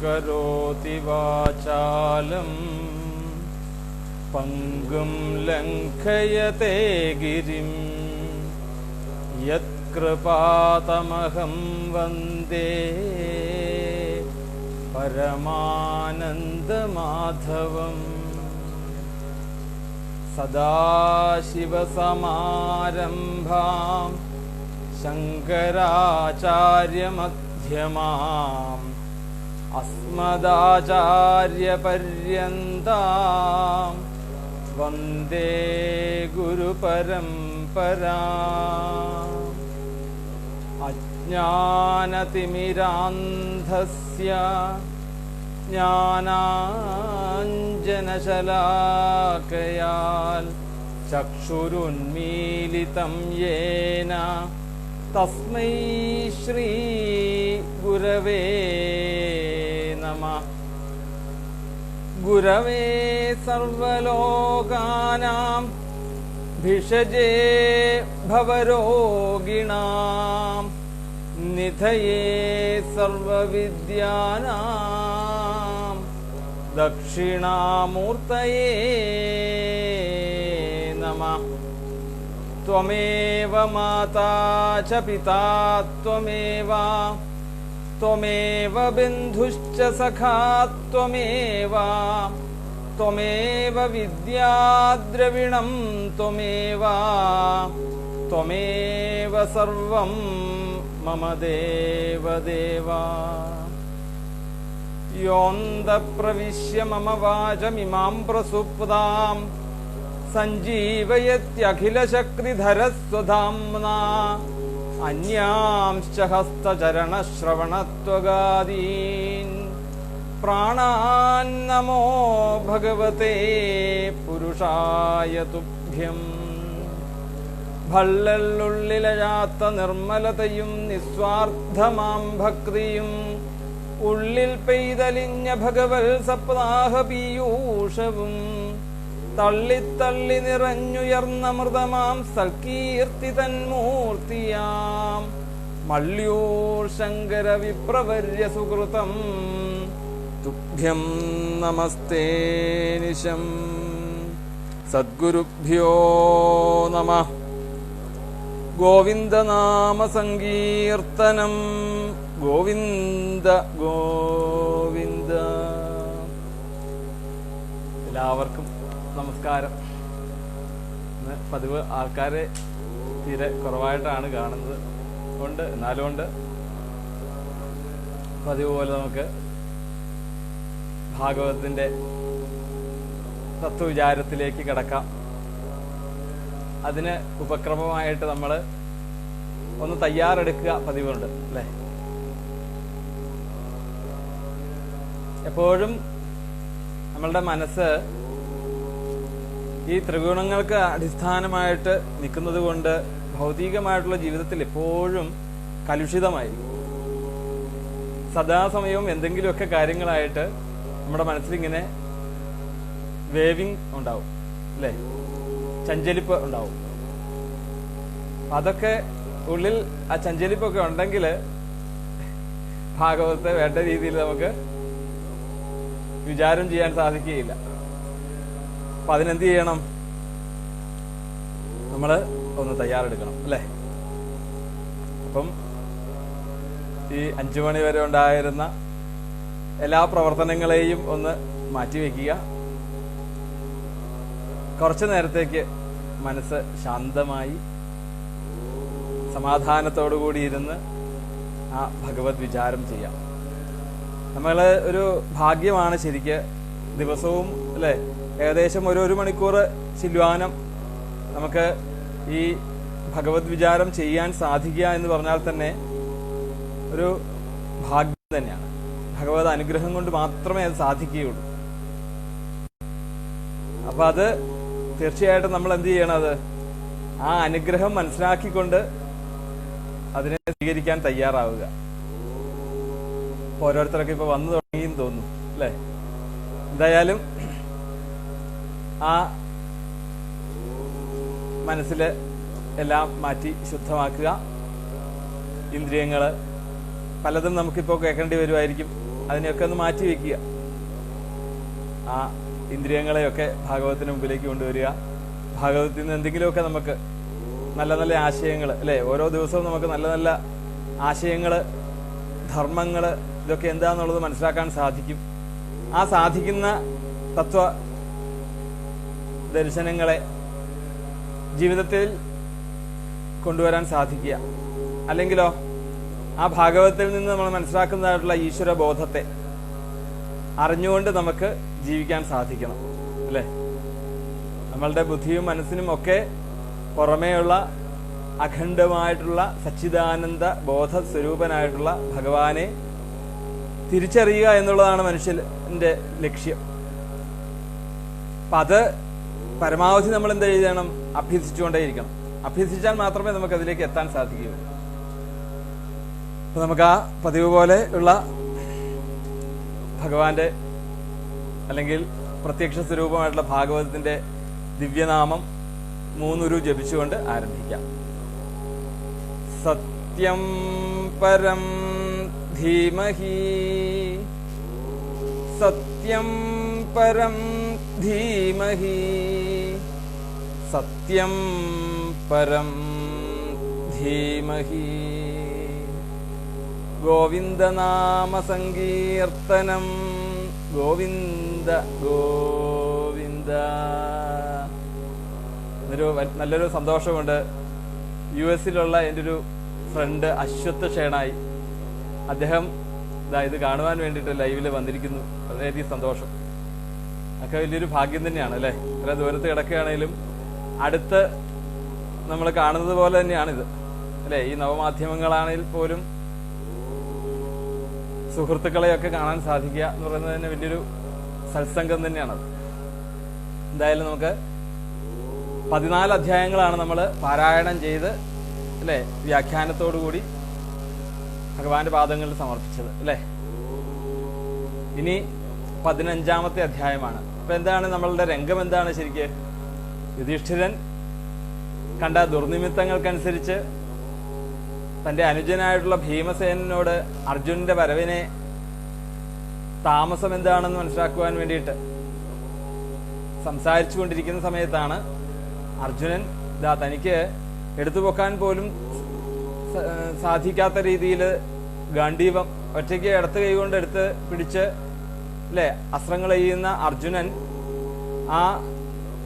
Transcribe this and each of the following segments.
കരോതി വാചാലം പങ്കും ലംഘയത്തെ ഗിരിം യത്കൃപാതമഹം വന്ദേ പരമാനന്ദമാധവം. സദാശിവസമാരംഭാം ശങ്കരാചാര്യമധ്യമാം അസ്മദാചാര്യപര്യന്താം വന്ദേ ഗുരുപരംപരാം. അജ്ഞാനതിമിരാന്ധസ്യ ജ്ഞാനാഞ്ജനശലാകയാൽ ചക്ഷുരുന്മീലിതം യേന തസ്മൈ ശ്രീ ഗുരവേ നമഃ. ഗുരവേ സർവലോകാനാം ഭിഷജേ ഭവരോഗിണാം നിധയേ സർവവിദ്യാനാം ദക്ഷിണാമൂർത്തയേ നമഃ. ത്വമേവ മാതാ ച പിതാ ത്വമേവ ത്വമേവ ബന്ധുശ്ച സഖാ ത്വമേവ ത്വമേവ വിദ്യാദ്രവിണം ത്വമേവ ത്വമേവ സർവം മമ ദേവദേവ. യോന്തഃപ്രവിശ്യ മമ വാചമിമാം പ്രസുപ്താം സഞ്ജീവയത്യഖിലശക്തിധരസ്വധാംനാ അന്യാംശ്ച ഹസ്തചരണശ്രവണത്വഗാദീൻ പ്രാണാൻ നമോ ഭഗവതേ പുരുഷായ തുഭ്യം. ഭള്ളെള്ളുള്ളിലഴാത്ത നിർമ്മലതയും നിസ്വാർത്ഥമാം ഭക്തിയും ഉള്ളിൽ പെയ്തലിഞ്ഞ ഭഗവൽ സപ്താഹ പീയൂഷവും തള്ളിത്തള്ളി നിറഞ്ഞുയർന്ന മൃതമാം സൽകീർത്തി തന്മൂർത്തിയാം മള്യൂർ ശങ്കര വിപ്രവര്യ സുകൃതം തുഭ്യം നമസ്തേ നിശം. സദ്ഗുരുഭ്യോ നമഃ. ഗോവിന്ദനാമ സങ്കീർത്തനം ഗോവിന്ദ ഗോവിന്ദ. എല്ലാവർക്കും നമസ്കാരം. പതിവ് ആൾക്കാരെ തീരെ കുറവായിട്ടാണ് കാണുന്നത് എന്നാലും പതിവ് പോലെ നമുക്ക് ഭാഗവതത്തിന്റെ തത്വവിചാരത്തിലേക്ക് കിടക്കാം. അതിന് ഉപക്രമമായിട്ട് നമ്മൾ ഒന്ന് തയ്യാറെടുക്കുക പതിവുണ്ട് അല്ലേ. എപ്പോഴും നമ്മളുടെ മനസ്സ് ഈ ത്രിഗുണങ്ങൾക്ക് അടിസ്ഥാനമായിട്ട് നിൽക്കുന്നത് കൊണ്ട് ഭൗതികമായിട്ടുള്ള ജീവിതത്തിൽ എപ്പോഴും കലുഷിതമായിരിക്കും. സദാസമയവും എന്തെങ്കിലുമൊക്കെ കാര്യങ്ങളായിട്ട് നമ്മുടെ മനസ്സിലിങ്ങനെ വേവിങ് ഉണ്ടാവും അല്ലേ, ചഞ്ചലിപ്പ് ഉണ്ടാവും. അതൊക്കെ ഉള്ളിൽ ആ ചഞ്ചലിപ്പൊക്കെ ഉണ്ടെങ്കിൽ ഭാഗവതത്തെ വേണ്ട രീതിയിൽ നമുക്ക് വിചാരം ചെയ്യാൻ സാധിക്കുകയില്ല. അപ്പൊ അതിനെന്ത് ചെയ്യണം? നമ്മള് ഒന്ന് തയ്യാറെടുക്കണം അല്ലേ. അപ്പം ഈ 5 മണി വരെ ഉണ്ടായിരുന്ന എല്ലാ പ്രവർത്തനങ്ങളെയും ഒന്ന് മാറ്റിവെക്കുക. കുറച്ചു നേരത്തേക്ക് മനസ്സ് ശാന്തമായി സമാധാനത്തോടുകൂടി ഇരുന്ന് ആ ഭഗവത് വിചാരം ചെയ്യാം. നമ്മള് ഒരു ഭാഗ്യമാണ് ശരിക്ക് ദിവസവും അല്ലെ ഏകദേശം ഒരു മണിക്കൂർ ചില്വാനം നമുക്ക് ഈ ഭഗവത് വിചാരം ചെയ്യാൻ സാധിക്കുക എന്ന് പറഞ്ഞാൽ തന്നെ ഒരു ഭാഗ്യം തന്നെയാണ്. ഭഗവത് അനുഗ്രഹം കൊണ്ട് മാത്രമേ അത് സാധിക്കുകയുള്ളൂ. അപ്പൊ അത് തീർച്ചയായിട്ടും നമ്മൾ എന്ത് ചെയ്യണത്? ആ അനുഗ്രഹം മനസ്സിലാക്കിക്കൊണ്ട് അതിനെ സ്വീകരിക്കാൻ തയ്യാറാവുക. ഓരോരുത്തരൊക്കെ ഇപ്പൊ വന്നു തുടങ്ങിയെന്ന് തോന്നുന്നു അല്ലെ. എന്തായാലും ആ മനസ്സില് എല്ലാം മാറ്റി ശുദ്ധമാക്കുക. ഇന്ദ്രിയങ്ങള് പലതും നമുക്കിപ്പോ കേൾക്കേണ്ടി വരുമായിരിക്കും. അതിനെയൊക്കെ ഒന്ന് മാറ്റി വയ്ക്കുക. ആ ഇന്ദ്രിയങ്ങളെയൊക്കെ ഭാഗവതത്തിന് മുമ്പിലേക്ക് കൊണ്ടുവരിക. ഭാഗവതത്തിൽ നിന്ന് എന്തെങ്കിലുമൊക്കെ നമുക്ക് നല്ല നല്ല ആശയങ്ങൾ, അല്ലേ, ഓരോ ദിവസവും നമുക്ക് നല്ല നല്ല ആശയങ്ങൾ, ധർമ്മങ്ങൾ, ഇതൊക്കെ എന്താണെന്നുള്ളത് മനസ്സിലാക്കാൻ സാധിക്കും. ആ സാധിക്കുന്ന തത്വ ദർശനങ്ങളെ ജീവിതത്തിൽ കൊണ്ടുവരാൻ സാധിക്കുക. അല്ലെങ്കിലോ ആ ഭാഗവതത്തിൽ നിന്ന് നമ്മൾ മനസ്സിലാക്കുന്നതായിട്ടുള്ള ഈശ്വര ബോധത്തെ അറിഞ്ഞുകൊണ്ട് നമുക്ക് ജീവിക്കാൻ സാധിക്കണം, അല്ലേ? നമ്മളുടെ ബുദ്ധിയും മനസ്സിനും ഒക്കെ പുറമേയുള്ള അഖണ്ഡമായിട്ടുള്ള സച്ചിദാനന്ദ ബോധ സ്വരൂപനായിട്ടുള്ള ഭഗവാനെ തിരിച്ചറിയുക എന്നുള്ളതാണ് മനുഷ്യന്റെ ലക്ഷ്യം. അപ്പൊ അത് പരമാവധി നമ്മൾ എന്ത് ചെയ്യണം? അഭ്യസിച്ചുകൊണ്ടേയിരിക്കണം. അഭ്യസിച്ചാൽ മാത്രമേ നമുക്ക് അതിലേക്ക് എത്താൻ സാധിക്കുകയുള്ളൂ. അപ്പൊ നമുക്ക് ആ പതിവ് പോലെ ഉള്ള ഭഗവാന്റെ അല്ലെങ്കിൽ പ്രത്യക്ഷ സ്വരൂപമായിട്ടുള്ള ഭാഗവതത്തിന്റെ ദിവ്യനാമം 3 ജപിച്ചുകൊണ്ട് ആരംഭിക്കാം. സത്യം പരം ധീമഹി, സത്യം പരം ധീമഹി, സത്യം പരം ധീമഹി. ഗോവിന്ദനാമ സങ്കീർത്തനം ഗോവിന്ദ ഗോവിന്ദ. നല്ലൊരു സന്തോഷമുണ്ട്. US-ലുള്ള എൻ്റെ ഒരു ഫ്രണ്ട് അശ്വത്ത് ഷേണായി, അദ്ദേഹം ഇത് കാണുവാൻ വേണ്ടിയിട്ട് ലൈവിൽ വന്നിരിക്കുന്നു. വളരെയധികം സന്തോഷം. ഒക്കെ വലിയൊരു ഭാഗ്യം തന്നെയാണ്, അല്ലേ? ഇത്ര ദൂരത്ത് കിടക്കുകയാണെങ്കിലും അടുത്ത് നമ്മൾ കാണുന്നത് പോലെ തന്നെയാണിത്, അല്ലേ? ഈ നവമാധ്യമങ്ങളാണെങ്കിൽ പോലും സുഹൃത്തുക്കളെയൊക്കെ കാണാൻ സാധിക്കുക എന്ന് പറയുന്നത് തന്നെ വലിയൊരു സത്സംഗം തന്നെയാണത്. എന്തായാലും നമുക്ക് 14 അധ്യായങ്ങളാണ് നമ്മൾ പാരായണം ചെയ്ത്, അല്ലേ, വ്യാഖ്യാനത്തോടുകൂടി ഭഗവാന്റെ പാദങ്ങളിൽ സമർപ്പിച്ചത്, അല്ലേ? ഇനി 15ാമത്തെ അധ്യായമാണ്. അപ്പൊ എന്താണ് നമ്മളുടെ രംഗം? എന്താണ് ശരിക്ക്? യുധിഷ്ഠിരൻ കണ്ട ദുർനിമിത്തങ്ങൾക്കനുസരിച്ച് തന്റെ അനുജനായിട്ടുള്ള ഭീമസേനോട് അർജുനന്റെ വരവിനെ താമസം എന്താണെന്ന് മനസ്സിലാക്കുവാൻ വേണ്ടിയിട്ട് സംസാരിച്ചു കൊണ്ടിരിക്കുന്ന സമയത്താണ് അർജുനൻ തനിക്ക് എടുത്തുപൊക്കാൻ പോലും സാധിക്കാത്ത രീതിയിൽ ഗാണ്ഡീവം ഒറ്റയ്ക്ക് ഇടത്ത് കൈകൊണ്ട് എടുത്ത് പിടിച്ച്, അല്ലെ, അസ്ത്രങ്ങൾ ചെയ്യുന്ന അർജുനൻ ആ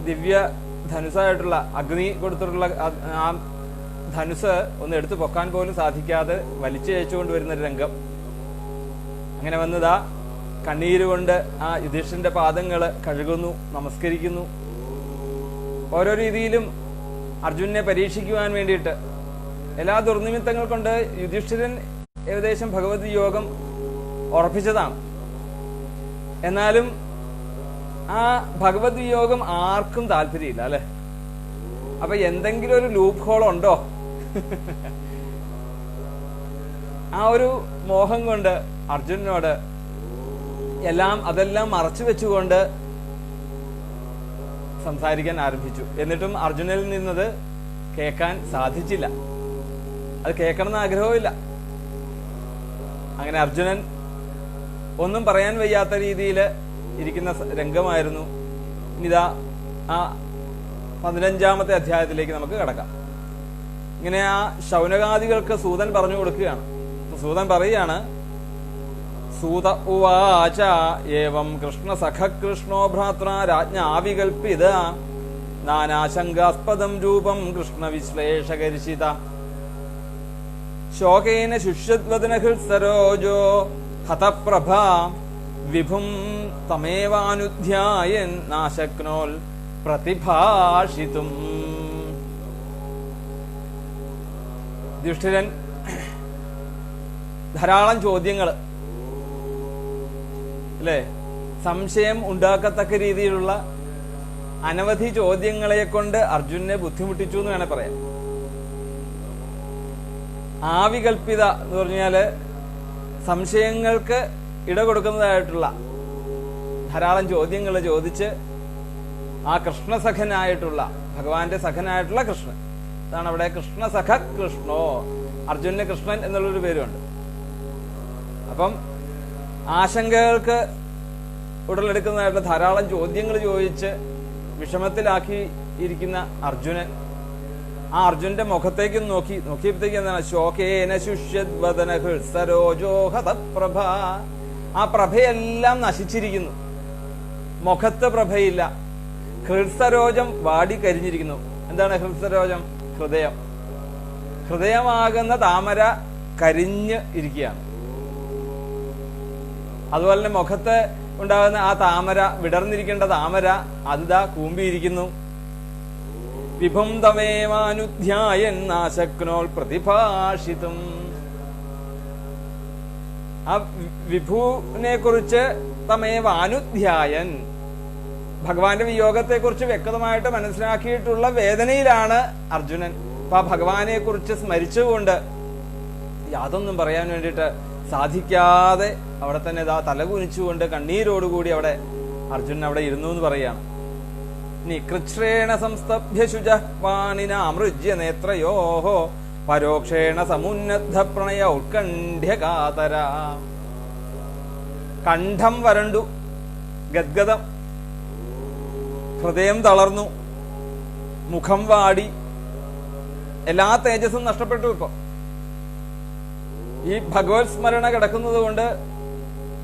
ദിവ്യ ധനുസായിട്ടുള്ള അഗ്നി കൊടുത്തിട്ടുള്ള ആ ധനുസ് ഒന്ന് എടുത്തു പൊക്കാൻ പോലും സാധിക്കാതെ വലിച്ചയച്ചുകൊണ്ട് വരുന്നൊരു രംഗം. അങ്ങനെ വന്നതാ കണ്ണീരുകൊണ്ട് ആ യുധിഷ്ഠിരന്റെ പാദങ്ങൾ കഴുകുന്നു, നമസ്കരിക്കുന്നു. ഓരോ രീതിയിലും അർജുനനെ പരീക്ഷിക്കുവാൻ വേണ്ടിയിട്ട് എല്ലാ ദുർനിമിത്തങ്ങൾ കൊണ്ട് യുധിഷ്ഠിരൻ ഏകദേശം ഭഗവത് യോഗം ഉറപ്പിച്ചതാണ്. എന്നാലും ആ ഭഗവത് യോഗം ആർക്കും താല്പര്യമില്ല, അല്ലെ? അപ്പൊ എന്തെങ്കിലും ഒരു ലൂപ്പ് ഹോൾ ഉണ്ടോ? ആ ഒരു മോഹം കൊണ്ട് അർജുനനോട് അതെല്ലാം മറച്ചു വെച്ചുകൊണ്ട് സംസാരിക്കാൻ ആരംഭിച്ചു. എന്നിട്ടും അർജുനനിൽ നിന്നത് കേൾക്കാൻ സാധിച്ചില്ല. അത് കേൾക്കണമെന്ന് ആഗ്രഹവുമില്ല. അങ്ങനെ അർജുനൻ ഒന്നും പറയാൻ വയ്യാത്ത രീതിയിൽ ഇരിക്കുന്ന രംഗമായിരുന്നു. ഇനിതാ ആ 15ാമത്തെ അധ്യായത്തിലേക്ക് നമുക്ക് കടക്കാം. ഇങ്ങനെ ആ ശൗനകാദികൾക്ക് സൂതൻ പറഞ്ഞു കൊടുക്കുകയാണ്. സൂതൻ പറയുകയാണ്, സൂത ഉവാച ഏവം കൃഷ്ണസഖ കൃഷ്ണോ ഭ്രാത്ര രാജ്ഞാവികൽപ്പിത നാനാശങ്കാസ്പദം രൂപം കൃഷ്ണ വിശ്ലേഷകരിഷിത ശോകേന ശുഷ്യദ്വദനഹിൽ സരോജോ ഹതപ്രഭ വിഭും തമേവാനുധ്യായൻ നാശക്നോൽ പ്രതിഭാഷിതും. യുധിഷ്ഠിരൻ ധാരാളം ചോദ്യങ്ങൾ, അല്ലേ, സംശയം ഉണ്ടാക്കത്തക്ക രീതിയിലുള്ള അനവധി ചോദ്യങ്ങളെ കൊണ്ട് അർജുനനെ ബുദ്ധിമുട്ടിച്ചു എന്ന് വേണേൽ പറയാം. ആവികൽപ്പിത എന്ന് പറഞ്ഞാല് സംശയങ്ങൾക്ക് ഇട കൊടുക്കുന്നതായിട്ടുള്ള ധാരാളം ചോദ്യങ്ങൾ ചോദിച്ച് ആ കൃഷ്ണസഖനായിട്ടുള്ള ഭഗവാന്റെ സഖനായിട്ടുള്ള കൃഷ്ണൻ, അതാണ് അവിടെ കൃഷ്ണസഖ കൃഷ്ണോ. അർജുനന് കൃഷ്ണൻ എന്നുള്ളൊരു പേരുണ്ട്. അപ്പം ആശങ്കകൾക്ക് ഉടലെടുക്കുന്നതായിട്ടുള്ള ധാരാളം ചോദ്യങ്ങൾ ചോദിച്ച് വിഷമത്തിലാക്കി ഇരിക്കുന്ന അർജുനൻ, ആ അർജുനന്റെ മുഖത്തേക്ക് നോക്കിയപ്പോഴത്തേക്ക് എന്താണ്? ശോകേന ശുഷ്യദ്വദന ഹൃത്സരോജോഹതപ്രഭ. ആ പ്രഭയെല്ലാം നശിച്ചിരിക്കുന്നു, മുഖത്ത് പ്രഭയില്ല. ഹൃത്സരോജം വാടിക്കരിഞ്ഞിരിക്കുന്നു. എന്താണ് ഹൃത്സരോജം? ഹൃദയം. ഹൃദയമാകുന്ന താമര കരിഞ്ഞ് ഇരിക്കുകയാണ്. അതുപോലെ തന്നെ മുഖത്ത് ഉണ്ടാകുന്ന ആ താമര, വിടർന്നിരിക്കേണ്ട താമര, അതിതാ കൂമ്പിയിരിക്കുന്നു. വിഭും തമേവാനുധ്യായൻ നാശക്നോൽ പ്രതിഭാഷിതും. ആ വിഭുവിനെ കുറിച്ച് തമേവാനുധ്യായൻ, ഭഗവാന്റെ വിയോഗത്തെ കുറിച്ച് വ്യക്തമായിട്ട് മനസ്സിലാക്കിയിട്ടുള്ള വേദനയിലാണ് അർജുനൻ. അപ്പൊ ആ ഭഗവാനെ കുറിച്ച് സ്മരിച്ചുകൊണ്ട് യാതൊന്നും പറയാൻ വേണ്ടിയിട്ട് സാധിക്കാതെ അവിടെ തന്നെ ഇതാ തലകുനിച്ചുകൊണ്ട് കണ്ണീരോടുകൂടി അവിടെ അർജുനൻ അവിടെ ഇരുന്നു എന്ന് പറയാണ്. നികൃച്ഛ്രേണ സംസ്തഭ്യ ശുചഃ പാണിന അമൃജ്യ നേത്രയോഹോ പരോക്ഷേണ സമുന്നദ്ധ പ്രണയ ഉത്കണ്ഠ്യകാതര. കണ്ഠം വരണ്ടു, ഗദ്ഗദം, ഹൃദയം തളർന്നു, മുഖം വാടി, എല്ലാ തേജസ്സും നഷ്ടപ്പെട്ടു. ഇപ്പൊ ഈ ഭഗവത് സ്മരണ കിടക്കുന്നത് കൊണ്ട്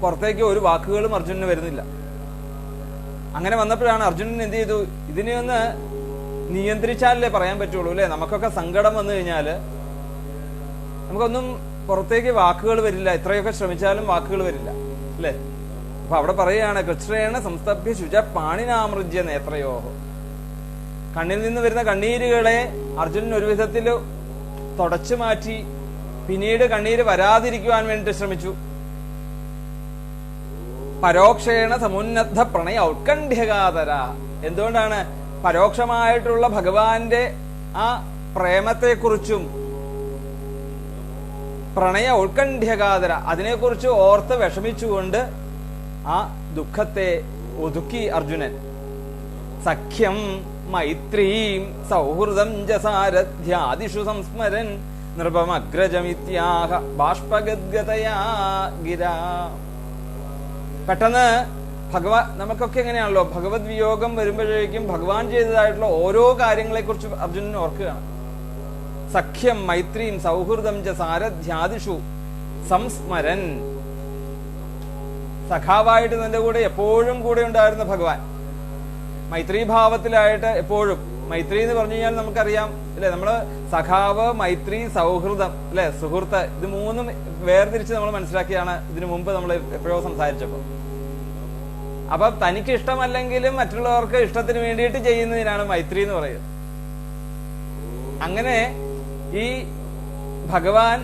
പുറത്തേക്ക് ഒരു വാക്കുകളും അർജുനന് വരുന്നില്ല. അങ്ങനെ വന്നപ്പോഴാണ് അർജുനൻ എന്ത് ചെയ്തു? ഇതിനെ ഒന്ന് നിയന്ത്രിച്ചാലേ പറയാൻ പറ്റുള്ളൂ അല്ലെ. നമുക്കൊക്കെ സങ്കടം വന്നു കഴിഞ്ഞാല് നമുക്കൊന്നും പുറത്തേക്ക് വാക്കുകൾ വരില്ല, എത്രയൊക്കെ ശ്രമിച്ചാലും വാക്കുകൾ വരില്ല അല്ലെ. അപ്പൊ അവിടെ പറയുകയാണ്, കൃച്ഛ്രേണ സംസ്തഭ്യ ശുച പാണിനാമൃജ്യ നേത്രയോഹോ. കണ്ണിൽ നിന്ന് വരുന്ന കണ്ണീരുകളെ അർജുനൻ ഒരു വിധത്തിൽ തുടച്ചു മാറ്റി, പിന്നീട് കണ്ണീര് വരാതിരിക്കുവാൻ വേണ്ടി ശ്രമിച്ചു. പരോക്ഷേണ സമുന്നദ്ധ പ്രണയ ഉത്കണ്ഠ്യകാതര. എന്തുകൊണ്ടാണ്? പരോക്ഷമായിട്ടുള്ള ഭഗവാന്റെ ആ പ്രേമത്തെക്കുറിച്ചും പ്രണയ ഉത്കണ്ഠ്യകാതര അതിനെക്കുറിച്ച് ഓർത്ത് വിഷമിച്ചുകൊണ്ട് ആ ദുഃഖത്തെ ഒതുക്കി അർജുനൻ. സഖ്യം മൈത്രീം സൗഹൃദം ജസാരഥ്യാദിഷു സംസ്മരൻ നൃപമഗ്രജമിത്യാഹ ബാഷ്പഗദ്ഗതയാ ഗിരാ. പെട്ടെന്ന് നമുക്കൊക്കെ എങ്ങനെയാണല്ലോ, ഭഗവത് വിയോഗം വരുമ്പോഴേക്കും ഭഗവാൻ ചെയ്തതായിട്ടുള്ള ഓരോ കാര്യങ്ങളെ കുറിച്ച് അർജുനൻ ഓർക്കുകയാണ്. സഖ്യം മൈത്രീം സൗഹൃദം ച സാരഥ്യാദിഷു സംസ്മരൻ. സഖാവായിട്ട് തന്റെ കൂടെ എപ്പോഴും കൂടെ ഉണ്ടായിരുന്ന ഭഗവാൻ, മൈത്രീഭാവത്തിലായിട്ട് എപ്പോഴും. മൈത്രി എന്ന് പറഞ്ഞു കഴിഞ്ഞാൽ നമുക്കറിയാം അല്ലെ, നമ്മള് സഖാവ്, മൈത്രി, സൗഹൃദം അല്ലെ, സുഹൃത്ത്, ഇത് മൂന്നും വേർതിരിച്ച് നമ്മൾ മനസ്സിലാക്കിയാണ് ഇതിനു മുമ്പ് നമ്മൾ എപ്പോഴോ സംസാരിച്ചപ്പോ. അപ്പൊ തനിക്ക് ഇഷ്ടമല്ലെങ്കിലും മറ്റുള്ളവർക്ക് ഇഷ്ടത്തിന് വേണ്ടിയിട്ട് ചെയ്യുന്നതിനാണ് മൈത്രി എന്ന് പറയുന്നത്. അങ്ങനെ ഈ ഭഗവാൻ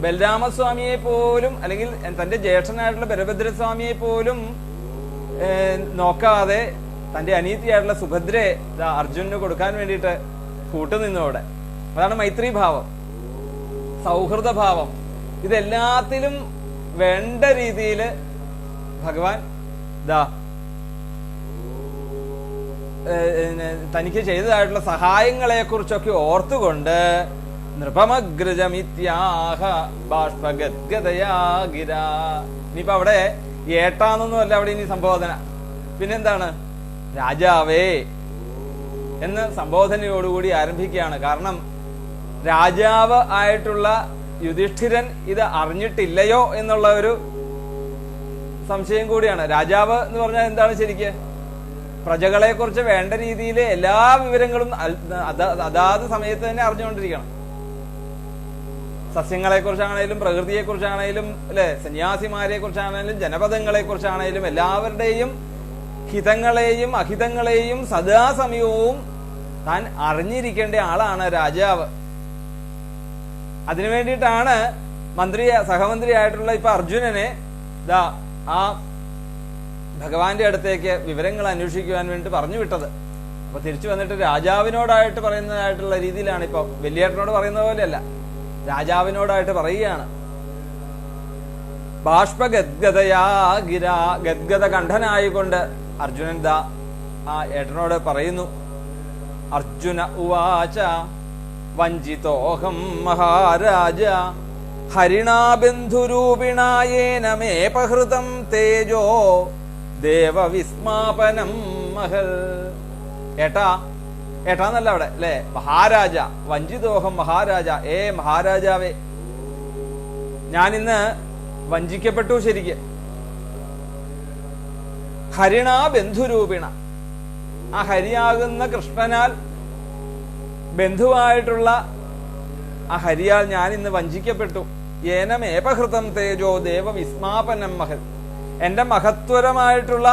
ബലരാമസ്വാമിയെ പോലും, അല്ലെങ്കിൽ തന്റെ ജ്യേഷ്ഠനായിട്ടുള്ള ബലഭദ്രസ്വാമിയെ പോലും നോക്കാതെ തന്റെ അനീതിയായിട്ടുള്ള സുഭദ്രയെ അർജുനന് കൊടുക്കാൻ വേണ്ടിയിട്ട് കൂട്ടുനിന്നോടെ. അതാണ് മൈത്രീഭാവം, സൗഹൃദഭാവം. ഇതെല്ലാത്തിലും വേണ്ട രീതിയിൽ ഭഗവാൻ തനിക്ക് ചെയ്തതായിട്ടുള്ള സഹായങ്ങളെ കുറിച്ചൊക്കെ ഓർത്തുകൊണ്ട് നൃപമഗ്രജമിത്യാഹ ബാഷ്പഗദ്ഗതയാ ഗിരാ. ഇനിയിപ്പോ അവിടെ ഏട്ടാന്നൊന്നുമല്ല അവിടെ ഇനി സംബോധന, പിന്നെന്താണ്? രാജാവേ എന്ന് സംബോധനയോടുകൂടി ആരംഭിക്കുകയാണ്. കാരണം രാജാവ് ആയിട്ടുള്ള യുധിഷ്ഠിരൻ ഇത് അറിഞ്ഞിട്ടില്ലയോ എന്നുള്ള ഒരു സംശയം കൂടിയാണ്. രാജാവ് എന്ന് പറഞ്ഞാൽ എന്താണ് ശരിക്ക്? പ്രജകളെ കുറിച്ച് വേണ്ട രീതിയിൽ എല്ലാ വിവരങ്ങളും അതാത് സമയത്ത് തന്നെ അറിഞ്ഞുകൊണ്ടിരിക്കണം. സസ്യങ്ങളെ കുറിച്ചാണേലും പ്രകൃതിയെ കുറിച്ചാണേലും അല്ലെ, സന്യാസിമാരെ കുറിച്ചാണേലും ജനപദങ്ങളെ കുറിച്ചാണേലും എല്ലാവരുടെയും ഹിതങ്ങളെയും അഹിതങ്ങളെയും സദാസമയവും താൻ അറിഞ്ഞിരിക്കേണ്ട ആളാണ് രാജാവ്. അതിനു വേണ്ടിയിട്ടാണ് സഹമന്ത്രിയായിട്ടുള്ള ഇപ്പൊ അർജുനനെ ആ ഭഗവാന്റെ അടുത്തേക്ക് വിവരങ്ങൾ അന്വേഷിക്കുവാൻ വേണ്ടി പറഞ്ഞു വിട്ടത്. അപ്പൊ തിരിച്ചു വന്നിട്ട് രാജാവിനോടായിട്ട് പറയുന്നതായിട്ടുള്ള രീതിയിലാണ്. ഇപ്പൊ വലിയേട്ടനോട് പറയുന്ന പോലെയല്ല, രാജാവിനോടായിട്ട് പറയുകയാണ്. ബാഷ്പഗദ്ഗതയാ ഗിരാ. ഗദ്ഗത കണ്ഠനായിക്കൊണ്ട് അർജുനൻ ആ ഏട്ടനോട് പറയുന്നു. അർജുന ഉവാച വഞ്ചിതോഹം മഹാരാജ ഹരിണാബന്ധുരൂപിണായേന മേപഹൃതം തേജോ ദേവവിസ്മാപനം മഹൽ. ഏട്ടാന്നല്ല അവിടെ അല്ലെ, മഹാരാജ, വഞ്ചിതോഹം മഹാരാജ. മഹാരാജാവേ, ഞാനിന്ന് വഞ്ചിക്കപ്പെട്ടു ശരിക്ക്. ഹരിണാ ബന്ധുരൂപിണ, ആ ഹരിയാകുന്ന കൃഷ്ണനാൽ ബന്ധുവായിട്ടുള്ള ആ ഹരിയാൽ ഞാൻ ഇന്ന് വഞ്ചിക്കപ്പെട്ടു. ഏനമേപഹൃതം തേജോ ദേവ വിസ്മാപനം മഹൽ. എന്റെ മഹത്വരമായിട്ടുള്ള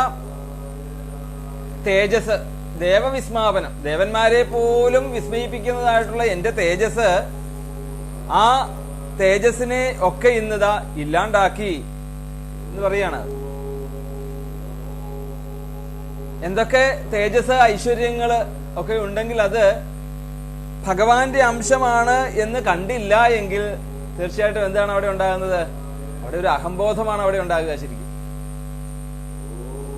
തേജസ്, ദേവവിസ്മാപനം, ദേവന്മാരെ പോലും വിസ്മയിപ്പിക്കുന്നതായിട്ടുള്ള എന്റെ തേജസ്, ആ തേജസ്സിനെ ഒക്കെ ഇന്നിതാ ഇല്ലാണ്ടാക്കി എന്ന് പറയാണ്. എന്തൊക്കെ തേജസ് ഐശ്വര്യങ്ങള് ഒക്കെ ഉണ്ടെങ്കിൽ അത് ഭഗവാന്റെ അംശമാണ് എന്ന് കണ്ടില്ല എങ്കിൽ തീർച്ചയായിട്ടും എന്താണ് അവിടെ ഉണ്ടാകുന്നത്? അവിടെ ഒരു അഹംബോധമാണ് അവിടെ ഉണ്ടാകുക ശരിക്കും.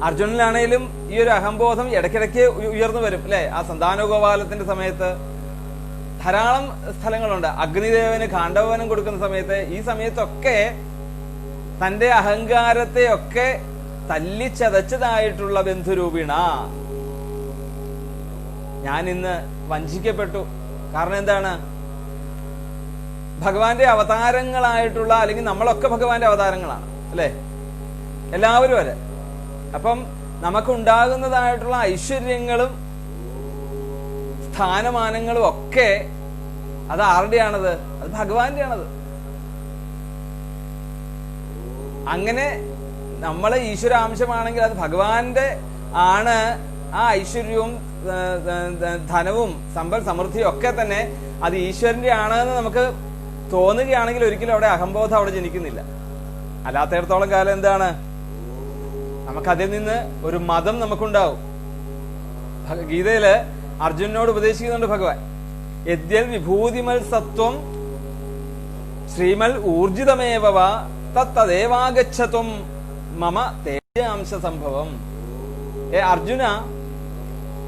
അർജുനനാണേലും ഈ ഒരു അഹംബോധം ഇടയ്ക്കിടയ്ക്ക് ഉയർന്നു വരും അല്ലെ. ആ സന്താനഗോപാലത്തിന്റെ സമയത്ത് ധാരാളം സ്ഥലങ്ങളുണ്ട്. അഗ്നിദേവന് ഖാണ്ഡവനം കൊടുക്കുന്ന സമയത്ത്, ഈ സമയത്തൊക്കെ തന്റെ അഹങ്കാരത്തെ ഒക്കെ തല്ലിച്ചതച്ചതായിട്ടുള്ള ബന്ധുരൂപിണ ഞാൻ ഇന്ന് വഞ്ചിക്കപ്പെട്ടു. കാരണം എന്താണ്? ഭഗവാന്റെ അവതാരങ്ങളായിട്ടുള്ള, അല്ലെങ്കിൽ നമ്മളൊക്കെ ഭഗവാന്റെ അവതാരങ്ങളാണ് അല്ലെ, എല്ലാവരും അല്ലെ. അപ്പം നമുക്കുണ്ടാകുന്നതായിട്ടുള്ള ഐശ്വര്യങ്ങളും സ്ഥാനമാനങ്ങളും ഒക്കെ അത് ആരുടെയാണത്? അത് ഭഗവാന്റെയാണത്. അങ്ങനെ നമ്മളെ ഈശ്വരാംശമാണെങ്കിൽ അത് ഭഗവാന്റെ ആണ്. ആ ഐശ്വര്യവും ധനവും സമ്പൽ സമൃദ്ധിയും ഒക്കെ തന്നെ അത് ഈശ്വരന്റെ ആണ് എന്ന് നമുക്ക് തോന്നുകയാണെങ്കിൽ ഒരിക്കലും അവിടെ അഹംബോധം അവിടെ ജനിക്കുന്നില്ല. അല്ലാത്തടത്തോളം കാലം എന്താണ്? നമുക്കതിൽ നിന്ന് ഒരു മതം നമുക്കുണ്ടാവും. ഗീതയില് അർജുനനോട് ഉപദേശിക്കുന്നുണ്ട് ഭഗവാൻ, യദ്യൽ വിഭൂതിമൽ സത്വം ശ്രീമൽ ഊർജിതമേവ തദ്ദേവാഗച്ഛത്വം മമ തേജാംശ സംഭവം. അർജുന,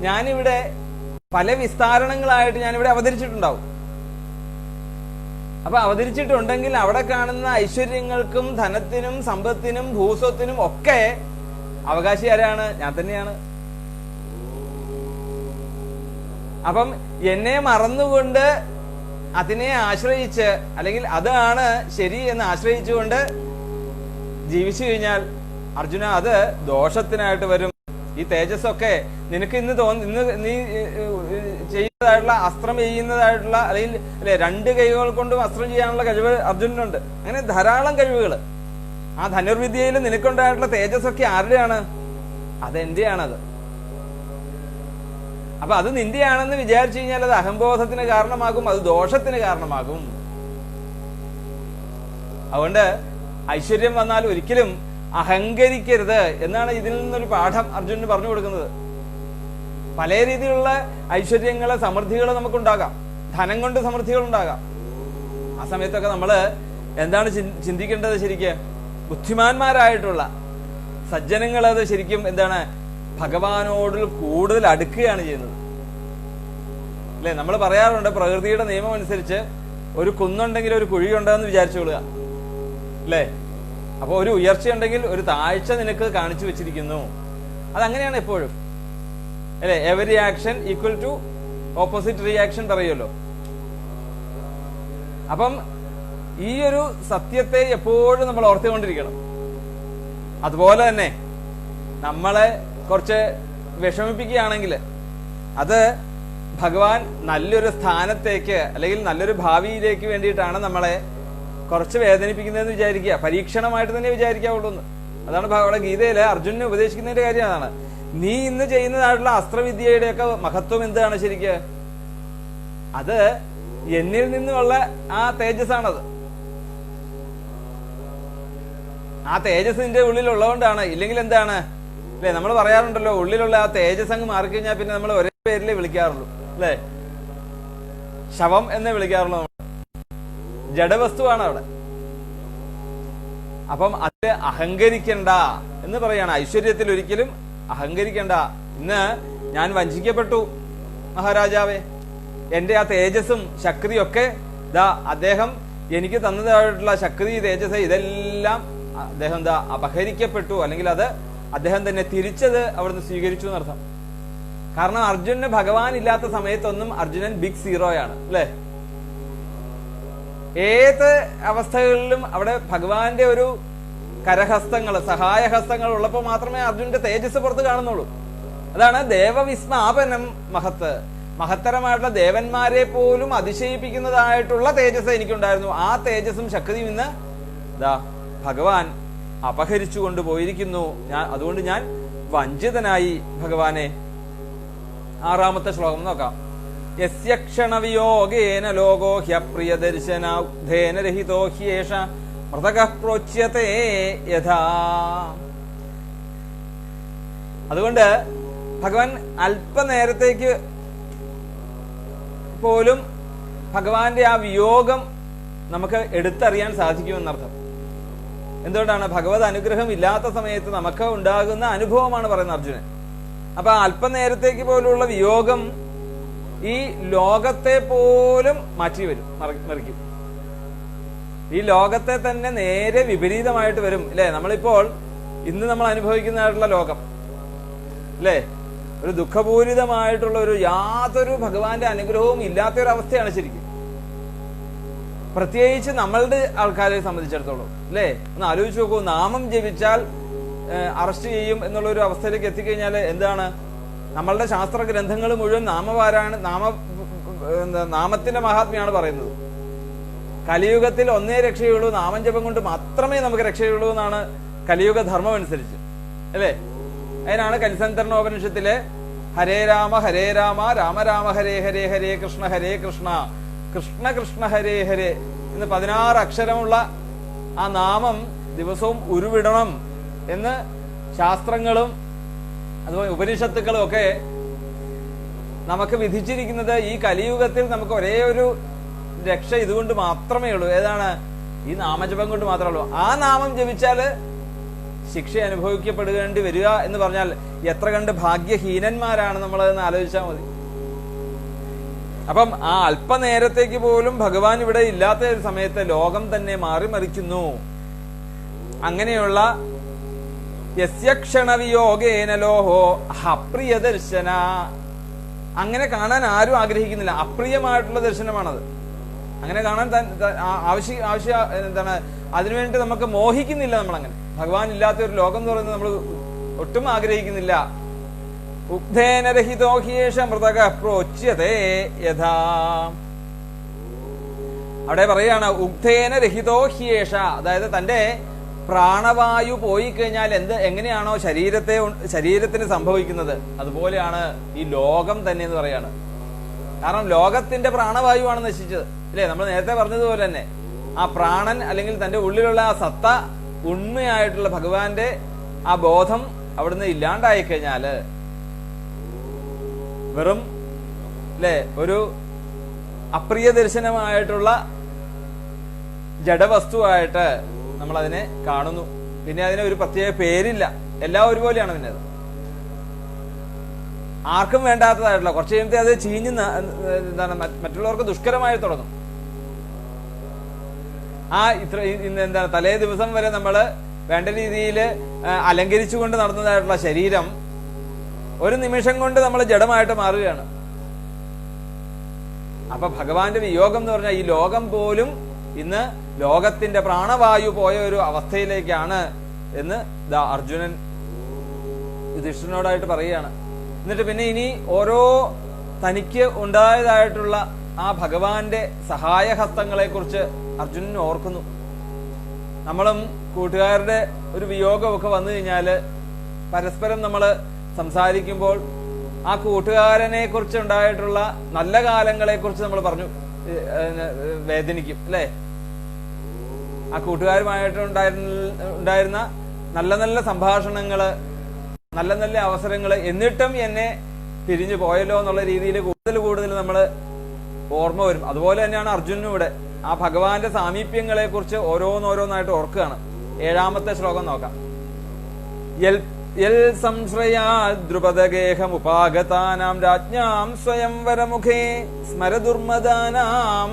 ഞാനിവിടെ പല വിസ്താരണങ്ങളായിട്ട് ഞാനിവിടെ അവതരിച്ചിട്ടുണ്ടാവും. അപ്പൊ അവതരിച്ചിട്ടുണ്ടെങ്കിൽ അവിടെ കാണുന്ന ഐശ്വര്യങ്ങൾക്കും ധനത്തിനും സമ്പത്തിനും ഭൂസ്വത്തിനും ഒക്കെ അവകാശി ആരാണ്? ഞാൻ തന്നെയാണ്. അപ്പം എന്നെ മറന്നുകൊണ്ട് അതിനെ ആശ്രയിച്ച്, അല്ലെങ്കിൽ അതാണ് ശരി എന്ന് ആശ്രയിച്ചുകൊണ്ട് ജീവിച്ചു കഴിഞ്ഞാൽ അർജുന അത് ദോഷത്തിനായിട്ട് വരും. ഈ തേജസ്സൊക്കെ നിനക്ക് ഇന്ന് നീ ചെയ്യുന്നതായിട്ടുള്ള അസ്ത്രം ചെയ്യുന്നതായിട്ടുള്ള, അല്ലെങ്കിൽ അല്ലെ രണ്ട് കൈകൾ കൊണ്ടും അസ്ത്രം ചെയ്യാനുള്ള കഴിവ് അർജുനനുണ്ട്. അങ്ങനെ ധാരാളം കഴിവുകൾ. ആ ധനുർവിദ്യയിൽ നിനക്കുണ്ടായിട്ടുള്ള തേജസ്സൊക്കെ ആരുടെയാണ്? അതെന്റെയാണത്. അപ്പൊ അത് നിന്റെയാണെന്ന് വിചാരിച്ചു കഴിഞ്ഞാൽ അത് അഹംബോധത്തിന് കാരണമാകും, അത് ദോഷത്തിന് കാരണമാകും. അതുകൊണ്ട് ഐശ്വര്യം വന്നാൽ ഒരിക്കലും അഹങ്കരിക്കരുത് എന്നാണ് ഇതിൽ നിന്നൊരു പാഠം അർജുനന് പറഞ്ഞു കൊടുക്കുന്നത്. പല രീതിയിലുള്ള ഐശ്വര്യങ്ങള് സമൃദ്ധികൾ നമുക്കുണ്ടാകാം, ധനം കൊണ്ട് സമൃദ്ധികൾ ഉണ്ടാകാം. ആ സമയത്തൊക്കെ നമ്മള് എന്താണ് ചിന്തിക്കേണ്ടത്? ശരിക്ക് ബുദ്ധിമാന്മാരായിട്ടുള്ള സജ്ജനങ്ങൾ അത് ശരിക്കും എന്താണ്? ഭഗവാനോട് കൂടുതൽ അടുക്കുകയാണ് ചെയ്യുന്നത് അല്ലെ. നമ്മൾ പറയാറുണ്ട്, പ്രകൃതിയുടെ നിയമം അനുസരിച്ച് ഒരു കുന്നുണ്ടെങ്കിൽ ഒരു കുഴിയുണ്ടെന്ന് വിചാരിച്ചുകൊള്ളുക അല്ലേ. അപ്പൊ ഒരു ഉയർച്ചയുണ്ടെങ്കിൽ ഒരു താഴ്ച നിനക്ക് കാണിച്ചു വെച്ചിരിക്കുന്നു. അതങ്ങനെയാണ് എപ്പോഴും അല്ലെ. Every action equal to opposite reaction പറയുമല്ലോ. അപ്പം ഈ ഒരു സത്യത്തെ എപ്പോഴും നമ്മൾ ഓർത്തുകൊണ്ടിരിക്കണം. അതുപോലെ തന്നെ നമ്മളെ കുറച്ച് വിഷമിപ്പിക്കുകയാണെങ്കിൽ അത് ഭഗവാൻ നല്ലൊരു സ്ഥാനത്തേക്ക് അല്ലെങ്കിൽ നല്ലൊരു ഭാവിയിലേക്ക് വേണ്ടിയിട്ടാണ് നമ്മളെ കുറച്ച് വേദനിപ്പിക്കുന്നതെന്ന് വിചാരിക്കുക. പരീക്ഷണമായിട്ട് തന്നെ വിചാരിക്കാവുള്ളൂ എന്ന്. അതാണ് അവിടെ ഗീതയില് അർജുനനെ ഉപദേശിക്കുന്നതിന്റെ കാര്യം അതാണ്. നീ ഇന്ന് ചെയ്യുന്നതായിട്ടുള്ള അസ്ത്രവിദ്യയുടെയൊക്കെ മഹത്വം എന്താണ് ശരിക്ക്? അത് എന്നിൽ നിന്നുള്ള ആ തേജസ്സാണത്. ആ തേജസ് നിന്റെ ഉള്ളിലുള്ളതുകൊണ്ടാണ്. ഇല്ലെങ്കിൽ എന്താണ് അല്ലെ, നമ്മൾ പറയാറുണ്ടല്ലോ, ഉള്ളിലുള്ള ആ തേജസ് അങ്ങ് മാറിക്കഴിഞ്ഞാൽ പിന്നെ നമ്മൾ ഒരേ പേരിലേ വിളിക്കാറുള്ളൂ അല്ലെ. ശവം എന്നേ വിളിക്കാറുള്ളൂ. ജഡവസ്തുവാണ് അവിടെ. അപ്പം അത് അഹങ്കരിക്കണ്ട എന്ന് പറയാണ്. ഐശ്വര്യത്തിൽ ഒരിക്കലും അഹങ്കരിക്കണ്ട. ഇന്ന് ഞാൻ വഞ്ചിക്കപ്പെട്ടു മഹാരാജാവേ. എന്റെ ആ തേജസ്സും ശക്തിയൊക്കെ അദ്ദേഹം എനിക്ക് തന്നതായിട്ടുള്ള ശക്തി, തേജസ് ഇതെല്ലാം അദ്ദേഹം അപഹരിക്കപ്പെട്ടു, അല്ലെങ്കിൽ അത് അദ്ദേഹം തന്നെ തിരിച്ചത് അവിടുന്ന് സ്വീകരിച്ചു എന്നർത്ഥം. കാരണം അർജുനന് ഭഗവാൻ ഇല്ലാത്ത സമയത്തൊന്നും അർജുനൻ ബിഗ് സീറോയാണ്, അല്ലെ? ഏത് അവസ്ഥകളിലും അവിടെ ഭഗവാന്റെ ഒരു കരഹസ്തങ്ങൾ, സഹായഹസ്തങ്ങൾ ഉള്ളപ്പോൾ മാത്രമേ അർജുനന്റെ തേജസ് പുറത്ത് കാണുന്നുള്ളൂ. അതാണ് ദേവവിസ്മാപനം മഹത്ത്. മഹത്തരമായിട്ടുള്ള ദേവന്മാരെ പോലും അതിശയിപ്പിക്കുന്നതായിട്ടുള്ള തേജസ് എനിക്കുണ്ടായിരുന്നു. ആ തേജസ്സും ശക്തിയും ഇന്ന് ഭഗവാൻ അപഹരിച്ചു കൊണ്ടുപോയിരിക്കുന്നു. അതുകൊണ്ട് ഞാൻ വഞ്ചിതനായി ഭഗവാനെ. 6ാമത്തെ ശ്ലോകം നോക്കാം. യസ്യ ക്ഷണവിയോഗേന ലോകോ ഹ്യപ്രിയ ദർശനേന രഹിതോ ഹ്യേഷ മൃതകഃ പ്രോച്യതേ യഥാ. അതുകൊണ്ട് ഭഗവാൻ അല്പനേരത്തേക്ക് പോലും ഭഗവാന്റെ ആ വിയോഗം നമുക്ക് എടുത്തറിയാൻ സാധിക്കുമെന്നർത്ഥം. എന്തുകൊണ്ടാണ്? ഭഗവത് അനുഗ്രഹം ഇല്ലാത്ത സമയത്ത് നമുക്ക് ഉണ്ടാകുന്ന അനുഭവമാണ് പറയുന്നത് അർജുനൻ. അപ്പൊ അല്പനേരത്തേക്ക് പോലുള്ള വിയോഗം ഈ ലോകത്തെ പോലും മാറ്റി വരും, മറിക്കും. ഈ ലോകത്തെ തന്നെ നേരെ വിപരീതമായിട്ട് വരും, അല്ലെ? നമ്മളിപ്പോൾ ഇന്ന് നമ്മൾ അനുഭവിക്കുന്നതായിട്ടുള്ള ലോകം, അല്ലെ, ഒരു ദുഃഖപൂരിതമായിട്ടുള്ള ഒരു യാതൊരു ഭഗവാന്റെ അനുഗ്രഹവും ഇല്ലാത്ത ഒരു അവസ്ഥയാണ് ശരിക്കും. പ്രത്യേകിച്ച് നമ്മളുടെ ആൾക്കാരെ സംബന്ധിച്ചിടത്തോളം, അല്ലെ? ഒന്ന് ആലോചിച്ച് നോക്കൂ. നാമം ജപിച്ചാൽ അറസ്റ്റ് ചെയ്യും എന്നുള്ള ഒരു അവസ്ഥയിലേക്ക് എത്തിക്കഴിഞ്ഞാൽ എന്താണ്? നമ്മളുടെ ശാസ്ത്ര ഗ്രന്ഥങ്ങൾ മുഴുവൻ നാമത്തിന്റെ മഹാത്മ്യാണ് പറയുന്നത്. കലിയുഗത്തിൽ ഒന്നേ രക്ഷയുള്ളൂ, നാമം ജപം കൊണ്ട് മാത്രമേ നമുക്ക് രക്ഷയുള്ളൂ എന്നാണ് കലിയുഗ ധർമ്മം അനുസരിച്ച്, അല്ലെ? അതിനാണ് കലിസന്തരണോപനിഷത്തിലെ ഹരേ രാമ രാമ രാമ ഹരേ ഹരേ ഹരേ കൃഷ്ണ കൃഷ്ണ കൃഷ്ണ ഹരേ ഹരേ എന്ന് 16 അക്ഷരമുള്ള ആ നാമം ദിവസവും ഉരുവിടണം എന്ന് ശാസ്ത്രങ്ങളും അതുപോലെ ഉപനിഷത്തുക്കളും ഒക്കെ നമുക്ക് വിധിച്ചിരിക്കുന്നത്. ഈ കലിയുഗത്തിൽ നമുക്ക് ഒരേ ഒരു രക്ഷ ഇതുകൊണ്ട് മാത്രമേ ഉള്ളൂ. ഏതാണ്? ഈ നാമജപം കൊണ്ട് മാത്രമേ ഉള്ളൂ. ആ നാമം ജപിച്ചാല് ശിക്ഷ അനുഭവിക്കപ്പെടുകേണ്ടി വരിക എന്ന് പറഞ്ഞാൽ എത്ര കണ്ട് ഭാഗ്യഹീനന്മാരാണ് നമ്മൾ എന്ന് ആലോചിച്ചാൽ മതി. അപ്പം ആ അല്പനേരത്തേക്ക് പോലും ഭഗവാൻ ഇവിടെ ഇല്ലാത്ത ഒരു സമയത്ത് ലോകം തന്നെ മാറിമറിക്കുന്നു. അങ്ങനെയുള്ള യസ്യക്ഷണവിയോഗേന ലോഹോ അപ്രിയ ദർശന, അങ്ങനെ കാണാൻ ആരും ആഗ്രഹിക്കുന്നില്ല. അപ്രിയമായിട്ടുള്ള ദർശനമാണത്. അങ്ങനെ കാണാൻ ആവശ്യ എന്താണ്? അതിനുവേണ്ടി നമുക്ക് മോഹിക്കുന്നില്ല. നമ്മളങ്ങനെ ഭഗവാൻ ഇല്ലാത്ത ഒരു ലോകം എന്ന് പറയുന്നത് നമ്മൾ ഒട്ടും ആഗ്രഹിക്കുന്നില്ല. ഉഗ്ധേന രഹിതോ ഹ്യേഷ മൃതകഃ പ്രോച്യതേ യഥാ. അവിടെ പറയാണ് ഉഗ്ധേന രഹിതോ ഹ്യേഷ, അതായത് തന്റെ പ്രാണവായു പോയി കഴിഞ്ഞാൽ എങ്ങനെയാണോ ശരീരത്തിന് സംഭവിക്കുന്നത്, അതുപോലെയാണ് ഈ ലോകം തന്നെ എന്ന് പറയാണ്. കാരണം ലോകത്തിന്റെ പ്രാണവായുവാണ് നശിച്ചത്, അല്ലെ? നമ്മൾ നേരത്തെ പറഞ്ഞതുപോലെ തന്നെ ആ പ്രാണൻ അല്ലെങ്കിൽ തന്റെ ഉള്ളിലുള്ള ആ സത്ത, ഉണ്മയായിട്ടുള്ള ഭഗവാന്റെ ആ ബോധം അവിടുന്ന് ഇല്ലാണ്ടായി കഴിഞ്ഞാല് വെറും, അല്ലെ, ഒരു അപ്രിയ ദർശനമായിട്ടുള്ള ജഡവസ്തുവായിട്ട് നമ്മൾ അതിനെ കാണുന്നു. പിന്നെ അതിന് ഒരു പ്രത്യേക പേരില്ല, എല്ലാം ഒരുപോലെയാണ്. പിന്നെ അത് ആർക്കും വേണ്ടാത്തതായിട്ടുള്ള കുറച്ച് കഴിയുമ്പോ അത് ചീഞ്ഞ് എന്താണ് മറ്റുള്ളവർക്ക് ദുഷ്കരമായി തുടങ്ങും. എന്താണ് തലേ ദിവസം വരെ നമ്മള് വേണ്ട രീതിയിൽ അലങ്കരിച്ചുകൊണ്ട് നടന്നതായിട്ടുള്ള ശരീരം ഒരു നിമിഷം കൊണ്ട് നമ്മൾ ജഡമായിട്ട് മാറുകയാണ്. അപ്പൊ ഭഗവാന്റെ വിയോഗം എന്ന് പറഞ്ഞാൽ ഈ ലോകം പോലും ഇന്ന് ലോകത്തിന്റെ പ്രാണവായു പോയ ഒരു അവസ്ഥയിലേക്കാണ് എന്ന് അർജുനൻ യുധിഷ്ഠിരനോടായിട്ട് പറയുകയാണ്. എന്നിട്ട് പിന്നെ ഇനി ഓരോ തനിക്ക് ഉണ്ടായതായിട്ടുള്ള ആ ഭഗവാന്റെ സഹായഹസ്തങ്ങളെ കുറിച്ച് അർജുനൻ ഓർക്കുന്നു. നമ്മളും കൂട്ടുകാരുടെ ഒരു വിയോഗമൊക്കെ വന്നു കഴിഞ്ഞാല് പരസ്പരം നമ്മള് സംസാരിക്കുമ്പോൾ ആ കൂട്ടുകാരനെ കുറിച്ച് ഉണ്ടായിട്ടുള്ള നല്ല കാലങ്ങളെ കുറിച്ച് നമ്മൾ പറഞ്ഞു വേദനിക്കും, അല്ലെ? ആ കൂട്ടുകാരുമായിട്ട് ഉണ്ടായിരുന്ന നല്ല നല്ല സംഭാഷണങ്ങള്, നല്ല നല്ല അവസരങ്ങള്, എന്നിട്ടും എന്നെ പിരിഞ്ഞു പോയല്ലോ എന്നുള്ള രീതിയിൽ കൂടുതൽ നമ്മൾ ഓർമ്മ വരും. അതുപോലെ തന്നെയാണ് അർജുനനും ഇവിടെ ആ ഭഗവാന്റെ സാമീപ്യങ്ങളെ കുറിച്ച് ഓരോന്നോരോന്നായിട്ട് ഓർക്കുകയാണ്. 7ാമത്തെ ശ്ലോകം നോക്കാം. യൽ സംശ്രയാ ദ്രുപദഗേഹമുപാഗതാനാം രാജ്ഞാം സ്വയംവരമുഖേ സ്മരദുർമദാനാം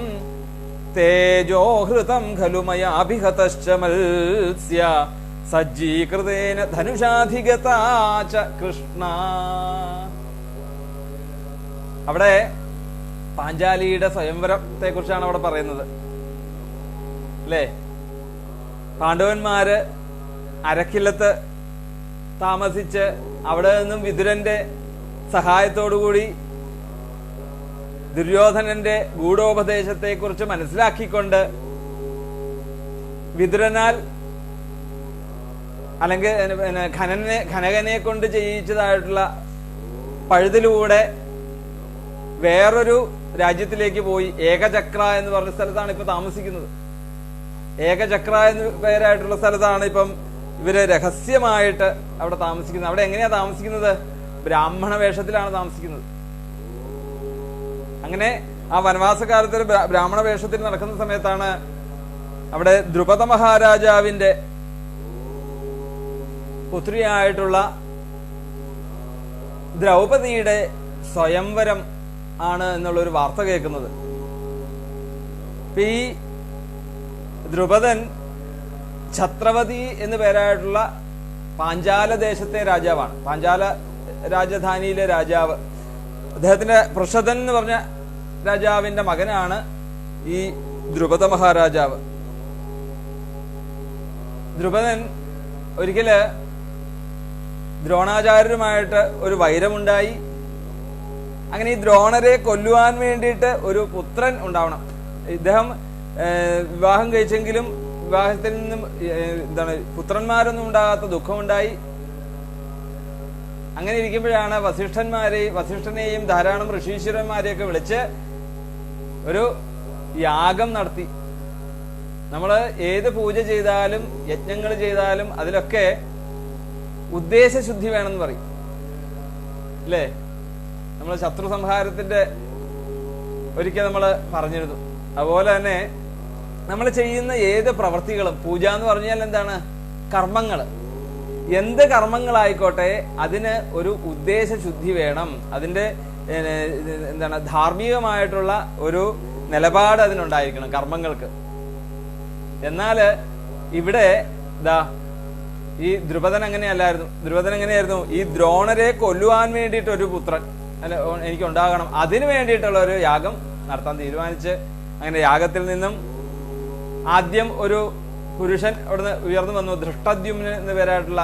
തേജോഹൃതം ഖലു മയാഭിഹതശ്ച മത്സ്യ സജ്ജീകൃതേന ധനുഷാധിഗതാച കൃഷ്ണ. അവിടെ പാഞ്ചാലിയുടെ സ്വയംവരത്തെ കുറിച്ചാണ് അവിടെ പറയുന്നത് അല്ലേ. പാണ്ഡവന്മാര് അരക്കില്ലത്ത് താമസിച്ച് അവിടെ നിന്നും വിതുരന്റെ സഹായത്തോടുകൂടി ദുര്യോധനന്റെ ഗൂഢോപദേശത്തെ കുറിച്ച് മനസ്സിലാക്കിക്കൊണ്ട് വിതുരനാൽ അല്ലെങ്കിൽ ഖനകനെ കൊണ്ട് ചെയ്യിച്ചതായിട്ടുള്ള പഴുതിലൂടെ വേറൊരു രാജ്യത്തിലേക്ക് പോയി ഏകചക്ര എന്ന് പറഞ്ഞ സ്ഥലത്താണ് ഇപ്പൊ താമസിക്കുന്നത്. ഏകചക്ര എന്ന് പേരായിട്ടുള്ള സ്ഥലത്താണ് ഇപ്പം ഇവര് രഹസ്യമായിട്ട് അവിടെ താമസിക്കുന്നത്. അവിടെ എങ്ങനെയാ താമസിക്കുന്നത്? ബ്രാഹ്മണ വേഷത്തിലാണ് താമസിക്കുന്നത്. അങ്ങനെ ആ വനവാസകാലത്ത് ഒരു ബ്രാഹ്മണ വേഷത്തിൽ നടക്കുന്ന സമയത്താണ് അവിടെ ദ്രുപദ മഹാരാജാവിന്റെ പുത്രിയായിട്ടുള്ള ദ്രൗപദിയുടെ സ്വയംവരം ആണ് എന്നുള്ളൊരു വാർത്ത കേൾക്കുന്നത്. ഈ ദ്രുപദൻ ഛത്രവതി എന്ന് പേരായിട്ടുള്ള പാഞ്ചാല ദേശത്തെ രാജാവാണ്. പാഞ്ചാല രാജധാനിയിലെ രാജാവ്. അദ്ദേഹത്തിന്റെ പ്രഷദൻ എന്ന് പറഞ്ഞ രാജാവിന്റെ മകനാണ് ഈ ദ്രുപദ മഹാരാജാവ്. ദ്രുപദൻ ഒരിക്കല് ദ്രോണാചാര്യരുമായിട്ട് ഒരു വൈരമുണ്ടായി. അങ്ങനെ ഈ ദ്രോണരെ കൊല്ലുവാൻ വേണ്ടിയിട്ട് ഒരു പുത്രൻ ഉണ്ടാവണം. ഇദ്ദേഹം വിവാഹം കഴിച്ചെങ്കിലും വിവാഹത്തിൽ നിന്നും പുത്രന്മാരൊന്നും ഉണ്ടാകാത്ത ദുഃഖമുണ്ടായി. അങ്ങനെ ഇരിക്കുമ്പോഴാണ് വസിഷ്ഠനെയും ധാരാളം ഋഷീശ്വരന്മാരെയൊക്കെ വിളിച്ച് ഒരു യാഗം നടത്തി. നമ്മള് ഏത് പൂജ ചെയ്താലും യജ്ഞങ്ങൾ ചെയ്താലും അതിലൊക്കെ ഉദ്ദേശശുദ്ധി വേണമെന്ന് പറയും അല്ലേ. നമ്മൾ ശത്രു സംഹാരത്തിന്റെ ഒരിക്കൽ നമ്മൾ പറഞ്ഞിരുന്നു. അതുപോലെ തന്നെ നമ്മൾ ചെയ്യുന്ന ഏത് പ്രവൃത്തികളും, പൂജ എന്ന് പറഞ്ഞാൽ എന്താണ്? കർമ്മങ്ങള്. എന്ത് കർമ്മങ്ങളായിക്കോട്ടെ അതിന് ഒരു ഉദ്ദേശശുദ്ധി വേണം. അതിന്റെ ധാർമ്മികമായിട്ടുള്ള ഒരു നിലപാട് അതിനുണ്ടായിരിക്കണം കർമ്മങ്ങൾക്ക്. എന്നാല് ഇവിടെ ഈ ദ്രുപദൻ അങ്ങനെയല്ലായിരുന്നു. ദ്രുപദൻ എങ്ങനെയായിരുന്നു? ഈ ദ്രോണരെ കൊല്ലുവാൻ വേണ്ടിയിട്ട് ഒരു പുത്രൻ എനിക്ക് ഉണ്ടാകണം, അതിനു വേണ്ടിയിട്ടുള്ള ഒരു യാഗം നടത്താൻ തീരുമാനിച്ച് അങ്ങനെ യാഗത്തിൽ നിന്നും ആദ്യം ഒരു പുരുഷൻ അവിടുന്ന് ഉയർന്നു വന്നു. ധൃഷ്ടദ്യുമ്ന എന്ന് പേരായിട്ടുള്ള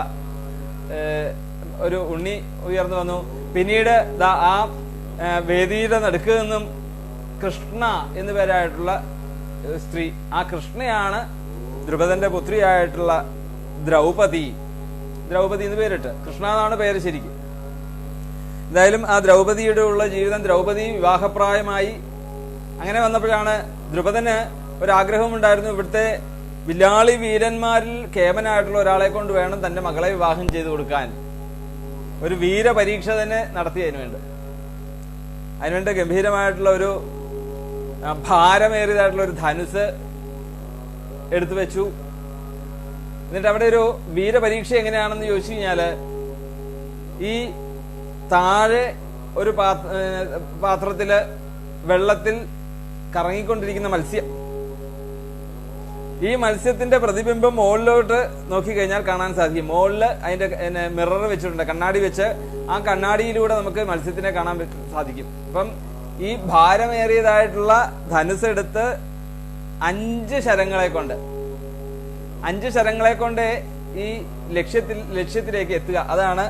ഒരു ഉണ്ണി ഉയർന്നു വന്നു. പിന്നീട് ആ വേദിയുടെ നടുക്ക് നിന്നും കൃഷ്ണ എന്ന് പേരായിട്ടുള്ള സ്ത്രീ, ആ കൃഷ്ണയാണ് ദ്രുപദന്റെ പുത്രിയായിട്ടുള്ള ദ്രൗപദി. ദ്രൗപദി എന്ന് പേരിട്ട്, കൃഷ്ണ എന്നാണ് പേര് ശരിക്കും. എന്തായാലും ആ ദ്രൗപദിയുടെ ഉള്ള ജീവിതം, ദ്രൗപദി വിവാഹപ്രായമായി. അങ്ങനെ വന്നപ്പോഴാണ് ദ്രുപദന് ഒരാഗ്രഹമുണ്ടായിരുന്നു, ഇവിടുത്തെ വില്ലാളി വീരന്മാരിൽ കേമനായിട്ടുള്ള ഒരാളെ കൊണ്ട് വേണം തന്റെ മകളെ വിവാഹം ചെയ്തു കൊടുക്കാൻ. ഒരു വീരപരീക്ഷ തന്നെ നടത്തി. അതിനുവേണ്ടി ഗംഭീരമായിട്ടുള്ള ഒരു ഭാരമേറിയതായിട്ടുള്ള ഒരു ധനുസ് എടുത്തു വെച്ചു. എന്നിട്ട് അവിടെ ഒരു വീരപരീക്ഷ എങ്ങനെയാണെന്ന് ചോദിച്ചു കഴിഞ്ഞാല്, ഈ താഴെ ഒരു പാത്രത്തില് വെള്ളത്തിൽ കറങ്ങിക്കൊണ്ടിരിക്കുന്ന മത്സ്യം, ഈ മത്സ്യത്തിന്റെ പ്രതിബിംബം മുകളിലോട്ട് നോക്കിക്കഴിഞ്ഞാൽ കാണാൻ സാധിക്കും. മുകളിൽ അതിന്റെ മിറർ വെച്ചിട്ടുണ്ട്, കണ്ണാടി വെച്ച്. ആ കണ്ണാടിയിലൂടെ നമുക്ക് മത്സ്യത്തിനെ കാണാൻ സാധിക്കും. അപ്പം ഈ ഭാരമേറിയതായിട്ടുള്ള ധനുസ് എടുത്ത് 5 ശരങ്ങളെ കൊണ്ട് ഈ ലക്ഷ്യത്തിലേക്ക് എത്തുക, അതാണ്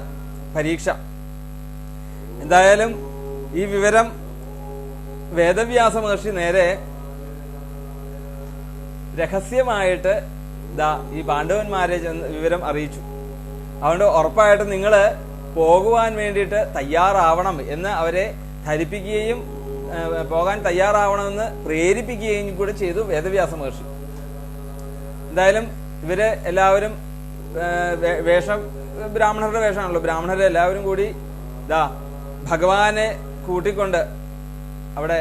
പരീക്ഷ. എന്തായാലും ഈ വിവരം വേദവ്യാസ മഹർഷി നേരെ രഹസ്യമായിട്ട് ഈ പാണ്ഡവന്മാരെ വിവരം അറിയിച്ചു. അതുകൊണ്ട് ഉറപ്പായിട്ടും നിങ്ങള് പോകുവാൻ വേണ്ടിയിട്ട് തയ്യാറാവണം എന്ന് അവരെ ധരിപ്പിക്കുകയും പോകാൻ തയ്യാറാവണമെന്ന് പ്രേരിപ്പിക്കുകയും കൂടെ ചെയ്തു വേദവ്യാസ മഹർഷി. എന്തായാലും ഇവര് എല്ലാവരും ബ്രാഹ്മണരുടെ വേഷമാണല്ലോ, ബ്രാഹ്മണരെ എല്ലാവരും കൂടി ഭഗവാനെ കൂട്ടിക്കൊണ്ട് അവിടെ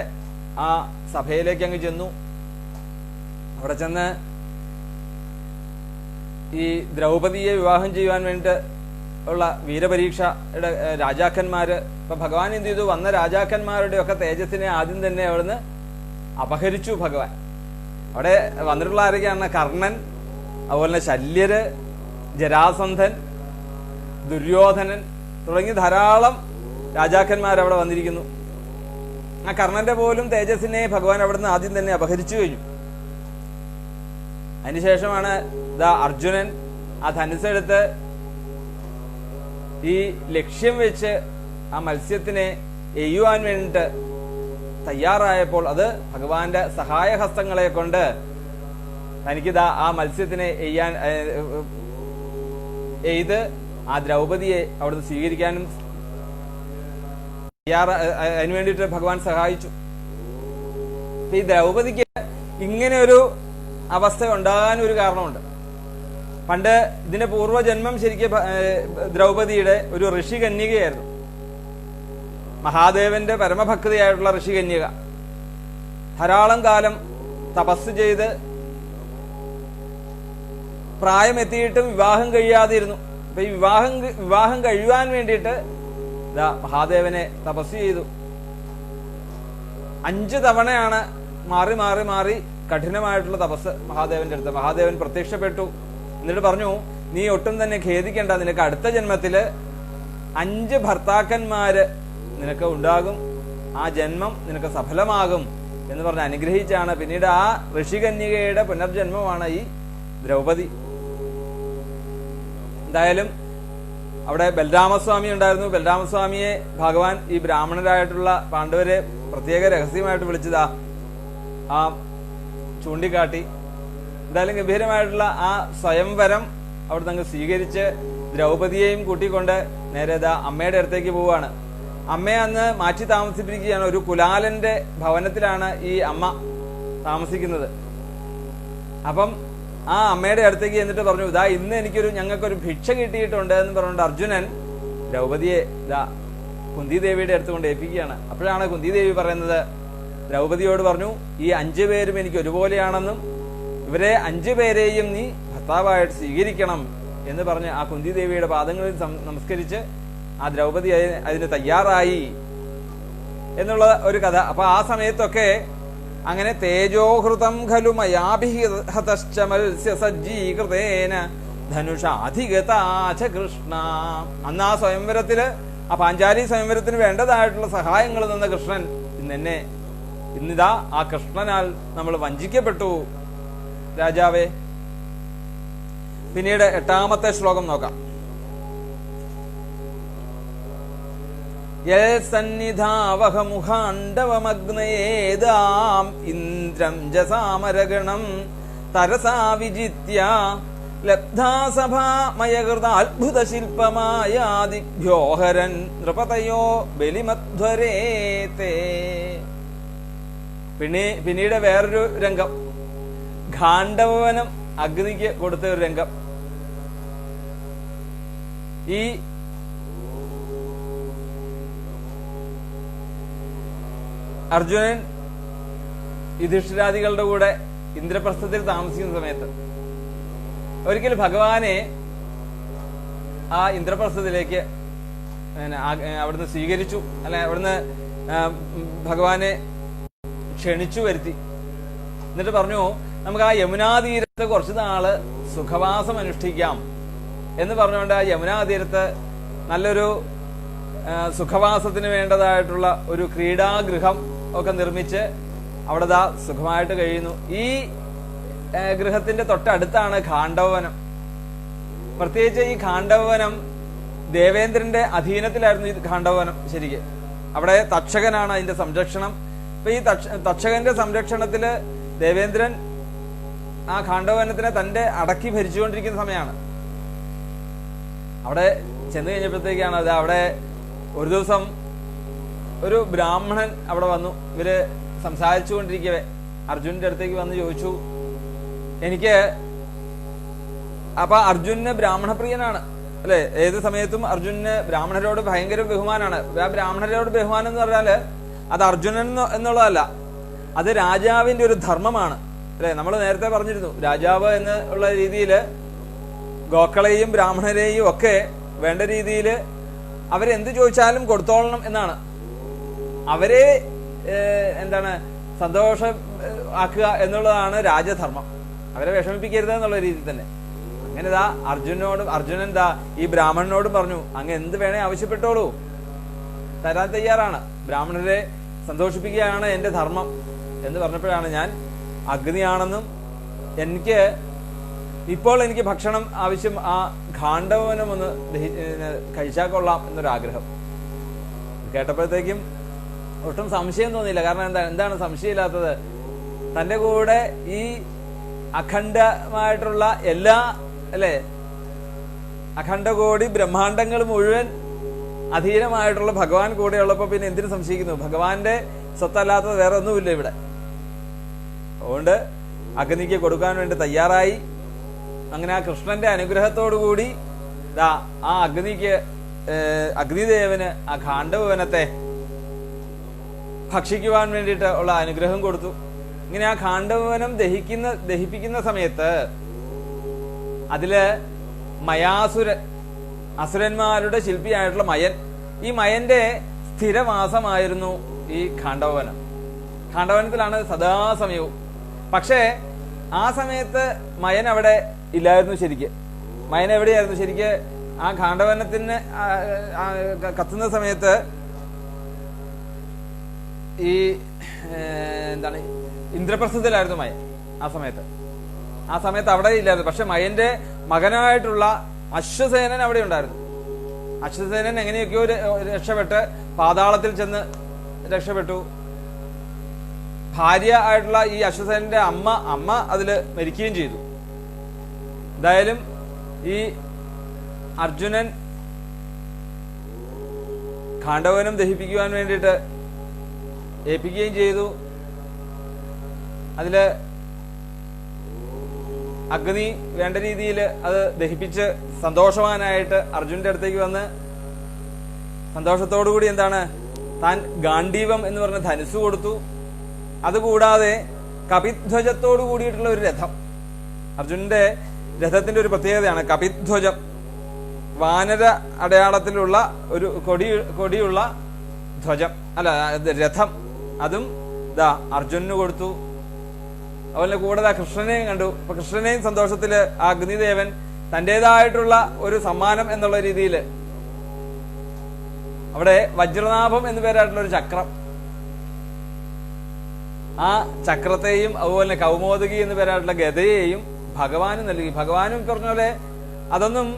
ആ സഭയിലേക്ക് അങ്ങ് ചെന്നു. അവിടെ ചെന്ന് ഈ ദ്രൗപദിയെ വിവാഹം ചെയ്യുവാൻ വേണ്ടി ഉള്ള വീരപരീക്ഷയുടെ രാജാക്കന്മാര്, ഇപ്പൊ ഭഗവാൻ എന്ത് ചെയ്തു? വന്ന രാജാക്കന്മാരുടെ ഒക്കെ തേജസ്സിനെ ആദ്യം തന്നെ അവിടുന്ന് അപഹരിച്ചു ഭഗവാൻ. അവിടെ വന്നിട്ടുള്ള ആരൊക്കെയാണ്? കർണൻ, അതുപോലെ തന്നെ ശല്യര്, ജരാസന്ധൻ, ദുര്യോധനൻ തുടങ്ങി ധാരാളം രാജാക്കന്മാർ അവിടെ വന്നിരിക്കുന്നു. ആ കർണന്റെ പോലും തേജസ്സിനെ ഭഗവാൻ അവിടുന്ന് ആദ്യം തന്നെ അപഹരിച്ചു കഴിഞ്ഞു. അതിനുശേഷമാണ് അർജുനൻ ആ ധനുസ്സെടുത്ത് ഈ ലക്ഷ്യം വെച്ച് ആ മത്സ്യത്തിനെ എയ്യുവാൻ വേണ്ടിട്ട് തയ്യാറായപ്പോൾ അത് ഭഗവാന്റെ സഹായഹസ്തങ്ങളെ കൊണ്ട് തനിക്കിതാ ആ മത്സ്യത്തിനെ എയ്ത് ആ ദ്രൗപദിയെ അവിടുന്ന് സ്വീകരിക്കാനും അതിനു വേണ്ടിയിട്ട് ഭഗവാൻ സഹായിച്ചു. ഈ ദ്രൗപദിക്ക് ഇങ്ങനെ ഒരു അവസ്ഥ ഉണ്ടാകാൻ ഒരു കാരണമുണ്ട്. പണ്ട് ഇതിന്റെ പൂർവ്വജന്മം ശരിക്കും ദ്രൗപദിയുടെ ഒരു ഋഷികന്യകയായിരുന്നു. മഹാദേവന്റെ പരമഭക്തിയായിട്ടുള്ള ഋഷികന്യക ധാരാളം കാലം തപസ് ചെയ്ത് പ്രായമെത്തിയിട്ടും വിവാഹം കഴിയാതിരുന്നു. അപ്പൊ ഈ വിവാഹം കഴിയുവാൻ വേണ്ടിയിട്ട് മഹാദേവനെ തപസ് ചെയ്തു. 5 തവണയാണ് മാറി മാറി മാറി കഠിനമായിട്ടുള്ള തപസ് മഹാദേവന്റെ അടുത്ത്. മഹാദേവൻ പ്രത്യക്ഷപ്പെട്ടു. എന്നിട്ട് പറഞ്ഞു, നീ ഒട്ടും തന്നെ ഖേദിക്കേണ്ട, നിനക്ക് അടുത്ത ജന്മത്തില് 5 ഭർത്താക്കന്മാര് നിനക്ക് ഉണ്ടാകും, ആ ജന്മം നിനക്ക് സഫലമാകും എന്ന് പറഞ്ഞ് അനുഗ്രഹിച്ചാണ്. പിന്നീട് ആ ഋഷികന്യകയുടെ പുനർജന്മമാണ് ഈ ദ്രൗപദി. എന്തായാലും അവിടെ ബലരാമസ്വാമി ഉണ്ടായിരുന്നു. ബലരാമസ്വാമിയെ ഭഗവാൻ ഈ ബ്രാഹ്മണരായിട്ടുള്ള പാണ്ഡവരെ പ്രത്യേക രഹസ്യമായിട്ട് വിളിച്ചതാ ആ ചൂണ്ടിക്കാട്ടി. എന്തായാലും ഗംഭീരമായിട്ടുള്ള ആ സ്വയംവരം അവിടെ നിന്ന് സ്വീകരിച്ച് ദ്രൗപദിയെയും കൂട്ടിക്കൊണ്ട് നേരെ അമ്മയുടെ അടുത്തേക്ക് പോവുകയാണ്. അമ്മയെ അന്ന് മാറ്റി താമസിപ്പിക്കുകയാണ്. ഒരു കുലാലന്റെ ഭവനത്തിലാണ് ഈ അമ്മ താമസിക്കുന്നത്. അപ്പം ആ അമ്മയുടെ അടുത്തേക്ക് എന്നിട്ട് പറഞ്ഞു, ഇന്ന് ഞങ്ങൾക്കൊരു ഭിക്ഷ കിട്ടിയിട്ടുണ്ട് എന്ന് പറഞ്ഞുകൊണ്ട് അർജുനൻ ദ്രൗപദിയെ കുന്തിദേവിയുടെ അടുത്തുകൊണ്ട് ഏൽപ്പിക്കുകയാണ്. അപ്പോഴാണ് കുന്തിദേവി പറയുന്നത്, ദ്രൗപദിയോട് പറഞ്ഞു, ഈ 5 പേരും എനിക്ക് ഒരുപോലെയാണെന്നും ഇവരെ 5 പേരെയും നീ ഭർത്താവായിട്ട് സ്വീകരിക്കണം എന്ന് പറഞ്ഞ് ആ കുന്തിദേവിയുടെ പാദങ്ങളിൽ നമസ്കരിച്ച് ആ ദ്രൗപദി അതിന് തയ്യാറായി എന്നുള്ള ഒരു കഥ. അപ്പൊ ആ സമയത്തൊക്കെ അങ്ങനെ തേജോഹൃതം ഖലു മയാഭിഹതശ്ച മത്സ്യസജ്ജീകൃതേന ധനുഷാധിഗതാച കൃഷ്ണ. അന്ന് ആ സ്വയംവരത്തില്, ആ പാഞ്ചാലി സ്വയംവരത്തിന് വേണ്ടതായിട്ടുള്ള സഹായങ്ങൾ നിന്ന കൃഷ്ണൻ ഇന്നിതാ ആ കൃഷ്ണനാൽ നമ്മൾ വഞ്ചിക്കപ്പെട്ടു രാജാവേ. പിന്നീട് 8ാമത്തെ ശ്ലോകം നോക്കാം. യൽസന്നിധാവഹമുഖാണ്ഡവമഗ്നയേദാം ഇന്ദ്രം ജസാമരഗണം തരസാ വിജിത്യ ലബ്ധാ സഭാമയകൃതാത്ഭുത ശില്പമായാദിഭ്യോഹരൻ നൃപതയോ ബലിമധ്വരേതേ. പിന്നീട് വേറൊരു രംഗം, ഖാണ്ഡവനം അഗ്നിക്ക് കൊടുത്ത ഒരു രംഗം. ഈ അർജുനൻ യുധിഷ്ഠിരാദികളുടെ കൂടെ ഇന്ദ്രപ്രസ്ഥത്തിൽ താമസിക്കുന്ന സമയത്ത് ഒരിക്കൽ ഭഗവാനെ ആ ഇന്ദ്രപ്രസ്ഥത്തിലേക്ക് അവിടുന്ന് സ്വീകരിച്ചു, അല്ലെ അവിടുന്ന് ഭഗവാനെ ക്ഷണിച്ചു വരുത്തി. എന്നിട്ട് പറഞ്ഞു, നമുക്ക് ആ യമുനാതീരത്ത് കുറച്ചു നാള് സുഖവാസം അനുഷ്ഠിക്കാം എന്ന് പറഞ്ഞുകൊണ്ട് ആ യമുനാതീരത്ത് നല്ലൊരു സുഖവാസത്തിന് വേണ്ടതായിട്ടുള്ള ഒരു ക്രീഡാഗൃഹം ഒക്കെ നിർമ്മിച്ച് അവിടെ സുഖമായിട്ട് കഴിയുന്നു. ഈ ഗൃഹത്തിന്റെ തൊട്ടടുത്താണ് ഖാണ്ഡവനം. പ്രത്യേകിച്ച് ഈ ഖാണ്ഡവനം ദേവേന്ദ്രന്റെ അധീനത്തിലായിരുന്നു. ഈ ഖാണ്ഡവനം ശരിക്ക് അവിടെ തക്ഷകനാണ് അതിന്റെ സംരക്ഷണം. ഇപ്പൊ ഈ തക്ഷകന്റെ സംരക്ഷണത്തില് ദേവേന്ദ്രൻ ആ ഖാണ്ഡവനത്തിനെ തന്റെ അടക്കി ഭരിച്ചുകൊണ്ടിരിക്കുന്ന സമയമാണ്. അവിടെ ചെന്ന് കഴിഞ്ഞപ്പോഴത്തേക്കാണ് അവിടെ ഒരു ദിവസം ഒരു ബ്രാഹ്മണൻ അവിടെ വന്നു. ഇവര് സംസാരിച്ചു കൊണ്ടിരിക്കവേ അർജുനന്റെ അടുത്തേക്ക് വന്ന് ചോദിച്ചു, അപ്പൊ അർജുനന് ബ്രാഹ്മണപ്രിയനാണ്, അല്ലെ? ഏത് സമയത്തും അർജുനന് ബ്രാഹ്മണരോട് ഭയങ്കര ബഹുമാനാണ്. ആ ബ്രാഹ്മണരോട് ബഹുമാനം എന്ന് പറഞ്ഞാല് അത് അർജുനൻ എന്നുള്ളതല്ല, അത് രാജാവിന്റെ ഒരു ധർമ്മമാണ്, അല്ലെ? നമ്മൾ നേരത്തെ പറഞ്ഞിരുന്നു, രാജാവ് എന്നുള്ള രീതിയില് ഗോക്കളെയും ബ്രാഹ്മണരെയും ഒക്കെ വേണ്ട രീതിയിൽ അവരെന്ത് ചോദിച്ചാലും കൊടുത്തോളണം എന്നാണ്. അവരെ സന്തോഷം ആക്കുക എന്നുള്ളതാണ് രാജധർമ്മം. അവരെ വിഷമിപ്പിക്കരുത് എന്നുള്ള രീതിയിൽ തന്നെ. അങ്ങനെ അർജുനൻ ഈ ബ്രാഹ്മണനോടും പറഞ്ഞു, അങ്ങ് എന്ത് വേണേ ആവശ്യപ്പെട്ടോളൂ, തരാൻ തയ്യാറാണ്. ബ്രാഹ്മണരെ സന്തോഷിപ്പിക്കുകയാണ് എന്റെ ധർമ്മം എന്ന് പറഞ്ഞപ്പോഴാണ് ഞാൻ അഗ്നിയാണെന്നും ഇപ്പോൾ എനിക്ക് ഭക്ഷണം ആവശ്യം ആ ഖാണ്ഡവനം ഒന്ന് കഴിച്ചാൽ കൊള്ളാം എന്നൊരാഗ്രഹം. കേട്ടപ്പോഴത്തേക്കും ഒട്ടും സംശയം തോന്നിയില്ല. കാരണം എന്താണ് സംശയമില്ലാത്തത്? തന്റെ കൂടെ ഈ അഖണ്ഡമായിട്ടുള്ള എല്ലാ അഖണ്ഡകോടി ബ്രഹ്മാണ്ടങ്ങൾ മുഴുവൻ അധീനമായിട്ടുള്ള ഭഗവാൻ കൂടെ ഉള്ളപ്പോ പിന്നെ എന്തിനു സംശയിക്കുന്നു? ഭഗവാന്റെ സ്വത്തല്ലാത്തത് വേറെ ഒന്നുമില്ല ഇവിടെ. അതുകൊണ്ട് അഗ്നിക്ക് കൊടുക്കാൻ വേണ്ടി തയ്യാറായി. അങ്ങനെ ആ കൃഷ്ണന്റെ അനുഗ്രഹത്തോടുകൂടി ആ അഗ്നിദേവന് ആ ഖാണ്ഡവനത്തെ ഭക്ഷിക്കുവാൻ വേണ്ടിയിട്ട് ഉള്ള അനുഗ്രഹം കൊടുത്തു. ഇങ്ങനെ ആ ഖാണ്ഡവനം ദഹിപ്പിക്കുന്ന സമയത്ത് അതില് അസുരന്മാരുടെ ശില്പിയായിട്ടുള്ള മയൻ, ഈ മയന്റെ സ്ഥിരവാസമായിരുന്നു ഈ ഖാണ്ഡവനം. ഖാണ്ഡവനത്തിലാണ് സദാസമയവും. പക്ഷേ ആ സമയത്ത് മയൻ അവിടെ ഇല്ലായിരുന്നു. ശരിക്ക് മയൻ എവിടെയായിരുന്നു? ശരിക്ക് ആ ഖാണ്ഡവനത്തിന് കത്തുന്ന സമയത്ത് ഈ ഇന്ദ്രപ്രസ്ഥത്തിലായിരുന്നു മയൻ. ആ സമയത്ത് അവിടെ ഇല്ലായിരുന്നു. പക്ഷെ മയന്റെ മകനായിട്ടുള്ള അശ്വസേനൻ അവിടെ ഉണ്ടായിരുന്നു. അശ്വസേനൻ എങ്ങനെയൊക്കെയോ രക്ഷപ്പെട്ട് പാതാളത്തിൽ ചെന്ന് രക്ഷപ്പെട്ടു. ഭാര്യ ആയിട്ടുള്ള ഈ അശ്വസേനന്റെ അമ്മ അതില് മരിക്കുകയും ചെയ്തു. എന്തായാലും ഈ അർജുനൻ ഖാണ്ഡവനം ദഹിപ്പിക്കുവാൻ വേണ്ടിയിട്ട് ഏൽപ്പിക്കുകയും ചെയ്തു. അതില് അഗ്നി വേണ്ട രീതിയിൽ അത് ദഹിപ്പിച്ച് സന്തോഷവാനായിട്ട് അർജുനന്റെ അടുത്തേക്ക് വന്ന് സന്തോഷത്തോടുകൂടി താൻ ഗാണ്ഡീവം എന്ന് പറഞ്ഞ ധനുസ് കൊടുത്തു. അതുകൂടാതെ കപിധ്വജത്തോടു കൂടിയിട്ടുള്ള ഒരു രഥം. അർജുനന്റെ രഥത്തിന്റെ ഒരു പ്രത്യേകതയാണ് കപിധ്വജം. വാനര അടയാളത്തിലുള്ള ഒരു കൊടിയുള്ള ധ്വജം രഥം. അതും അർജുനന് കൊടുത്തു. അതുപോലെ കൂടാതെ കൃഷ്ണനെയും കണ്ടു. അപ്പൊ കൃഷ്ണനെയും സന്തോഷത്തില് ആ അഗ്നിദേവൻ തന്റേതായിട്ടുള്ള ഒരു സമ്മാനം എന്നുള്ള രീതിയിൽ അവിടെ വജ്രനാഭം എന്നു പേരായിട്ടുള്ള ഒരു ചക്രം, ആ ചക്രത്തെയും അതുപോലെ കൗമോദകി എന്നു പേരായിട്ടുള്ള ഗദയെയും ഭഗവാനും നൽകി. ഭഗവാനും പറഞ്ഞ പോലെ അതൊന്നും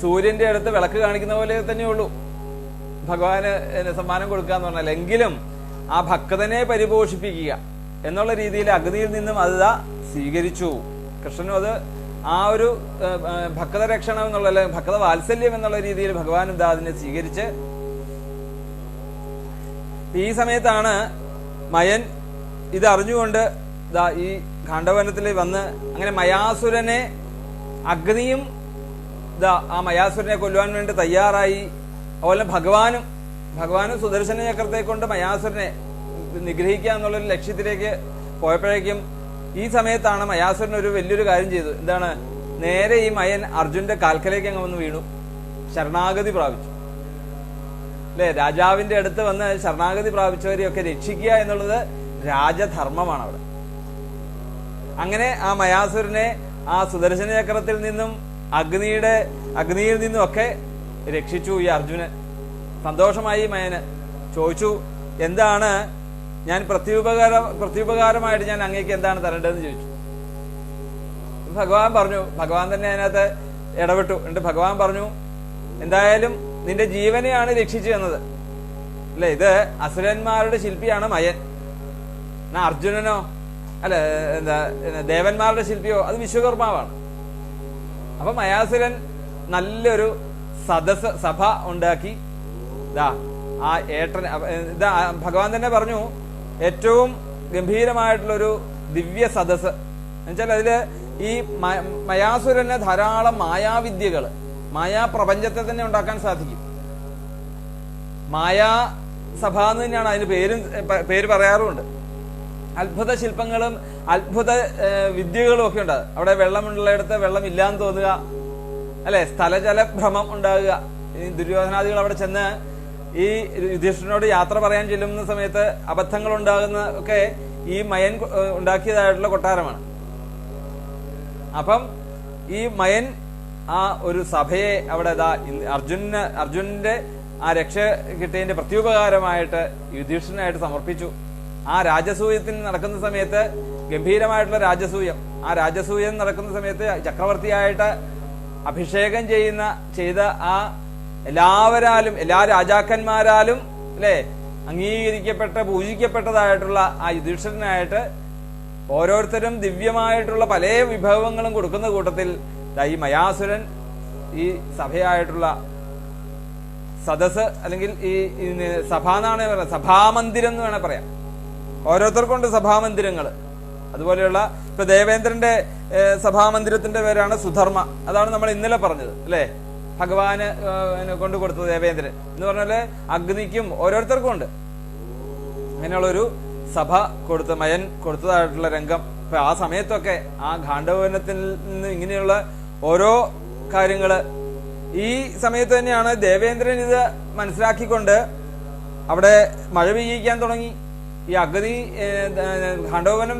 സൂര്യന്റെ അടുത്ത് വിളക്ക് കാണിക്കുന്ന പോലെ തന്നെയുള്ളൂ ഭഗവാന് സമ്മാനം കൊടുക്കുക എന്ന് പറഞ്ഞാൽ. എങ്കിലും ആ ഭക്തനെ പരിപോഷിപ്പിക്കുക എന്നുള്ള രീതിയിൽ അഗ്നിയിൽ നിന്നും അത് സ്വീകരിച്ചു. കൃഷ്ണനും അത് ആ ഒരു ഭക്തരക്ഷണം എന്നുള്ള ഭക്ത വാത്സല്യം എന്നുള്ള രീതിയിൽ ഭഗവാനും അതിനെ സ്വീകരിച്ച്. ഈ സമയത്താണ് മയൻ ഇത് അറിഞ്ഞുകൊണ്ട് ഈ ഖാണ്ഡവനത്തിൽ വന്ന് അങ്ങനെ മയാസുരനെ അഗ്നിയും ആ മയാസുരനെ കൊല്ലുവാൻ വേണ്ടി തയ്യാറായി. അതുപോലെ ഭഗവാനും സുദർശന ചക്രത്തെ കൊണ്ട് മയാസുരനെ നിഗ്രഹിക്കുക എന്നുള്ളൊരു ലക്ഷ്യത്തിലേക്ക് പോയപ്പോഴേക്കും ഈ സമയത്താണ് മയാസുരൻ ഒരു വലിയൊരു കാര്യം ചെയ്തു. നേരെ ഈ മയൻ അർജുന്റെ കാൽക്കലേക്ക് അങ്ങ് വന്ന് വീണു, ശരണാഗതി പ്രാപിച്ചു. രാജാവിന്റെ അടുത്ത് വന്ന് ശരണാഗതി പ്രാപിച്ചവരെയൊക്കെ രക്ഷിക്കുക എന്നുള്ളത് രാജധർമ്മമാണ് അവിടെ. അങ്ങനെ ആ മയാസുരനെ ആ സുദർശന ചക്രത്തിൽ നിന്നും അഗ്നിയിൽ നിന്നും ഒക്കെ രക്ഷിച്ചു ഈ അർജുനൻ. സന്തോഷമായി മയന്. ചോദിച്ചു, എന്താണ് ഞാൻ പ്രത്യുപകാരമായിട്ട് ഞാൻ അങ്ങേക്ക് എന്താണ് തരേണ്ടതെന്ന് ചോദിച്ചു. ഭഗവാൻ പറഞ്ഞു, ഭഗവാൻ തന്നെ അതിനകത്ത് ഇടപെട്ടു. എന്നിട്ട് ഭഗവാൻ പറഞ്ഞു, എന്തായാലും നിന്റെ ജീവനെയാണ് രക്ഷിച്ചു തന്നത് ഇത് അസുരന്മാരുടെ ശില്പിയാണ് മയൻ. അർജുനനോ ദേവന്മാരുടെ ശില്പിയോ അത് വിശ്വകർമാവാണ്. അപ്പൊ മയാസുരൻ നല്ലൊരു സഭ ഉണ്ടാക്കി. ആ ഏട്ടൻ ഭഗവാൻ തന്നെ പറഞ്ഞു, ഏറ്റവും ഗംഭീരമായിട്ടുള്ളൊരു ദിവ്യ സദസ് എന്നുവെച്ചാൽ അതില് ഈ മയാസുരന് ധാരാളം മായാവിദ്യകള്, മായാപ്രപഞ്ചത്തെ തന്നെ ഉണ്ടാക്കാൻ സാധിക്കും. മായാസഭ എന്ന് തന്നെയാണ് അതിന് പേര് പറയാറുമുണ്ട്. അത്ഭുത ശില്പങ്ങളും അത്ഭുത വിദ്യകളും ഒക്കെ ഉണ്ട്. അവിടെ വെള്ളമുള്ളിടത്ത് വെള്ളം ഇല്ലാന്ന് തോന്നുക, സ്ഥലജല ഭ്രമം ഉണ്ടാകുക. ഈ ദുര്യോധനാദികൾ അവിടെ ചെന്ന് ഈ യുധിഷ്ഠിരനോട് യാത്ര പറയാൻ ചെല്ലുന്ന സമയത്ത് അബദ്ധങ്ങൾ ഉണ്ടാകുന്ന ഒക്കെ ഈ മയൻ ഉണ്ടാക്കിയതായിട്ടുള്ള കൊട്ടാരമാണ്. അപ്പം ഈ മയൻ ആ ഒരു സഭയെ അവിടെ അർജുനന്റെ ആ രക്ഷ കിട്ടിയതിന്റെ പ്രത്യുപകാരമായിട്ട് യുധിഷ്ഠിരനായിട്ട് സമർപ്പിച്ചു. ആ രാജസൂയത്തിന് നടക്കുന്ന സമയത്ത് ഗംഭീരമായിട്ടുള്ള രാജസൂയം, ആ രാജസൂയം നടക്കുന്ന സമയത്ത് ചക്രവർത്തിയായിട്ട് അഭിഷേകം ചെയ്ത ആ എല്ലാ രാജാക്കന്മാരാലും അല്ലെ അംഗീകരിക്കപ്പെട്ട പൂജിക്കപ്പെട്ടതായിട്ടുള്ള ആ യുധിഷ്ഠിരനായിട്ട് ഓരോരുത്തരും ദിവ്യമായിട്ടുള്ള പല വിഭവങ്ങളും കൊടുക്കുന്ന കൂട്ടത്തിൽ ഈ മയാസുരൻ ഈ സഭയായിട്ടുള്ള സദസ് അല്ലെങ്കിൽ ഈ സഭ എന്നാണ് പറയുന്നത്, സഭാമന്ദിരം എന്ന് വേണേൽ പറയാം. ഓരോരുത്തർക്കുണ്ട് സഭാമന്ദിരങ്ങൾ. അതുപോലെയുള്ള ഇപ്പൊ ദേവേന്ദ്രന്റെ സഭാമന്ദിരത്തിന്റെ പേരാണ് സുധർമ്മ. അതാണ് നമ്മൾ ഇന്നലെ പറഞ്ഞത് അല്ലെ, ഭഗവാന് കൊണ്ടു കൊടുത്തത് ദേവേന്ദ്രൻ എന്ന് പറഞ്ഞാല് അഗ്നിക്കും ഓരോരുത്തർക്കും ഉണ്ട്. അങ്ങനെയുള്ളൊരു സഭ മയൻ കൊടുത്തതായിട്ടുള്ള രംഗം. ഇപ്പൊ ആ സമയത്തൊക്കെ ആ ഗാണ്ഡവനത്തിൽ നിന്ന് ഇങ്ങനെയുള്ള ഓരോ കാര്യങ്ങള് ഈ സമയത്ത് തന്നെയാണ് ദേവേന്ദ്രൻ ഇത് മനസ്സിലാക്കിക്കൊണ്ട് അവിടെ മഴ പെയ്യിക്കാൻ തുടങ്ങി. ഈ അഗ്നി ഗാണ്ഡവനം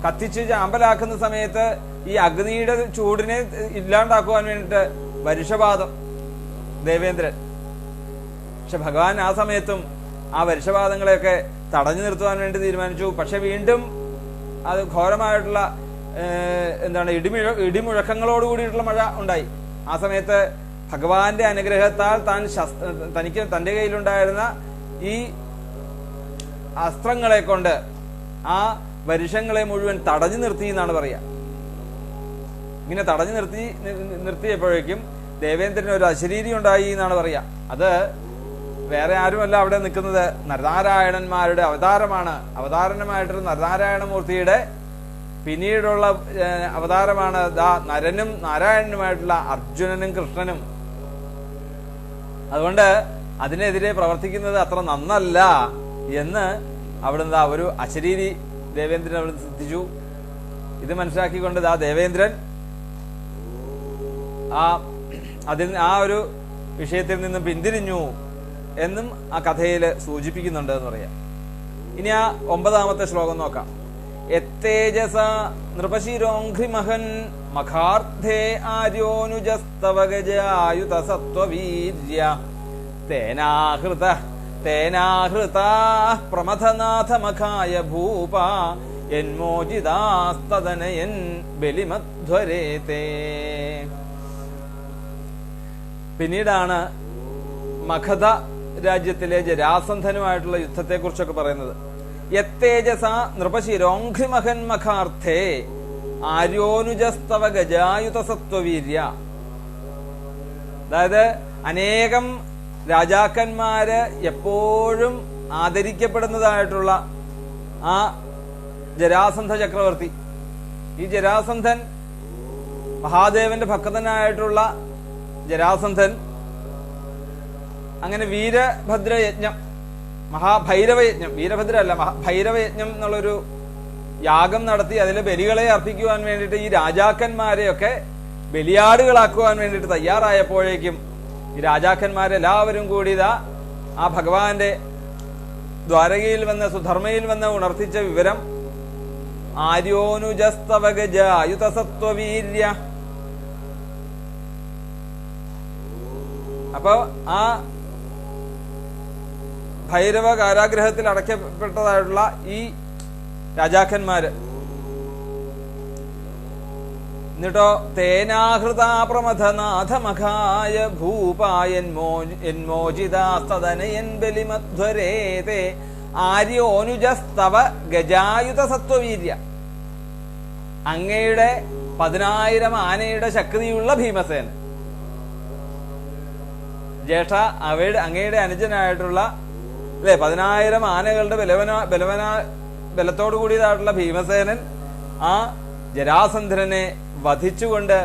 കത്തിച്ച് ചാമ്പലാക്കുന്ന സമയത്ത് ഈ അഗ്നിയുടെ ചൂടിനെ ഇല്ലാണ്ടാക്കുവാൻ വേണ്ടിട്ട് വരുഷപാതം ദേവേന്ദ്രൻ. പക്ഷെ ഭഗവാൻ ആ സമയത്തും ആ വരുഷപാതങ്ങളെയൊക്കെ തടഞ്ഞു നിർത്തുവാൻ വേണ്ടി തീരുമാനിച്ചു. പക്ഷെ വീണ്ടും അത് ഘോരമായിട്ടുള്ള ഇടിമുഴക്കങ്ങളോട് കൂടിയിട്ടുള്ള മഴ ഉണ്ടായി. ആ സമയത്ത് ഭഗവാന്റെ അനുഗ്രഹത്താൽ തനിക്ക് തന്റെ കയ്യിലുണ്ടായിരുന്ന ഈ അസ്ത്രങ്ങളെ കൊണ്ട് ആ വരുഷങ്ങളെ മുഴുവൻ തടഞ്ഞു നിർത്തി എന്നാണ് പറയാ. ഇങ്ങനെ തടഞ്ഞു നിർത്തിയപ്പോഴേക്കും ദേവേന്ദ്രന് ഒരു അശരീരി ഉണ്ടായി എന്നാണ് പറയാ. അത് വേറെ ആരുമല്ല അവിടെ നിൽക്കുന്നത്, നരനാരായണന്മാരുടെ അവതാരമാണ്. അവതാരണമായിട്ടൊരു നരനാരായണമൂർത്തിയുടെ പിന്നീടുള്ള അവതാരമാണ് നരനും നാരായണനുമായിട്ടുള്ള അർജുനനും കൃഷ്ണനും. അതുകൊണ്ട് അതിനെതിരെ പ്രവർത്തിക്കുന്നത് അത്ര നന്നല്ല എന്ന് അവിടുന്ന് ഒരു അശരീരി ദേവേന്ദ്രൻ അവിടെ ശ്രദ്ധിച്ചു. ഇത് മനസ്സിലാക്കിക്കൊണ്ട് ദേവേന്ദ്രൻ ആ ഒരു വിഷയത്തിൽ നിന്നും പിന്തിരിഞ്ഞു എന്നും ആ കഥയിൽ സൂചിപ്പിക്കുന്നുണ്ട് എന്ന് പറയാം. ഇനി ആ 9ാമത്തെ ശ്ലോകം നോക്കാം. എത്തേജസ നൃപശിരോഘ്രിമഹൻ മഖാർത്ഥേ ആര്യോനുജസ്തവ ഗജായുത സത്വവീര്യ തേനാഹൃത പ്രമഥനാഥമഖായ ഭൂപ യന്മോചിതാസ്തദനയൻ ബലിമധ്വരേതേ. പിന്നീടാണ് മഗധ രാജ്യത്തിലെ ജരാസന്ധനുമായിട്ടുള്ള യുദ്ധത്തെക്കുറിച്ചൊക്കെ പറയുന്നത്. യത്തേജസ നൃപശിരോഘ്രിമഹൻ മഖാർത്ഥേ ആര്യോനുജസ്തവ ഗജായുത സത്വവീര്യ. അതായത് അനേകം രാജാക്കന്മാര് എപ്പോഴും ആദരിക്കപ്പെടുന്നതായിട്ടുള്ള ആ ജരാസന്ധ ചക്രവർത്തി, ഈ ജരാസന്ധൻ മഹാദേവന്റെ ഭക്തനായിട്ടുള്ള ജരാസന്ധൻ അങ്ങനെ വീരഭദ്രയജ്ഞം, മഹാഭൈരവയജ്ഞം, വീരഭദ്ര അല്ല ഭൈരവയജ്ഞം എന്നുള്ളൊരു യാഗം നടത്തി അതിൽ ബലികളെ അർപ്പിക്കുവാൻ വേണ്ടിയിട്ട് ഈ രാജാക്കന്മാരെയൊക്കെ ബലിയാടുകളാക്കുവാൻ വേണ്ടിയിട്ട് തയ്യാറായപ്പോഴേക്കും ഈ രാജാക്കന്മാരെല്ലാവരും കൂടി ആ ഭഗവാന്റെ ദ്വാരകയിൽ വന്ന് സുധർമ്മയിൽ വന്ന് ഉണർത്തിച്ച വിവരം ആര്യോനുജസ്തവ ഗജായുത സത്വവീര്യ. അപ്പൊ ആ ഭൈരവ കാരാഗ്രഹത്തിൽ അടയ്ക്കപ്പെട്ടതായിട്ടുള്ള ഈ രാജാക്കന്മാര് എന്നിട്ടോ തേനാഹൃത പ്രമഥനാഥമഖായ ഭൂപായന്മോചിതാസ്തദനയൻ ബലിമധ്വരേതേ ആര്യോനുജസ്തവ ഗജായുത സത്വവീര്യ. അങ്ങയുടെ 10,000 ആനയുടെ ശക്തിയുള്ള ഭീമസേന, ജ്യേഷ്ഠ അങ്ങയുടെ അനുജനായിട്ടുള്ള 10,000 ആനകളുടെ ബലത്തോടു കൂടിയതായിട്ടുള്ള ഭീമസേനൻ ആ ജരാസന്ധനെ വധിച്ചുകൊണ്ട്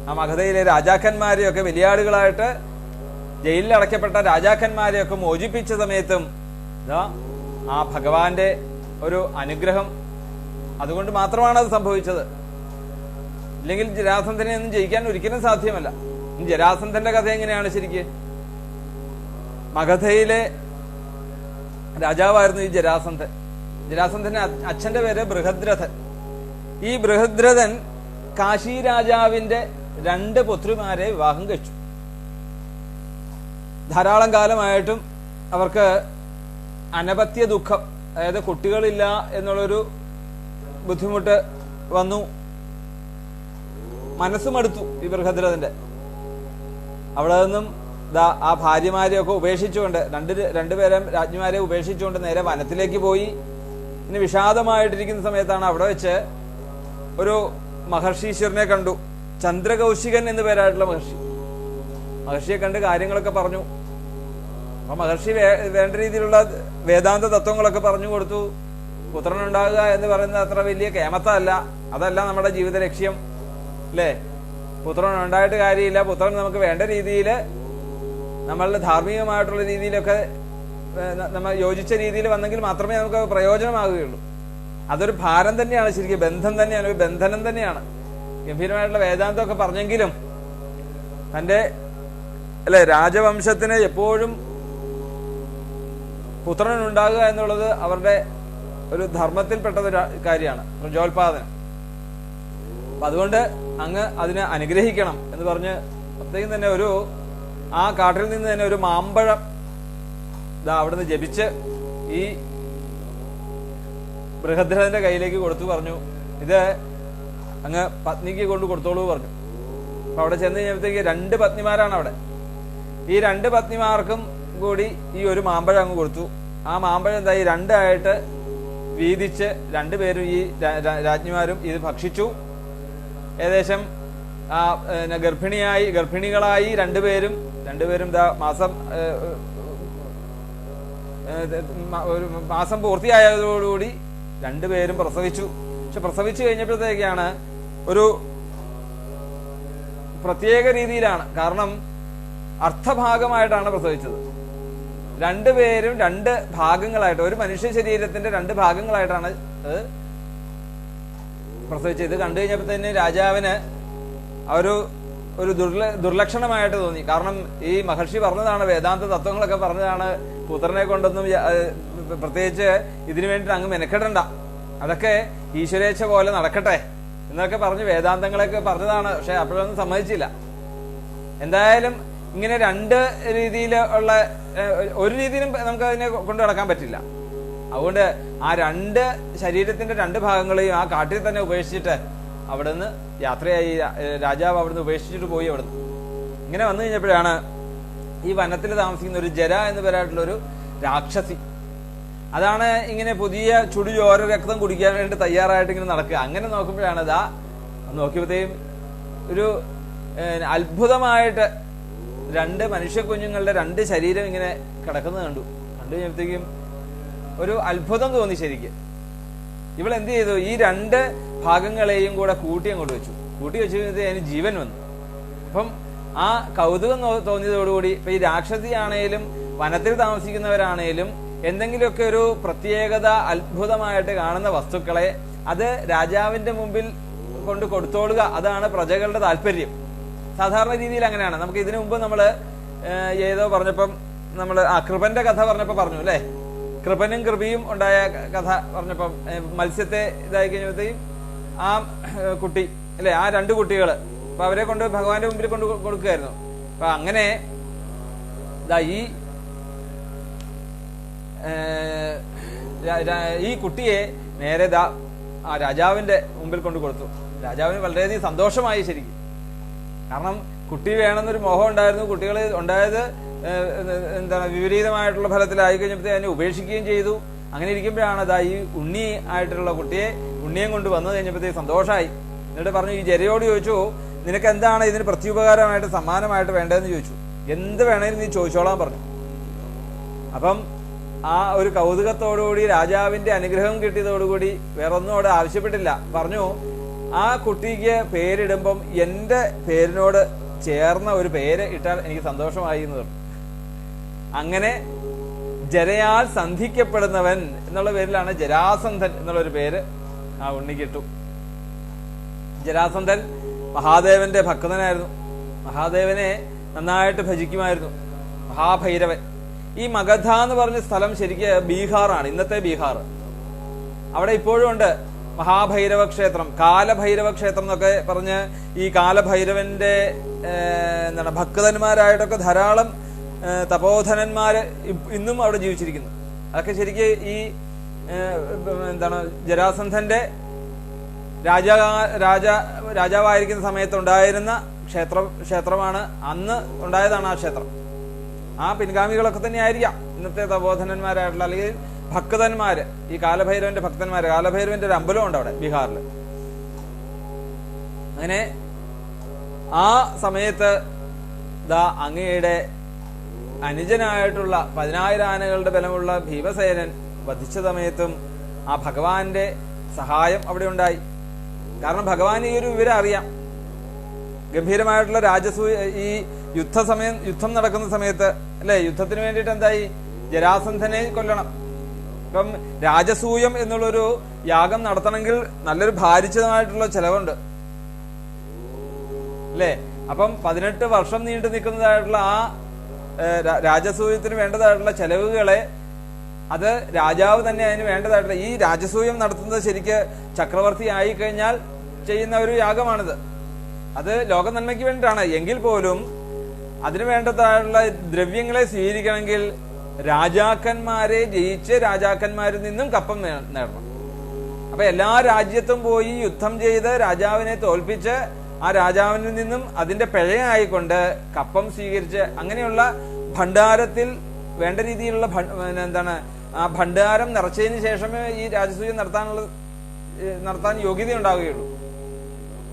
ആ മഗധയിലെ രാജാക്കന്മാരെയൊക്കെ ബലിയാടുകളായിട്ട് ജയിലിൽ അടയ്ക്കപ്പെട്ട രാജാക്കന്മാരെയൊക്കെ മോചിപ്പിച്ച സമയത്തും ആ ഭഗവാന്റെ ഒരു അനുഗ്രഹം അതുകൊണ്ട് മാത്രമാണ് അത് സംഭവിച്ചത്. ഇല്ലെങ്കിൽ ജരാസന്ധനെ ഒന്നും ജയിക്കാൻ ഒരിക്കലും സാധ്യമല്ല. ജരാസന്ധന്റെ കഥ എങ്ങനെയാണ് ശരിക്ക്? മഗധയിലെ രാജാവായിരുന്നു ഈ ജരാസന്ധൻ. ജരാസന്ധന്റെ അച്ഛന്റെ പേര് ബൃഹദ്രഥൻ. ഈ ബൃഹദ്രഥൻ കാശി രാജാവിന്റെ 2 പുത്രിമാരെ വിവാഹം കഴിച്ചു. ധാരാളം കാലമായിട്ടും അവർക്ക് അനപത്യ ദുഃഖം, അതായത് കുട്ടികളില്ല എന്നുള്ളൊരു ബുദ്ധിമുട്ട് വന്നു. മനസ്സുമടുത്തു ഈ ബൃഹദ്രഥന്റെ. അവിടെ നിന്നും ആ ഭാര്യമാരെയൊക്കെ ഉപേക്ഷിച്ചുകൊണ്ട് രണ്ടുപേരും രാജ്ഞിമാരെ ഉപേക്ഷിച്ചുകൊണ്ട് നേരെ വനത്തിലേക്ക് പോയി. ഇനി വിഷാദമായിട്ടിരിക്കുന്ന സമയത്താണ് അവിടെ വെച്ച് ഒരു മഹർഷീശ്വരനെ കണ്ടു. ചന്ദ്രകൗശികൻ എന്ന് പേരായിട്ടുള്ള മഹർഷിയെ കണ്ട് കാര്യങ്ങളൊക്കെ പറഞ്ഞു. അപ്പൊ മഹർഷി വേണ്ട രീതിയിലുള്ള വേദാന്ത തത്വങ്ങളൊക്കെ പറഞ്ഞു കൊടുത്തു. പുത്രനുണ്ടാകുക എന്ന് പറയുന്നത് അത്ര വലിയ കേമത്തല്ല, അതല്ല നമ്മുടെ ജീവിത ലക്ഷ്യം, അല്ലേ? പുത്രൻ ഉണ്ടായിട്ട് കാര്യമില്ല. പുത്രൻ നമുക്ക് വേണ്ട രീതിയിൽ നമ്മളുടെ ധാർമ്മികമായിട്ടുള്ള രീതിയിലൊക്കെ നമ്മൾ യോജിച്ച രീതിയിൽ വന്നെങ്കിൽ മാത്രമേ നമുക്ക് പ്രയോജനമാകുകയുള്ളൂ. അതൊരു ഭാരം തന്നെയാണ്, ശരിക്കും ബന്ധം തന്നെയാണ്, ഒരു ബന്ധനം തന്നെയാണ്. ഗംഭീരമായിട്ടുള്ള വേദാന്തമൊക്കെ പറഞ്ഞെങ്കിലും തന്റെ രാജവംശത്തിന് എപ്പോഴും പുത്രനുണ്ടാകുക എന്നുള്ളത് അവരുടെ ഒരു ധർമ്മത്തിൽപ്പെട്ടതൊരു കാര്യമാണ്, പ്രജോത്പാദനം. അപ്പൊ അതുകൊണ്ട് അങ്ങ് അതിനെ അനുഗ്രഹിക്കണം എന്ന് പറഞ്ഞ് അപ്പോഴത്തേക്കും തന്നെ ആ കാട്ടിൽ നിന്ന് തന്നെ ഒരു മാമ്പഴം അവിടുന്ന് ജപിച്ച് ഈ ബൃഹദ്രഥന്റെ കയ്യിലേക്ക് കൊടുത്തു. പറഞ്ഞു, ഇത് അങ്ങ് പത്നിക്ക് കൊണ്ട് കൊടുത്തോളൂ പറഞ്ഞു. അപ്പൊ അവിടെ ചെന്ന് കഴിഞ്ഞപ്പോഴത്തേക്ക് 2 പത്നിമാരാണ് അവിടെ. ഈ 2 പത്നിമാർക്കും കൂടി ഈ ഒരു മാമ്പഴം അങ്ങ് കൊടുത്തു. ആ മാമ്പഴം എന്തായി 2 ആയിട്ട് വീതിച്ച് 2 പേരും ഈ രാജ്ഞിമാരും ഇത് ഭക്ഷിച്ചു. ഏകദേശം ഗർഭിണികളായി 2 പേരും ഒരു മാസം പൂർത്തിയായതോടുകൂടി 2 പേരും പ്രസവിച്ചു. പക്ഷെ പ്രസവിച്ചു കഴിഞ്ഞപ്പോഴത്തേക്കാണ് ഒരു പ്രത്യേക രീതിയിലാണ്. കാരണം അർത്ഥഭാഗമായിട്ടാണ് പ്രസവിച്ചത്. 2 പേരും 2 ഭാഗങ്ങളായിട്ട്, ഒരു മനുഷ്യ ശരീരത്തിന്റെ 2 ഭാഗങ്ങളായിട്ടാണ് പ്രസവിച്ചത്. ഇത് കണ്ടു കഴിഞ്ഞപ്പോൾ തന്നെ രാജാവിന് ഒരു ദുർലക്ഷണമായിട്ട് തോന്നി. കാരണം ഈ മഹർഷി പറഞ്ഞതാണ്, വേദാന്ത തത്വങ്ങളൊക്കെ പറഞ്ഞതാണ്, പുത്രനെ കൊണ്ടൊന്നും പ്രത്യേകിച്ച് ഇതിനു വേണ്ടിയിട്ട് അങ്ങ് മെനക്കെടണ്ട, അതൊക്കെ ഈശ്വരേച്ഛ പോലെ നടക്കട്ടെ എന്നൊക്കെ പറഞ്ഞ് വേദാന്തങ്ങളൊക്കെ പറഞ്ഞതാണ്. പക്ഷെ അപ്പോഴൊന്നും സമ്മതിച്ചില്ല. എന്തായാലും ഇങ്ങനെ 2 രീതിയിലുള്ള ഒരു രീതിയിലും നമുക്ക് അതിനെ കൊണ്ടു നടക്കാൻ പറ്റില്ല. അതുകൊണ്ട് ആ 2 ശരീരത്തിന്റെ 2 ഭാഗങ്ങളെയും ആ കാട്ടിൽ തന്നെ ഉപേക്ഷിച്ചിട്ട് അവിടുന്ന് യാത്രയായി. രാജാവ് അവിടുന്ന് ഉപേക്ഷിച്ചിട്ട് പോയി. അവിടുന്ന് ഇങ്ങനെ വന്നു കഴിഞ്ഞപ്പോഴാണ് ഈ വനത്തിൽ താമസിക്കുന്ന ഒരു ജര എന്ന് പറയായിട്ടുള്ള ഒരു രാക്ഷസി, അതാണ് ഇങ്ങനെ പുതിയ ചുടുചോര രക്തം കുടിക്കാൻ വേണ്ടി തയ്യാറായിട്ട് ഇങ്ങനെ നടക്കുക. അങ്ങനെ നോക്കുമ്പോഴാണ് നോക്കിയപ്പോഴത്തേക്കും ഒരു അത്ഭുതമായിട്ട് 2 മനുഷ്യ കുഞ്ഞുങ്ങളുടെ 2 ശരീരം ഇങ്ങനെ കിടക്കുന്നത് കണ്ടു കഴിഞ്ഞപ്പോഴത്തേക്കും ഒരു അത്ഭുതം തോന്നി. ശരിക്ക് ഇവൾ എന്ത് ചെയ്തു, ഈ 2 ഭാഗങ്ങളെയും കൂടെ കൂട്ടി അങ്ങോട്ട് വെച്ചു. കൂട്ടി വെച്ച് കഴിഞ്ഞാൽ അതിന് ജീവൻ വന്നു. അപ്പം ആ കൗതുകം തോന്നിയതോടുകൂടി ഇപ്പൊ ഈ രാക്ഷസിയാണേലും വനത്തിൽ താമസിക്കുന്നവരാണേലും എന്തെങ്കിലുമൊക്കെ ഒരു പ്രത്യേകത അത്ഭുതമായിട്ട് കാണുന്ന വസ്തുക്കളെ അത് രാജാവിന്റെ മുമ്പിൽ കൊണ്ട് കൊടുത്തോളുക, അതാണ് പ്രജകളുടെ താല്പര്യം. സാധാരണ രീതിയിൽ അങ്ങനെയാണ്. നമുക്ക് ഇതിനു മുമ്പ് നമ്മള് ഏതോ പറഞ്ഞപ്പം നമ്മള് കൃപന്റെ കഥ പറഞ്ഞപ്പോ പറഞ്ഞു അല്ലെ, കൃപനും കൃപിയും ഉണ്ടായ കഥ പറഞ്ഞപ്പം മത്സ്യത്തെ ഇതായി കഴിഞ്ഞപ്പോഴത്തേക്കും ആ കുട്ടി അല്ലെ, ആ 2 കുട്ടികള് അപ്പൊ അവരെ കൊണ്ട് ഭഗവാന്റെ മുമ്പിൽ കൊണ്ട് കൊടുക്കുകയായിരുന്നു. അപ്പൊ അങ്ങനെ ഈ കുട്ടിയെ നേരെ ആ രാജാവിന്റെ മുമ്പിൽ കൊണ്ട് കൊടുത്തു. രാജാവിന് വളരെയധികം സന്തോഷമായി ശരിക്കും. കാരണം കുട്ടി വേണമെന്നൊരു മോഹം ഉണ്ടായിരുന്നു. കുട്ടികൾ ഉണ്ടായത് എന്താണ് വിപരീതമായിട്ടുള്ള ഫലത്തിലായി കഴിഞ്ഞപ്പോഴത്തേ അതിനെ ഉപേക്ഷിക്കുകയും ചെയ്തു. അങ്ങനെ ഇരിക്കുമ്പോഴാണ് ഈ ഉണ്ണി ആയിട്ടുള്ള ഉണ്ണിയും കൊണ്ട് വന്നു കഴിഞ്ഞപ്പോഴത്തേക്ക് സന്തോഷമായി. എന്നിട്ട് പറഞ്ഞു, ഈ ജരയോട് ചോദിച്ചു, നിനക്ക് എന്താണ് ഇതിന് പ്രത്യുപകാരമായിട്ട് സമ്മാനമായിട്ട് വേണ്ടതെന്ന് ചോദിച്ചു. എന്ത് വേണേലും നീ ചോദിച്ചോളാൻ പറഞ്ഞു. അപ്പം ആ ഒരു കൗതുകത്തോടുകൂടി രാജാവിന്റെ അനുഗ്രഹം കിട്ടിയതോടുകൂടി വേറൊന്നും അവിടെ ആവശ്യപ്പെട്ടില്ല. പറഞ്ഞു, ആ കുട്ടിക്ക് പേരിടുമ്പം എന്റെ പേരിനോട് ചേർന്ന ഒരു പേര് ഇട്ടാൽ എനിക്ക് സന്തോഷമായി എന്ന് പറഞ്ഞു. അങ്ങനെ ജരയാൽ സന്ധിക്കപ്പെടുന്നവൻ എന്നുള്ള പേരിലാണ് ജരാസന്ധൻ എന്നുള്ളൊരു പേര് ആ ഉണ്ണിക്കിട്ടു. ജരാസന്ധൻ മഹാദേവന്റെ ഭക്തനായിരുന്നു. മഹാദേവനെ നന്നായിട്ട് ഭജിക്കുമായിരുന്നു മഹാഭൈരവൻ. ഈ മഗധ എന്ന് പറഞ്ഞ സ്ഥലം ശരിക്ക് ബീഹാറാണ്, ഇന്നത്തെ ബീഹാർ. അവിടെ ഇപ്പോഴും ഉണ്ട് മഹാഭൈരവ ക്ഷേത്രം, കാലഭൈരവ ക്ഷേത്രം എന്നൊക്കെ പറഞ്ഞ് ഈ കാലഭൈരവന്റെ ഭക്തന്മാരായിട്ടൊക്കെ ധാരാളം തപോധനന്മാര് ഇന്നും അവിടെ ജീവിച്ചിരിക്കുന്നു. അതൊക്കെ ശരിക്ക് ഈ ജരാസന്ധന്റെ രാജാവായിരിക്കുന്ന സമയത്ത് ഉണ്ടായിരുന്ന ക്ഷേത്രമാണ്. അന്ന് ഉണ്ടായതാണ് ആ ക്ഷേത്രം. ആ പിൻഗാമികളൊക്കെ തന്നെ ആയിരിക്കാം ഇന്നത്തെ തപോധനന്മാരായിട്ടുള്ള അല്ലെങ്കിൽ ഭക്തന്മാര്, ഈ കാലഭൈരവന്റെ ഭക്തന്മാര്. കാലഭൈരവന്റെ ഒരു അമ്പലം ഉണ്ട് അവിടെ ബീഹാറിൽ. അങ്ങനെ ആ സമയത്ത് അങ്ങയുടെ അനുജനായിട്ടുള്ള 10,000 ആനകളുടെ ബലമുള്ള ഭീമസേനൻ വധിച്ച സമയത്തും ആ ഭഗവാന്റെ സഹായം അവിടെ ഉണ്ടായി. കാരണം ഭഗവാൻ ഈ ഒരു വിവരം അറിയാം. ഗംഭീരമായിട്ടുള്ള ഈ യുദ്ധം നടക്കുന്ന സമയത്ത് അല്ലെ, യുദ്ധത്തിന് വേണ്ടിയിട്ട് എന്തായി, ജരാസന്ധനെ കൊല്ലണം. ഇപ്പം രാജസൂയം എന്നുള്ളൊരു യാഗം നടത്തണമെങ്കിൽ നല്ലൊരു ഭാരിച്ചതായിട്ടുള്ള ചെലവുണ്ട് അല്ലേ. അപ്പം 18 വർഷം നീണ്ടു നിൽക്കുന്നതായിട്ടുള്ള ആ രാജസൂയത്തിന് വേണ്ടതായിട്ടുള്ള ചെലവുകളെ അത് രാജാവ് തന്നെ അതിന് വേണ്ടതായിട്ടുള്ള, ഈ രാജസൂയം നടത്തുന്നത് ശരിക്ക് ചക്രവർത്തി ആയിക്കഴിഞ്ഞാൽ ചെയ്യുന്ന ഒരു യാഗമാണിത്. അത് ലോക നന്മയ്ക്ക് വേണ്ടിയിട്ടാണ്. എങ്കിൽ പോലും അതിനു വേണ്ടതായിട്ടുള്ള ദ്രവ്യങ്ങളെ സ്വീകരിക്കണമെങ്കിൽ രാജാക്കന്മാരെ ജയിച്ച് രാജാക്കന്മാരിൽ നിന്നും കപ്പം നേടണം. അപ്പൊ എല്ലാ രാജ്യത്തും പോയി യുദ്ധം ചെയ്ത് രാജാവിനെ തോൽപ്പിച്ച് ആ രാജാവിനിൽ നിന്നും അതിന്റെ പിഴയായിക്കൊണ്ട് കപ്പം സ്വീകരിച്ച് അങ്ങനെയുള്ള ഭണ്ഡാരത്തിൽ വേണ്ട രീതിയിലുള്ള ആ ഭണ്ഡാരം നിറച്ചതിന് ശേഷമേ ഈ രാജസൂയം നടത്താൻ യോഗ്യത ഉണ്ടാവുകയുള്ളൂ.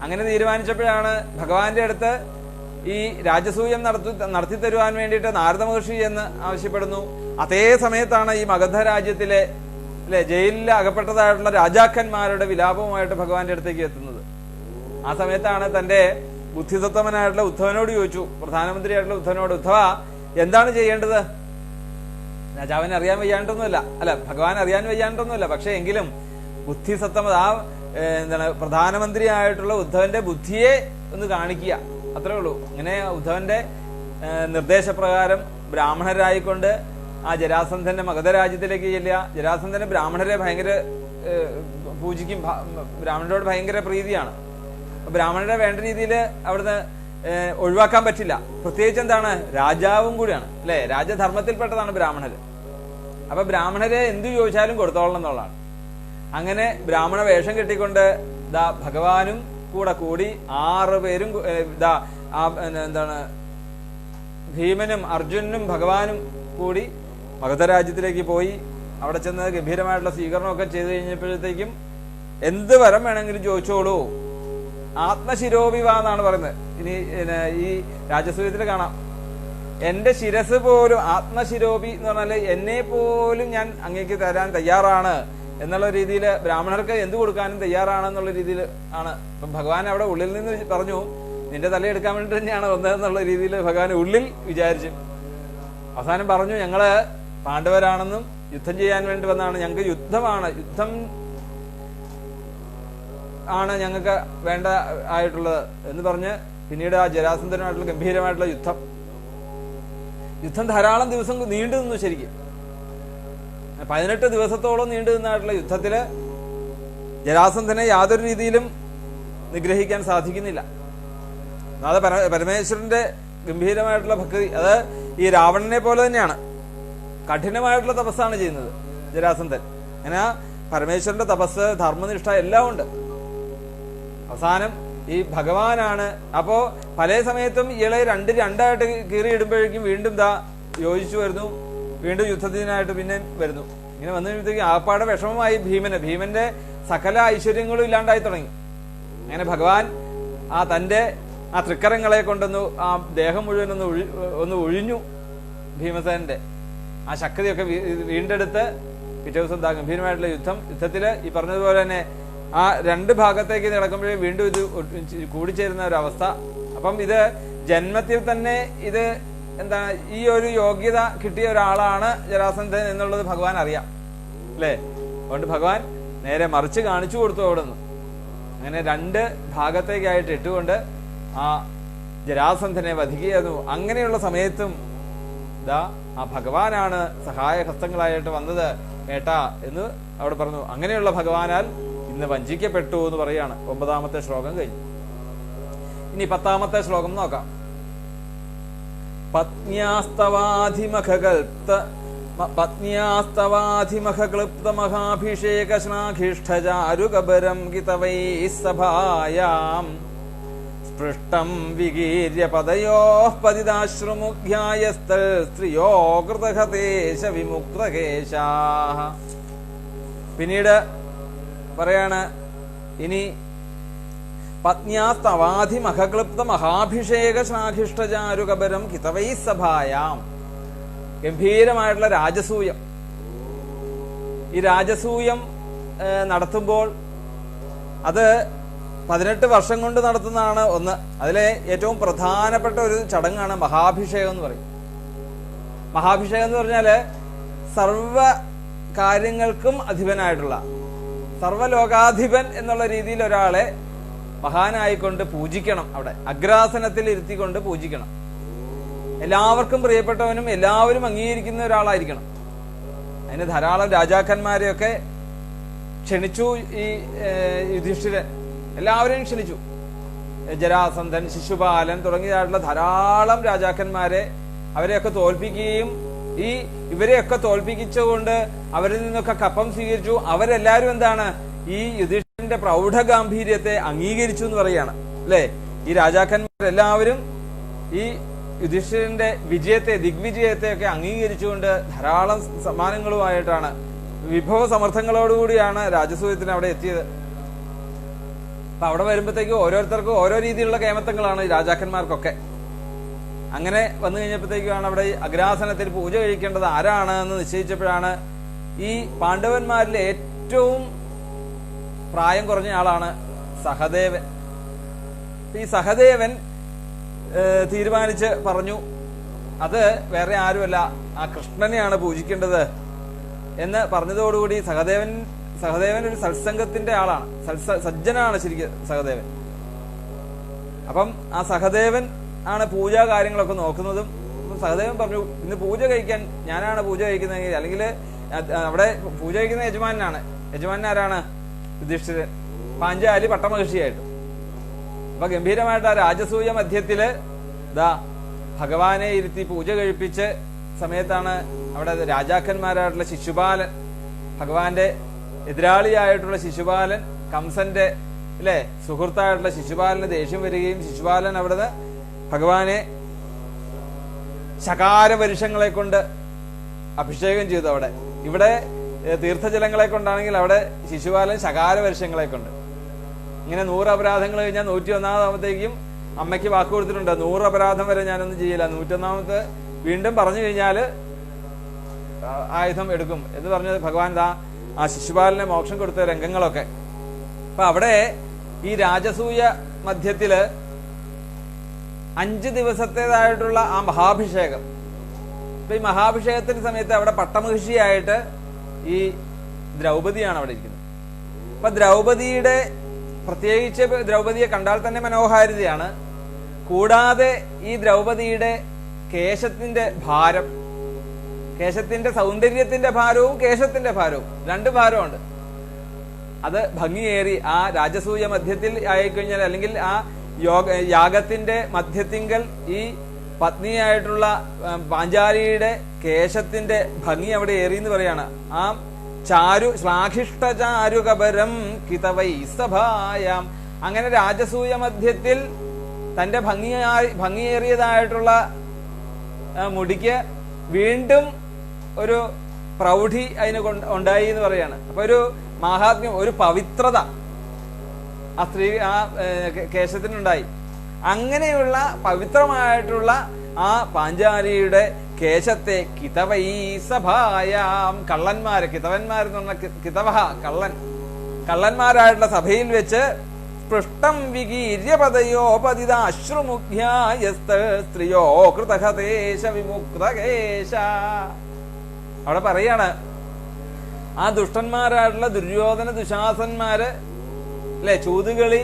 അങ്ങനെ തീരുമാനിച്ചപ്പോഴാണ് ഭഗവാന്റെ അടുത്ത് ഈ രാജസൂയം നടത്തി തരുവാൻ വേണ്ടിയിട്ട് നാരദ മഹർഷി എന്ന് ആവശ്യപ്പെടുന്നു. അതേ സമയത്താണ് ഈ മഗധ രാജ്യത്തിലെ ജയിലിൽ അകപ്പെട്ടതായിട്ടുള്ള രാജാക്കന്മാരുടെ വിലാപവുമായിട്ട് ഭഗവാന്റെ അടുത്തേക്ക് എത്തുന്നത്. ആ സമയത്താണ് തന്റെ ബുദ്ധിസത്തമനായിട്ടുള്ള ഉദ്ധവനോട് ചോദിച്ചു, പ്രധാനമന്ത്രിയായിട്ടുള്ള ഉദ്ധവനോട്, ഉദ്ധവ എന്താണ് ചെയ്യേണ്ടത്? രാജാവിനെ അറിയാൻ വയ്യാണ്ടൊന്നുമല്ല, അല്ല ഭഗവാൻ അറിയാൻ വയ്യാണ്ടൊന്നുമല്ല, പക്ഷെ എങ്കിലും ബുദ്ധിസത്തമ പ്രധാനമന്ത്രിയായിട്ടുള്ള ഉദ്ധവന്റെ ബുദ്ധിയെ ഒന്ന് കാണിക്കുക, അത്രേ ഉള്ളൂ. അങ്ങനെ ഉദ്ധവന്റെ നിർദ്ദേശപ്രകാരം ബ്രാഹ്മണരായിക്കൊണ്ട് ആ ജരാസന്ധന്റെ മഗധ രാജ്യത്തിലേക്ക് ചെല്ലുക. ജരാസന്ധന് ബ്രാഹ്മണരെ ഭയങ്കര പൂജിക്കും, ബ്രാഹ്മണരോട് ഭയങ്കര പ്രീതിയാണ്. ബ്രാഹ്മണരെ വേണ്ട രീതിയിൽ അവിടുന്ന് ഒഴിവാക്കാൻ പറ്റില്ല. പ്രത്യേകിച്ച് എന്താണ്, രാജാവും കൂടിയാണ് അല്ലെ, രാജധർമ്മത്തിൽപ്പെട്ടതാണ് ബ്രാഹ്മണര്. അപ്പൊ ബ്രാഹ്മണരെ എന്തു ചോദിച്ചാലും കൊടുത്തോളണം എന്നുള്ളതാണ്. അങ്ങനെ ബ്രാഹ്മണ വേഷം കെട്ടിക്കൊണ്ട് ഭഗവാനും കൂടി 6 പേരും ഭീമനും അർജുനനും ഭഗവാനും കൂടി മഗധ രാജ്യത്തിലേക്ക് പോയി. അവിടെ ചെന്ന് ഗംഭീരമായിട്ടുള്ള സ്വീകരണമൊക്കെ ചെയ്തു കഴിഞ്ഞപ്പോഴത്തേക്കും എന്ത് വരം വേണമെങ്കിലും ചോദിച്ചോളൂ, ആത്മശിരോവിവ എന്നാണ് പറയുന്നത്. ഇനി ഈ രാജസൂയത്തിൽ കാണാം, എന്റെ ശിരസ് പോലും ആത്മശിരോപി എന്ന് പറഞ്ഞാല് എന്നെ പോലും ഞാൻ അങ്ങേക്ക് തരാൻ തയ്യാറാണ് എന്നുള്ള രീതിയിൽ ബ്രാഹ്മണർക്ക് എന്ത് കൊടുക്കാനും തയ്യാറാണെന്നുള്ള രീതിയിൽ ആണ്. ഇപ്പം ഭഗവാൻ അവിടെ ഉള്ളിൽ നിന്ന് പറഞ്ഞു, നിന്റെ തലയെടുക്കാൻ വേണ്ടി തന്നെയാണ് വന്നതെന്നുള്ള രീതിയിൽ ഭഗവാൻ ഉള്ളിൽ വിചാരിച്ചു. അവസാനം പറഞ്ഞു, ഞങ്ങള് പാണ്ഡവരാണെന്നും യുദ്ധം ചെയ്യാൻ വേണ്ടി വന്നതാണ്, ഞങ്ങൾക്ക് യുദ്ധം ആണ് ഞങ്ങൾക്ക് വേണ്ട ആയിട്ടുള്ളത് എന്ന് പറഞ്ഞ് പിന്നീട് ആ ജരാസന്ധനുമായിട്ടുള്ള ഗംഭീരമായിട്ടുള്ള യുദ്ധം ധാരാളം ദിവസം നീണ്ടു നിന്നു. ശരിക്കും 18 ദിവസത്തോളം നീണ്ടു നിന്നായിട്ടുള്ള യുദ്ധത്തില് ജരാസന്ധനെ യാതൊരു രീതിയിലും നിഗ്രഹിക്കാൻ സാധിക്കുന്നില്ല. അത് പരമേശ്വരന്റെ ഗംഭീരമായിട്ടുള്ള ഭക്തി, അത് ഈ രാവണനെ പോലെ തന്നെയാണ്, കഠിനമായിട്ടുള്ള തപസ്സാണ് ചെയ്യുന്നത് ജരാസന്ധൻ. അങ്ങനെ പരമേശ്വരന്റെ തപസ്, ധർമ്മനിഷ്ഠ എല്ലാം ഉണ്ട്. അവസാനം ഈ ഭഗവാനാണ്. അപ്പോ പല സമയത്തും ഇയാളെ രണ്ടായിട്ട് കീറിയിടുമ്പോഴേക്കും വീണ്ടും യോജിച്ചു വരുന്നു, വീണ്ടും യുദ്ധത്തിനായിട്ട് പിന്നെ വരുന്നു. ഇങ്ങനെ വന്നു കഴിയുമ്പോഴത്തേക്കും ആപ്പാടെ വിഷമമായി ഭീമന്റെ സകല ഐശ്വര്യങ്ങളും ഇല്ലാണ്ടായി തുടങ്ങി. അങ്ങനെ ഭഗവാൻ തന്റെ തൃക്കരങ്ങളെ കൊണ്ടൊന്ന് ആ ദേഹം മുഴുവൻ ഒന്ന് ഒഴിഞ്ഞു. ഭീമസേനന്റെ ആ ശക്തിയൊക്കെ വീണ്ടെടുത്ത് പിറ്റേ ദിവസം ഗംഭീരമായിട്ടുള്ള യുദ്ധത്തില് ഈ പറഞ്ഞതുപോലെ തന്നെ ആ 2 ഭാഗത്തേക്ക് നടക്കുമ്പോഴേ വീണ്ടും ഇത് കൂടിച്ചേരുന്ന ഒരു അവസ്ഥ. അപ്പം ഇത് ജന്മത്തിൽ തന്നെ ഇത് ഈ ഒരു യോഗ്യത കിട്ടിയ ഒരാളാണ് ജരാസന്ധൻ എന്നുള്ളത് ഭഗവാൻ അറിയാം അല്ലേ. അതുകൊണ്ട് ഭഗവാൻ നേരെ മറിച്ച് കാണിച്ചു കൊടുത്തു അവിടെ നിന്ന്. അങ്ങനെ 2 ഭാഗത്തേക്കായിട്ട് ഇട്ടുകൊണ്ട് ആ ജരാസന്ധനെ വധിക്കുകയായിരുന്നു. അങ്ങനെയുള്ള സമയത്തും ദാ ആ ഭഗവാനാണ് സഹായഹസ്തങ്ങളായിട്ട് വന്നത് ഏട്ടാ എന്ന് അവിടെ പറഞ്ഞു. അങ്ങനെയുള്ള ഭഗവാനാൽ ഇന്ന് വഞ്ചിക്കപ്പെട്ടു എന്ന് പറയാണ്. 9ാമത്തെ ശ്ലോകം കഴിഞ്ഞു. ഇനി 10ാമത്തെ ശ്ലോകം നോക്കാം. പത്ന്യാസ്തവാധിമഖക്ലുപ്ത മഹാഭിഷേക ശ്ലാഘിഷ്ഠചാരുകബരം ഗിതവൈ സഭായാം സ്പൃഷ്ടം വികീര്യ പദയോഃ പതിതാശ്രുമുഖ്യായസ്തൽ സ്ത്രിയോ കൃതഹതേശ വിമുക്തകേശാഃ. പിന്നീട് പറയാണ് ഇനി പത്ന്യാസ്തവാധിമഖക്ലുപ്ത മഹാഭിഷേക ശ്ലാഘിഷ്ഠചാരുകബരം ഹിതവൈ സഭായാം. ഗംഭീരമായിട്ടുള്ള രാജസൂയം. ഈ രാജസൂയം നടത്തുമ്പോൾ അത് 18 വർഷം കൊണ്ട് നടത്തുന്നതാണ് ഒന്ന്. അതിലെ ഏറ്റവും പ്രധാനപ്പെട്ട ഒരു ചടങ്ങാണ് മഹാഭിഷേകം എന്ന് പറയും. മഹാഭിഷേകം എന്ന് പറഞ്ഞാല് സർവ കാര്യങ്ങൾക്കും അധിപനായിട്ടുള്ള, സർവലോകാധിപൻ എന്നുള്ള രീതിയിൽ ഒരാളെ മഹാനായിക്കൊണ്ട് പൂജിക്കണം. അവിടെ അഗ്രാസനത്തിൽ ഇരുത്തിക്കൊണ്ട് പൂജിക്കണം. എല്ലാവർക്കും പ്രിയപ്പെട്ടവനും എല്ലാവരും അംഗീകരിക്കുന്ന ഒരാളായിരിക്കണം. അതിന് ധാരാളം രാജാക്കന്മാരെയൊക്കെ ക്ഷണിച്ചു ഈ യുധിഷ്ഠിരൻ. എല്ലാവരെയും ക്ഷണിച്ചു. ജരാസന്ധൻ, ശിശുപാലൻ തുടങ്ങിയതായിട്ടുള്ള ധാരാളം രാജാക്കന്മാരെ അവരെയൊക്കെ തോൽപ്പിക്കുകയും ഇവരെയൊക്കെ തോൽപ്പിച്ചുകൊണ്ട് അവരിൽ നിന്നൊക്കെ കപ്പം സ്വീകരിച്ചു. അവരെല്ലാവരും എന്താണ് ഈ യുധിഷ്ഠിരന്റെ പ്രൗഢഗാംഭീര്യത്തെ അംഗീകരിച്ചു എന്ന് പറയാണ് അല്ലെ. ഈ രാജാക്കന്മാരെല്ലാവരും ഈ യുധിഷ്ഠിരന്റെ വിജയത്തെ, ദിഗ്വിജയത്തെ ഒക്കെ അംഗീകരിച്ചുകൊണ്ട് ധാരാളം സമ്മാനങ്ങളുമായിട്ടാണ്, വിഭവ സമർത്ഥങ്ങളോടുകൂടിയാണ് രാജസൂയത്തിന് അവിടെ എത്തിയത്. അപ്പൊ അവിടെ വരുമ്പോഴത്തേക്കും ഓരോരുത്തർക്കും ഓരോ രീതിയിലുള്ള കേമത്തങ്ങളാണ് ഈ രാജാക്കന്മാർക്കൊക്കെ. അങ്ങനെ വന്നു കഴിഞ്ഞപ്പോഴത്തേക്കാണ് അവിടെ അഗ്രാസനത്തിൽ പൂജ കഴിക്കേണ്ടത് ആരാണ് എന്ന് നിശ്ചയിച്ചപ്പോഴാണ് ഈ പാണ്ഡവന്മാരിലെ ഏറ്റവും പ്രായം കുറഞ്ഞ ആളാണ് സഹദേവൻ. ഈ സഹദേവൻ തീരുമാനിച്ച് പറഞ്ഞു, അത് വേറെ ആരുമല്ല, ആ കൃഷ്ണനെയാണ് പൂജിക്കേണ്ടത് എന്ന് പറഞ്ഞതോടുകൂടി സഹദേവൻ ഒരു സത്സംഗത്തിന്റെ ആളാണ്, സജ്ജനാണ് ശരിക്കും സഹദേവൻ. അപ്പം ആ സഹദേവൻ ആണ് പൂജാ കാര്യങ്ങളൊക്കെ നോക്കുന്നതും. സഹദേവൻ പറഞ്ഞു, ഇന്ന് പൂജ കഴിക്കാൻ ഞാനാണ് പൂജ കഴിക്കുന്നതെങ്കിൽ, അല്ലെങ്കിൽ അവിടെ പൂജ കഴിക്കുന്ന യജമാനാണ്. യജമാൻ ആരാണ്? യുധിഷ്ഠിരൻ, പാഞ്ചാലി പട്ടമഹിഷിയായിട്ട്. അപ്പൊ ഗംഭീരമായിട്ട് ആ രാജസൂയ മധ്യത്തില് ഭഗവാനെ ഇരുത്തി പൂജ കഴിപ്പിച്ച് സമയത്താണ് അവിടെ രാജാക്കന്മാരായിട്ടുള്ള ശിശുപാലൻ, ഭഗവാന്റെ എതിരാളിയായിട്ടുള്ള ശിശുപാലൻ, കംസന്റെ സുഹൃത്തായിട്ടുള്ള ശിശുപാലന് ദേഷ്യം വരികയും ശിശുപാലൻ അവിടുന്ന് ഭഗവാനെ ശകാരവരുഷങ്ങളെ കൊണ്ട് അഭിഷേകം ചെയ്തു. ഇവിടെ തീർത്ഥജലങ്ങളെ കൊണ്ടാണെങ്കിൽ അവിടെ ശിശുപാലൻ ശകാരവരുഷങ്ങളെ കൊണ്ട്. ഇങ്ങനെ 100 അപരാധങ്ങൾ കഴിഞ്ഞാൽ 101ാമത്തേക്കും അമ്മയ്ക്ക് വാക്ക് കൊടുത്തിട്ടുണ്ട്, 100 അപരാധം വരെ ഞാനൊന്നും ചെയ്യില്ല, 101ാമത്തെ വീണ്ടും പറഞ്ഞു കഴിഞ്ഞാൽ ആയുധം എടുക്കും എന്ന് പറഞ്ഞത് ഭഗവാൻ ആ ശിശുപാലനെ മോക്ഷം കൊടുത്ത രംഗങ്ങളൊക്കെ. അപ്പൊ അവിടെ ഈ രാജസൂയ മധ്യത്തില് 5 ദിവസത്തേതായിട്ടുള്ള ആ മഹാഭിഷേകം. അപ്പൊ ഈ മഹാഭിഷേകത്തിന്റെ സമയത്ത് അവിടെ പട്ടമഹിഷിയായിട്ട് ഈ ദ്രൗപദിയാണ് അവിടെ ഇരിക്കുന്നത്. അപ്പൊ ദ്രൗപദിയുടെ, പ്രത്യേകിച്ച് ദ്രൗപദിയെ കണ്ടാൽ തന്നെ മനോഹാരിതയാണ്. കൂടാതെ ഈ ദ്രൗപദിയുടെ കേശത്തിന്റെ ഭാരം, കേശത്തിന്റെ സൗന്ദര്യത്തിന്റെ ഭാരവും കേശത്തിന്റെ ഭാരവും, 2 ഭാരമുണ്ട്. അത് ഭംഗിയേറി ആ രാജസൂയ മധ്യത്തിൽ ആയിക്കഴിഞ്ഞാൽ, അല്ലെങ്കിൽ ആ യാഗത്തിന്റെ മധ്യത്തിങ്കൽ ഈ പത്നിയായിട്ടുള്ള പാഞ്ചാലിയുടെ കേശത്തിന്റെ ഭംഗി അവിടെ ഏറി എന്ന് പറയാണ്. ആ ശ്ലാഘിഷ്ഠചാരുകബരം കിതവൈ സഭായാം. അങ്ങനെ രാജസൂയ മധ്യത്തിൽ തന്റെ ഭംഗിയേറിയതായിട്ടുള്ള മുടിക്ക് വീണ്ടും ഒരു പ്രൗഢി അതിന് ഉണ്ടായി എന്ന് പറയാണ്. അപ്പൊ ഒരു മാഹാത്മ്യം, ഒരു പവിത്രത ആ സ്ത്രീ ആ കേശത്തിനുണ്ടായി. അങ്ങനെയുള്ള പവിത്രമായിട്ടുള്ള ആ പാഞ്ചാലിയുടെ കേശത്തെ കിതവൈ സഭായാം, കള്ളന്മാര്, കിതവന്മാരെന്ന് പറഞ്ഞ കിതവ കള്ളന്മാരായിട്ടുള്ള സഭയിൽ വെച്ച് സ്പൃഷ്ടം വികീര്യപദയോപതിത അശ്രുമുഖ്യായസ്ത സ്ത്രീയോ കൃതഹതേശ വിമുക്തകേശ. അവിടെ പറയാണ്, ആ ദുഷ്ടന്മാരായിട്ടുള്ള ദുര്യോധന ദുശാസന്മാര് ചൂതുകളി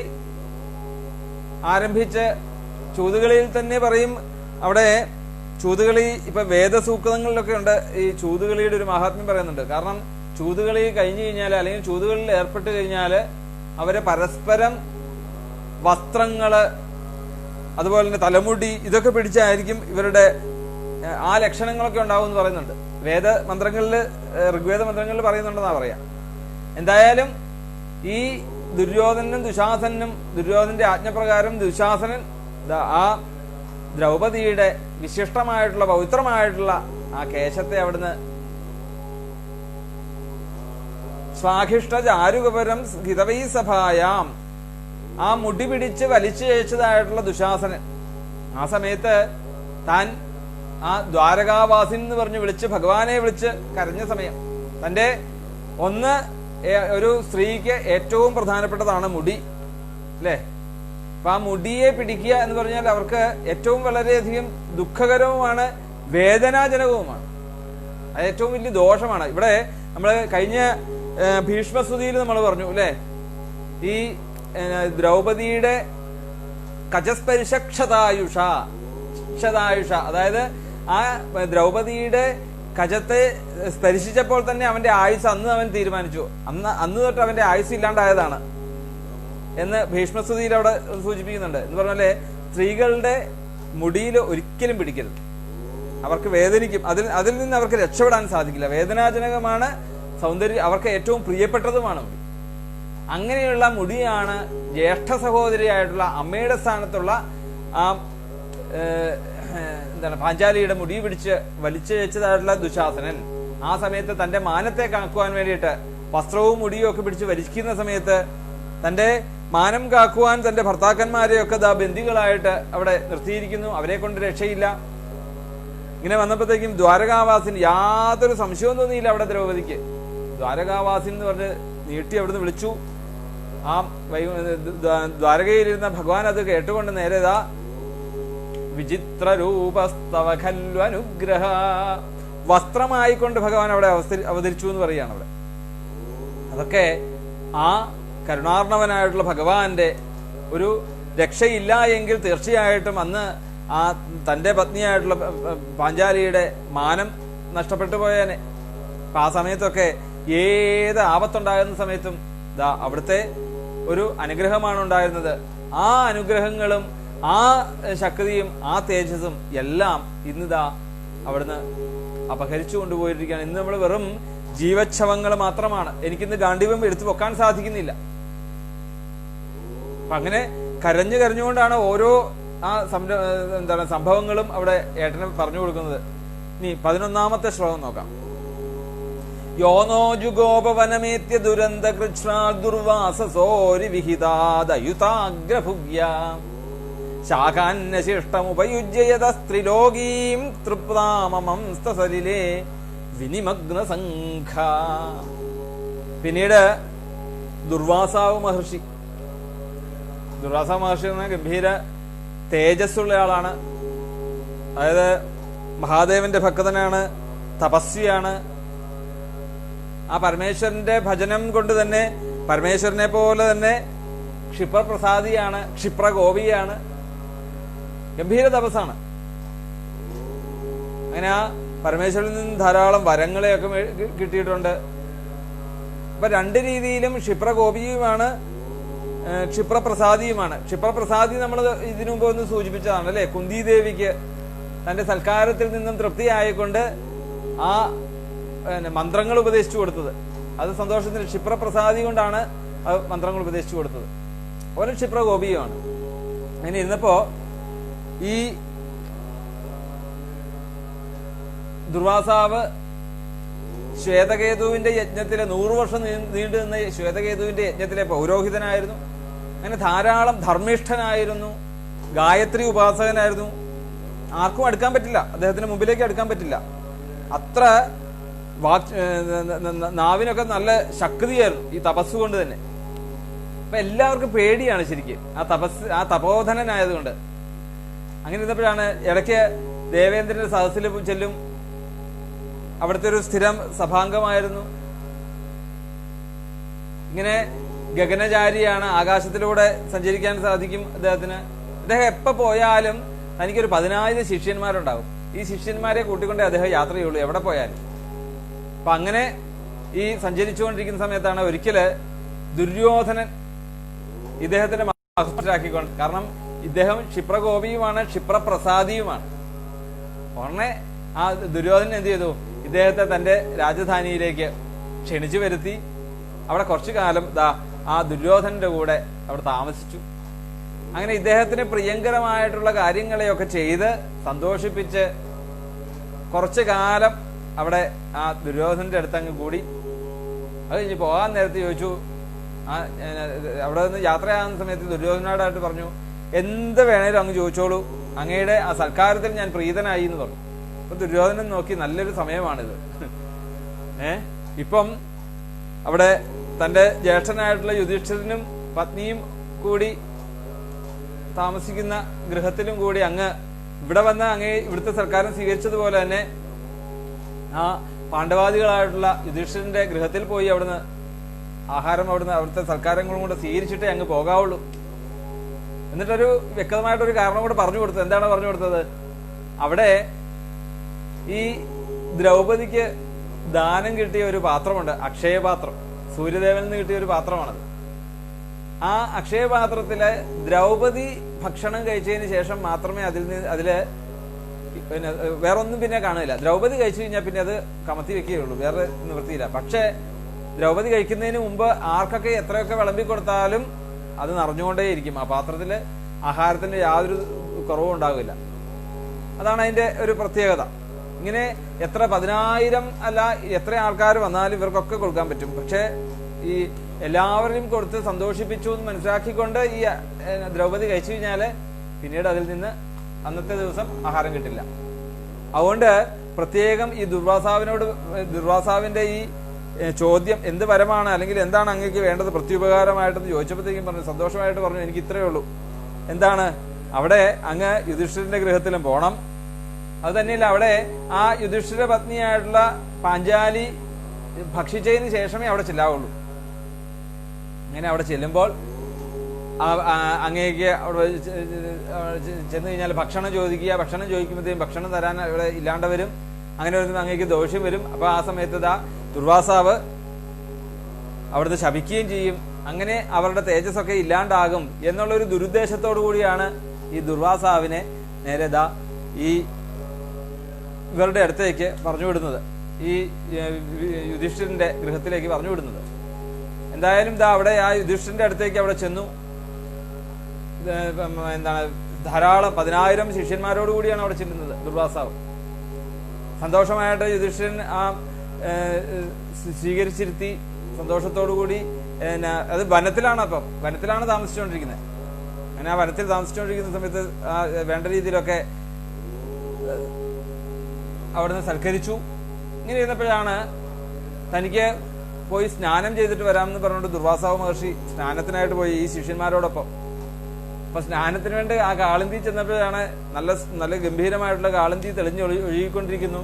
ആരംഭിച്ച് ചൂതുകളിയിൽ തന്നെ പറയും, അവിടെ ചൂതുകളി ഇപ്പൊ വേദസൂക്തങ്ങളിലൊക്കെ ഉണ്ട് ഈ ചൂതുകളിയുടെ ഒരു മഹാത്മ്യം പറയുന്നുണ്ട്. കാരണം ചൂതുകളി കഴിഞ്ഞു കഴിഞ്ഞാൽ അല്ലെങ്കിൽ ചൂതുകളിൽ ഏർപ്പെട്ട് കഴിഞ്ഞാൽ അവരെ പരസ്പരം വസ്ത്രങ്ങള് അതുപോലെ തന്നെ തലമുടി ഇതൊക്കെ പിടിച്ചായിരിക്കും ഇവരുടെ ആ ലക്ഷണങ്ങളൊക്കെ ഉണ്ടാവും എന്ന് പറയുന്നുണ്ട്. വേദമന്ത്രങ്ങളിൽ ഋഗ്വേദ മന്ത്രങ്ങളിൽ പറയുന്നുണ്ടെന്നാ പറയാം. എന്തായാലും ഈ ദുര്യോധനും ദുശാസനും ദുര്യോധനന്റെ ആജ്ഞപ്രകാരം ദുശാസനൻ ആ ദ്രൗപദിയുടെ വിശിഷ്ടമായിട്ടുള്ള പവിത്രമായിട്ടുള്ള ആ കേശത്തെ അവിടുന്ന് സ്വാഖിഷ്ട ചാരുകപരം ഹിതവൈ സഭായാം ആ മുടി പിടിച്ച് വലിച്ചു ജയിച്ചതായിട്ടുള്ള ദുശാസനൻ ആ സമയത്ത് താൻ ആ ദ്വാരകാവാസിൻ എന്ന് പറഞ്ഞ് വിളിച്ച് ഭഗവാനെ വിളിച്ച് കരഞ്ഞ സമയം തന്റെ ഒന്ന് ഒരു സ്ത്രീക്ക് ഏറ്റവും പ്രധാനപ്പെട്ടതാണ് മുടി, അല്ലേ? അപ്പൊ ആ മുടിയെ പിടിക്കുക എന്ന് പറഞ്ഞാൽ അവർക്ക് ഏറ്റവും വളരെയധികം ദുഃഖകരവുമാണ്, വേദനാജനകവുമാണ്. അത് ഏറ്റവും വലിയ ദോഷമാണ്. ഇവിടെ നമ്മൾ കഴിഞ്ഞ ഭീഷ്മസ്തുതിയിൽ നമ്മൾ പറഞ്ഞു, അല്ലെ? ഈ ദ്രൗപദിയുടെ കജസ്പരിശക്ഷതായുഷ അതായത് ആ ദ്രൗപദിയുടെ കജത്തെ സ്പരിശിച്ചപ്പോൾ തന്നെ അവന്റെ ആയുസ് അന്ന് അവൻ തീരുമാനിച്ചു. അന്ന് തൊട്ട് അവന്റെ ആയുസ് ഇല്ലാണ്ടായതാണ് എന്ന് ഭീഷ്മസ്തുതിയിൽ അവിടെ സൂചിപ്പിക്കുന്നുണ്ട്. എന്ന് പറഞ്ഞാല് സ്ത്രീകളുടെ മുടിയിൽ ഒരിക്കലും പിടിക്കരുത്, അവർക്ക് വേദനിക്കും, അതിൽ നിന്ന് അവർക്ക് രക്ഷപ്പെടാൻ സാധിക്കില്ല, വേദനാജനകമാണ്, സൗന്ദര്യം അവർക്ക് ഏറ്റവും പ്രിയപ്പെട്ടതുമാണ് മുടി. അങ്ങനെയുള്ള മുടിയാണ് ജ്യേഷ്ഠ സഹോദരിയായിട്ടുള്ള അമ്മയുടെ സ്ഥാനത്തുള്ള ആ പാഞ്ചാലിയുടെ മുടി പിടിച്ച് വലിച്ചു വെച്ചതായിട്ടുള്ള ദുശാസനൻ ആ സമയത്ത് തന്റെ മാനത്തെ കാക്കുവാൻ വേണ്ടിയിട്ട് വസ്ത്രവും മുടിയും ഒക്കെ പിടിച്ച് വലിക്കുന്ന സമയത്ത് തന്റെ മാനം കാക്കുവാൻ തന്റെ ഭർത്താക്കന്മാരെയൊക്കെ ബന്ദികളായിട്ട് അവിടെ നിർത്തിയിരിക്കുന്നു. അവരെ കൊണ്ട് രക്ഷയില്ല. ഇങ്ങനെ വന്നപ്പോഴത്തേക്കും ദ്വാരകാവാസിൻ യാതൊരു സംശയവും തോന്നിയില്ല അവിടെ ദ്രൗപദിക്ക്. ദ്വാരകാവാസിൻ എന്ന് പറഞ്ഞ് നീട്ടി അവിടുന്ന് വിളിച്ചു. ആ ദ്വാരകയിലിരുന്ന ഭഗവാൻ അത് കേട്ടുകൊണ്ട് നേരെതാ വിചിത്ര രൂപസ്തവ ഖല്ലു അനുഗ്രഹ വസ്ത്രമായിക്കൊണ്ട് ഭഗവാൻ അവിടെ അവതരിച്ചു എന്ന് പറയുകയാണ് അവിടെ. അതൊക്കെ ആ കരുണാർണവനായിട്ടുള്ള ഭഗവാന്റെ ഒരു രക്ഷയില്ല എങ്കിൽ തീർച്ചയായിട്ടും അന്ന് ആ തന്റെ പത്നിയായിട്ടുള്ള പാഞ്ചാലിയുടെ മാനം നഷ്ടപ്പെട്ടു പോയേനെ. അപ്പൊ ആ സമയത്തൊക്കെ ഏത് ആപത്തുണ്ടാകുന്ന സമയത്തും അവിടുത്തെ ഒരു അനുഗ്രഹമാണ് ഉണ്ടായിരുന്നത്. ആ അനുഗ്രഹങ്ങളും ആ ശക്തിയും ആ തേജസ്സും എല്ലാം ഇന്നിതാ അവിടുന്ന് അപഹരിച്ചു കൊണ്ടുപോയിരിക്കുകയാണ്. ഇന്ന് നമ്മൾ വെറും ജീവച്ഛവങ്ങൾ മാത്രമാണ്. എനിക്കിന്ന് ഗാണ്ഡീവം എടുത്തു വെക്കാൻ സാധിക്കുന്നില്ല. അപ്പൊ അങ്ങനെ കരഞ്ഞുകൊണ്ടാണ് ഓരോ ആ സംഭവങ്ങളും അവിടെ ഏട്ടന് പറഞ്ഞു കൊടുക്കുന്നത്. ഇനി 11ാമത്തെ ശ്ലോകം നോക്കാം. യോനോ ജുഗോപവനമേത്യ ദുരന്ത കൃച്ഛ്രാ ദുർവാസസോരി വിഹിതാദയുതാഗ്രഭുഗ്യ ശാഖാന്യശിഷ്ടമുപയുജ്യയതസ്ത്രിലോകീം തൃപ്താമംസ്തസലിലേ വിനിമഗ്ന സംഘ. പിന്നീട് ദുർവാസാവ് മഹർഷി എന്ന ഗംഭീര തേജസ്സുള്ള ആളാണ്. അതായത് മഹാദേവന്റെ ഭക്തനാണ്, തപസ്വിയാണ്. ആ പരമേശ്വരന്റെ ഭജനം കൊണ്ട് തന്നെ പരമേശ്വരനെ പോലെ തന്നെ ക്ഷിപ്രപ്രസാദിയാണ്, ക്ഷിപ്രഗോപിയാണ്, ഗംഭീര തപസ്സാണ്. അങ്ങനെ ആ പരമേശ്വരനിൽ നിന്ന് ധാരാളം വരങ്ങളെയൊക്കെ കിട്ടിയിട്ടുണ്ട്. അപ്പൊ രണ്ട് രീതിയിലും ക്ഷിപ്രഗോപിയുമാണ്, ക്ഷിപ്രപ്രസാദിയുമാണ്. ക്ഷിപ്രപ്രസാദി നമ്മൾ ഇതിനു മുമ്പ് ഒന്ന് സൂചിപ്പിച്ചതാണ്, അല്ലെ? കുന്തിദേവിക്ക് തന്റെ സൽക്കാരത്തിൽ നിന്നും തൃപ്തിയായിക്കൊണ്ട് ആ മന്ത്രങ്ങൾ ഉപദേശിച്ചു കൊടുത്തത്. അത് സന്തോഷത്തിന് ക്ഷിപ്രപ്രസാദി കൊണ്ടാണ് മന്ത്രങ്ങൾ ഉപദേശിച്ചു കൊടുത്തത്. ഒരു ക്ഷിപ്രഗോപിയുമാണ്. അങ്ങനെ ഇരുന്നപ്പോ ഈ ദുർവാസാവ് ശ്വേതകേതുവിന്റെ യജ്ഞത്തിലെ 100 വർഷം നീണ്ടു നിന്ന ശ്വേതകേതുവിന്റെ യജ്ഞത്തിലെ പൗരോഹിതനായിരുന്നു. അങ്ങനെ ധാരാളം ധർമ്മിഷ്ഠനായിരുന്നു, ഗായത്രി ഉപാസകനായിരുന്നു. ആർക്കും അടുക്കാൻ പറ്റില്ല, അദ്ദേഹത്തിന് മുമ്പിലേക്ക് അടുക്കാൻ പറ്റില്ല. അത്ര നാവിനൊക്കെ നല്ല ശക്തിയായിരുന്നു ഈ തപസ് കൊണ്ട് തന്നെ. അപ്പൊ എല്ലാവർക്കും പേടിയാണ് ശരിക്കും ആ തപോധനനായതുകൊണ്ട്. അങ്ങനെ ഇരുന്നപ്പോഴാണ് ഇടയ്ക്ക് ദേവേന്ദ്രന്റെ സദസ്സിൽ ചെല്ലും. അവിടുത്തെ ഒരു സ്ഥിരം സഭാംഗമായിരുന്നു. ഇങ്ങനെ ഗഗനചാരിയാണ്, ആകാശത്തിലൂടെ സഞ്ചരിക്കാൻ സാധിക്കും അദ്ദേഹത്തിന്. അദ്ദേഹം എപ്പോൾ പോയാലും തനിക്കൊരു 10,000 ശിഷ്യന്മാരുണ്ടാകും. ഈ ശിഷ്യന്മാരെ കൂട്ടിക്കൊണ്ടേ അദ്ദേഹം യാത്ര ചെയ്യുള്ളൂ എവിടെ പോയാലും. അപ്പൊ അങ്ങനെ ഈ സഞ്ചരിച്ചുകൊണ്ടിരിക്കുന്ന സമയത്താണ് ഒരിക്കല് ദുര്യോധനൻ ഇദ്ദേഹത്തിന്റെ മനസ്സിലാക്കിക്കൊണ്ട്, കാരണം ഇദ്ദേഹം ക്ഷിപ്രകോപിയുമാണ്, ക്ഷിപ്രപ്രസാദിയുമാണ്. ഉടനെ ആ ദുര്യോധനൻ എന്ത് ചെയ്തു? ഇദ്ദേഹത്തെ തന്റെ രാജധാനിയിലേക്ക് ക്ഷണിച്ചു വരുത്തി അവിടെ കുറച്ചു കാലം ആ ദുര്യോധനന്റെ കൂടെ അവിടെ താമസിച്ചു. അങ്ങനെ ഇദ്ദേഹത്തിന് പ്രിയങ്കരമായിട്ടുള്ള കാര്യങ്ങളെയൊക്കെ ചെയ്ത് സന്തോഷിപ്പിച്ച് കുറച്ചു കാലം അവിടെ ആ ദുര്യോധനന്റെ അടുത്ത് അങ്ങ് കൂടി. അത് കഴിഞ്ഞ് പോകാൻ നേരത്തെ ചോദിച്ചു, അവിടെ നിന്ന് യാത്രയാകുന്ന സമയത്ത് ദുര്യോധനോടായിട്ട് പറഞ്ഞു, എന്ത് വേണേലും അങ്ങ് ചോദിച്ചോളൂ, അങ്ങയുടെ ആ സൽക്കാരത്തിൽ ഞാൻ പ്രീതനായി എന്ന് പറഞ്ഞു. അപ്പൊ ദുര്യോധനൻ നോക്കി, നല്ലൊരു സമയമാണിത്. ഇപ്പം അവിടെ തന്റെ ജ്യേഷ്ഠനായിട്ടുള്ള യുധിഷ്ഠിരനും പത്നിയും കൂടി താമസിക്കുന്ന ഗൃഹത്തിലും കൂടി അങ്ങ് ഇവിടെ വന്ന് അങ്ങേ ഇവിടുത്തെ സർക്കാരും സ്വീകരിച്ചതുപോലെ തന്നെ ആ പാണ്ഡവാദികളായിട്ടുള്ള യുധിഷ്ഠിരന്റെ ഗൃഹത്തിൽ പോയി അവിടുന്ന് ആഹാരം അവിടുത്തെ സൽക്കാരങ്ങളും കൂടെ സ്വീകരിച്ചിട്ടേ അങ്ങ് പോകാവുള്ളൂ. എന്നിട്ടൊരു വ്യക്തമായിട്ടൊരു കാരണം കൂടെ പറഞ്ഞു കൊടുത്തത്. എന്താണ് പറഞ്ഞു കൊടുത്തത്? അവിടെ ഈ ദ്രൗപദിക്ക് ദാനം കിട്ടിയ ഒരു പാത്രമുണ്ട്, അക്ഷയപാത്രം. സൂര്യദേവനിൽ നിന്ന് കിട്ടിയ ഒരു പാത്രമാണത്. ആ അക്ഷയപാത്രത്തില് ദ്രൗപദി ഭക്ഷണം കഴിച്ചതിന് ശേഷം മാത്രമേ അതില് പിന്നെ വേറൊന്നും പിന്നെ കാണില്ല. ദ്രൗപദി കഴിച്ചു കഴിഞ്ഞാൽ പിന്നെ അത് കമത്തി വെക്കുകയുള്ളൂ, വേറെ നിവൃത്തിയില്ല. പക്ഷെ ദ്രൗപദി കഴിക്കുന്നതിന് മുമ്പ് ആർക്കൊക്കെ എത്രയൊക്കെ വിളമ്പി കൊടുത്താലും അത് നിറഞ്ഞുകൊണ്ടേയിരിക്കും. ആ പാത്രത്തില് ആഹാരത്തിന്റെ യാതൊരു കുറവും ഉണ്ടാവില്ല. അതാണ് അതിന്റെ ഒരു പ്രത്യേകത. ഇങ്ങനെ എത്ര 10,000 അല്ല എത്ര ആൾക്കാർ വന്നാലും ഇവർക്കൊക്കെ കൊടുക്കാൻ പറ്റും. പക്ഷെ ഈ എല്ലാവരെയും കൊടുത്ത് സന്തോഷിപ്പിച്ചു എന്ന് മനസ്സിലാക്കിക്കൊണ്ട് ഈ ദ്രൗപദി കഴിച്ചു കഴിഞ്ഞാല് പിന്നീട് അതിൽ നിന്ന് അന്നത്തെ ദിവസം ആഹാരം കിട്ടില്ല. അതുകൊണ്ട് പ്രത്യേകം ഈ ദുർവാസാവിന്റെ ഈ ചോദ്യം എന്ത് പരമാണ്, അല്ലെങ്കിൽ എന്താണ് അങ്ങേക്ക് വേണ്ടത് പ്രത്യുപകാരമായിട്ടെന്ന് ചോദിച്ചപ്പോഴത്തേക്കും പറഞ്ഞു, സന്തോഷമായിട്ട് പറഞ്ഞു, എനിക്ക് ഇത്രയേ ഉള്ളൂ. എന്താണ്? അവിടെ അങ്ങ് യുധിഷ്ഠിരന്റെ ഗൃഹത്തിലും പോണം. അത് തന്നെയല്ല, അവിടെ ആ യുധിഷ്ഠിര പത്നിയായിട്ടുള്ള പാഞ്ചാലി ഭക്ഷിച്ചതിന് ശേഷമേ അവിടെ ചെല്ലാവുള്ളൂ. അങ്ങനെ അവിടെ ചെല്ലുമ്പോൾ അങ്ങേക്ക് അവിടെ ചെന്ന് കഴിഞ്ഞാൽ ഭക്ഷണം ചോദിക്കുക. ഭക്ഷണം ചോദിക്കുമ്പോഴത്തേക്കും ഭക്ഷണം തരാൻ ഇവിടെ ഇല്ലാണ്ട് വരും. അങ്ങനെ വരുമ്പോൾ അങ്ങേക്ക് ദോഷം വരും. അപ്പൊ ആ സമയത്ത് ദുർവാസാവ് അവിടുന്ന് ശപിക്കുകയും ചെയ്യും. അങ്ങനെ അവരുടെ തേജസ്സൊക്കെ ഇല്ലാണ്ടാകും എന്നുള്ളൊരു ദുരുദ്ദേശത്തോടു കൂടിയാണ് ഈ ദുർവാസാവിനെ നേരെ ഈ ഇവരുടെ അടുത്തേക്ക് പറഞ്ഞു വിടുന്നത്, ഈ യുധിഷ്ഠിരന്റെ ഗൃഹത്തിലേക്ക് പറഞ്ഞു വിടുന്നത്. എന്തായാലും അവിടെ ആ യുധിഷ്ഠിരന്റെ അടുത്തേക്ക് അവിടെ ചെന്നു. എന്താണ്, ധാരാളം 10,000 ശിഷ്യന്മാരോടുകൂടിയാണ് അവിടെ ചെല്ലുന്നത് ദുർവാസാവ്. സന്തോഷമായിട്ട് യുധിഷ്ഠിരൻ ആ സ്വീകരിച്ചിരുത്തി സന്തോഷത്തോടുകൂടി. അത് വനത്തിലാണ്, അപ്പം വനത്തിലാണ് താമസിച്ചുകൊണ്ടിരിക്കുന്നത്. അങ്ങനെ ആ വനത്തിൽ താമസിച്ചുകൊണ്ടിരിക്കുന്ന സമയത്ത് വേണ്ട രീതിയിലൊക്കെ അവിടുന്ന് സൽക്കരിച്ചു. ഇങ്ങനെ ഇരുന്നപ്പോഴാണ് തനിക്ക് പോയി സ്നാനം ചെയ്തിട്ട് വരാമെന്ന് പറഞ്ഞുകൊണ്ട് ദുർവാസാവ് മഹർഷി സ്നാനത്തിനായിട്ട് പോയി ഈ ശിഷ്യന്മാരോടൊപ്പം. അപ്പൊ സ്നാനത്തിന് വേണ്ടി ആ കാളന്തി ചെന്നപ്പോഴാണ് നല്ല ഗംഭീരമായിട്ടുള്ള കാളന്തി തെളിഞ്ഞ് ഒഴുകിക്കൊണ്ടിരിക്കുന്നു.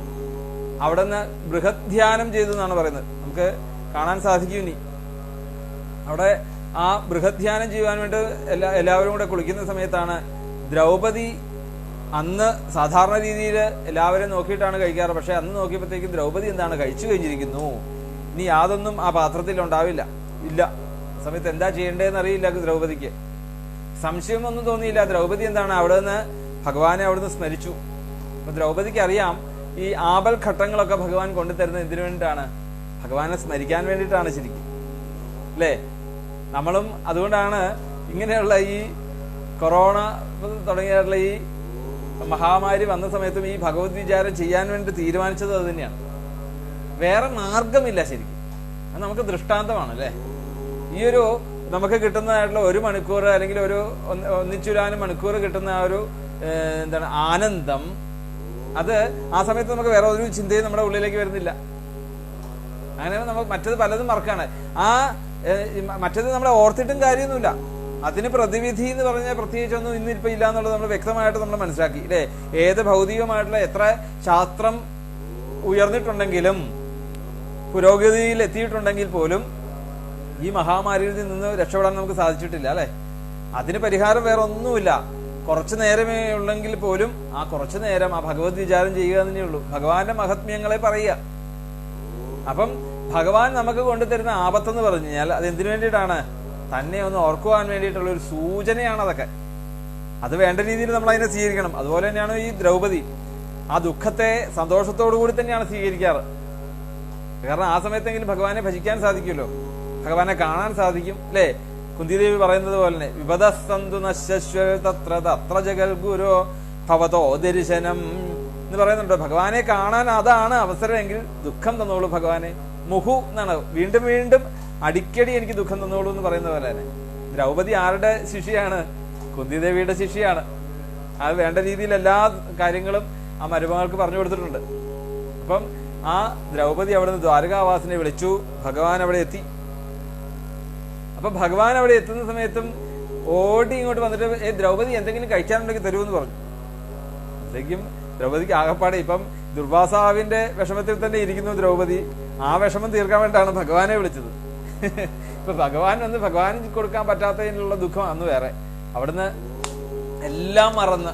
അവിടെ നിന്ന് ബൃഹദ്ധ്യാനം ചെയ്തു എന്നാണ് പറയുന്നത്. നമുക്ക് കാണാൻ സാധിക്കും. ഇനി അവിടെ ആ ബൃഹദ്ധ്യാനം ചെയ്യുവാൻ വേണ്ടി എല്ലാവരും കൂടെ കുളിക്കുന്ന സമയത്താണ് ദ്രൗപദി. അന്ന് സാധാരണ രീതിയിൽ എല്ലാവരും നോക്കിയിട്ടാണ് കഴിക്കാറ്. പക്ഷെ അന്ന് നോക്കിയപ്പോഴത്തേക്കും ദ്രൗപദി എന്താണ് കഴിച്ചു കഴിഞ്ഞിരിക്കുന്നു. ഇനി യാതൊന്നും ആ പാത്രത്തിൽ ഉണ്ടാവില്ല. സമയത്ത് എന്താ ചെയ്യേണ്ടതെന്ന് അറിയില്ല ദ്രൗപദിക്ക്. സംശയമൊന്നും തോന്നിയില്ല. ദ്രൗപദി എന്താണ് അവിടെ നിന്ന് ഭഗവാനെ അവിടുന്ന് സ്മരിച്ചു. അപ്പൊ ദ്രൗപദിക്ക് അറിയാം ഈ ആപൽ ഘട്ടങ്ങളൊക്കെ ഭഗവാൻ കൊണ്ടുതരുന്നത് എന്തിനു വേണ്ടിയിട്ടാണ്? ഭഗവാനെ സ്മരിക്കാൻ വേണ്ടിയിട്ടാണ് ശരിക്കും, അല്ലേ? നമ്മളും അതുകൊണ്ടാണ് ഇങ്ങനെയുള്ള ഈ കൊറോണ തുടങ്ങിയിട്ടുള്ള ഈ മഹാമാരി വന്ന സമയത്തും ഈ ഭഗവത് വിചാരം ചെയ്യാൻ വേണ്ടി തീരുമാനിച്ചത് അത് തന്നെയാണ്. വേറെ മാർഗമില്ല ശരിക്കും. അത് നമുക്ക് ദൃഷ്ടാന്തമാണ്, അല്ലേ? ഈ ഒരു നമുക്ക് കിട്ടുന്നതായിട്ടുള്ള 1 മണിക്കൂർ അല്ലെങ്കിൽ ഒരു ഒന്നിച്ചുരാനും മണിക്കൂർ കിട്ടുന്ന ആ ഒരു എന്താണ് ആനന്ദം, അത് ആ സമയത്ത് നമുക്ക് വേറെ ഒരു ചിന്തയും നമ്മുടെ ഉള്ളിലേക്ക് വരുന്നില്ല. അങ്ങനെ നമുക്ക് മറ്റത് പലതും മറക്കാണ്. മറ്റത് നമ്മളെ ഓർത്തിട്ടും കാര്യമൊന്നുമില്ല. അതിന് പ്രതിവിധി എന്ന് പറഞ്ഞാൽ പ്രത്യേകിച്ചൊന്നും ഇന്നിപ്പോ ഇല്ല എന്നുള്ളത് നമ്മൾ വ്യക്തമായിട്ട് നമ്മൾ മനസ്സിലാക്കി, അല്ലേ? ഏത് ഭൗതികമായിട്ടുള്ള എത്ര ശാസ്ത്രം ഉയർന്നിട്ടുണ്ടെങ്കിലും പുരോഗതിയിൽ എത്തിയിട്ടുണ്ടെങ്കിൽ പോലും ഈ മഹാമാരിയിൽ നിന്ന് രക്ഷപ്പെടാൻ നമുക്ക് സാധിച്ചിട്ടില്ല, അല്ലെ? അതിന് പരിഹാരം വേറെ ഒന്നുമില്ല. കുറച്ചു നേരമേ ഉള്ളെങ്കിൽ പോലും ആ കുറച്ചു നേരം ആ ഭഗവത് വിചാരം ചെയ്യുക എന്നേ ഉള്ളൂ. ഭഗവാന്റെ മഹത്മ്യങ്ങളെ പറയുക. അപ്പം ഭഗവാൻ നമുക്ക് കൊണ്ടുതരുന്ന ആപത്തെന്ന് പറഞ്ഞു കഴിഞ്ഞാൽ അത് എന്തിനു വേണ്ടിയിട്ടാണ്? തന്നെ ഒന്ന് ഓർക്കുവാൻ വേണ്ടിയിട്ടുള്ള ഒരു സൂചനയാണ് അതൊക്കെ. അത് വേണ്ട രീതിയിൽ നമ്മൾ അതിനെ സ്വീകരിക്കണം. അതുപോലെ തന്നെയാണ് ഈ ദ്രൗപദി. ആ ദുഃഖത്തെ സന്തോഷത്തോടു കൂടി തന്നെയാണ് സ്വീകരിക്കാറ്. കാരണം ആ സമയത്തെങ്കിലും ഭഗവാനെ ഭജിക്കാൻ സാധിക്കുമല്ലോ, ഭഗവാനെ കാണാൻ സാധിക്കും അല്ലേ? കുന്തിദേവി പറയുന്നത് പോലെ തന്നെ വിപദസ്സന്തു നശ്വര തത്ര തത്ര ജഗൽ ഗുരോ ഭവതോ ദർശനം എന്ന് പറയുന്നുണ്ട്. ഭഗവാനെ കാണാൻ അതാണ് അവസരമെങ്കിൽ ദുഃഖം തന്നോളൂ ഭഗവാനെ. മുഹു എന്നാണ്, വീണ്ടും വീണ്ടും അടിക്കടി എനിക്ക് ദുഃഖം തന്നോളൂ എന്ന് പറയുന്ന പോലെ തന്നെ. ദ്രൗപദി ആരുടെ ശിഷ്യയാണ്? കുന്തിദേവിയുടെ ശിഷ്യയാണ്. അത് വേണ്ട രീതിയിൽ എല്ലാ കാര്യങ്ങളും ആ മരുമകൾക്ക് പറഞ്ഞു കൊടുത്തിട്ടുണ്ട്. അപ്പം ആ ദ്രൗപദി അവിടെ നിന്ന് ദ്വാരകാവാസിനെ വിളിച്ചു. ഭഗവാൻ അവിടെ എത്തി. അപ്പൊ ഭഗവാൻ അവിടെ എത്തുന്ന സമയത്തും ഓടി ഇങ്ങോട്ട് വന്നിട്ട് ദ്രൗപദി എന്തെങ്കിലും കഴിക്കാനുണ്ടെങ്കിൽ തരുമെന്ന് പറഞ്ഞു. അപ്പോഴേക്കും ദ്രൗപദിക്ക് ആകപ്പാടെ ഇപ്പം ദുർവാസാവിന്റെ വിഷമത്തിൽ തന്നെ ഇരിക്കുന്നു ദ്രൗപദി. ആ വിഷമം തീർക്കാൻ വേണ്ടിയിട്ടാണ് ഭഗവാനെ വിളിച്ചത്. ഇപ്പൊ ഭഗവാൻ വന്ന് ഭഗവാൻ കൊടുക്കാൻ പറ്റാത്തതിനുള്ള ദുഃഖം അന്ന് വേറെ. അവിടുന്ന് എല്ലാം മറന്ന്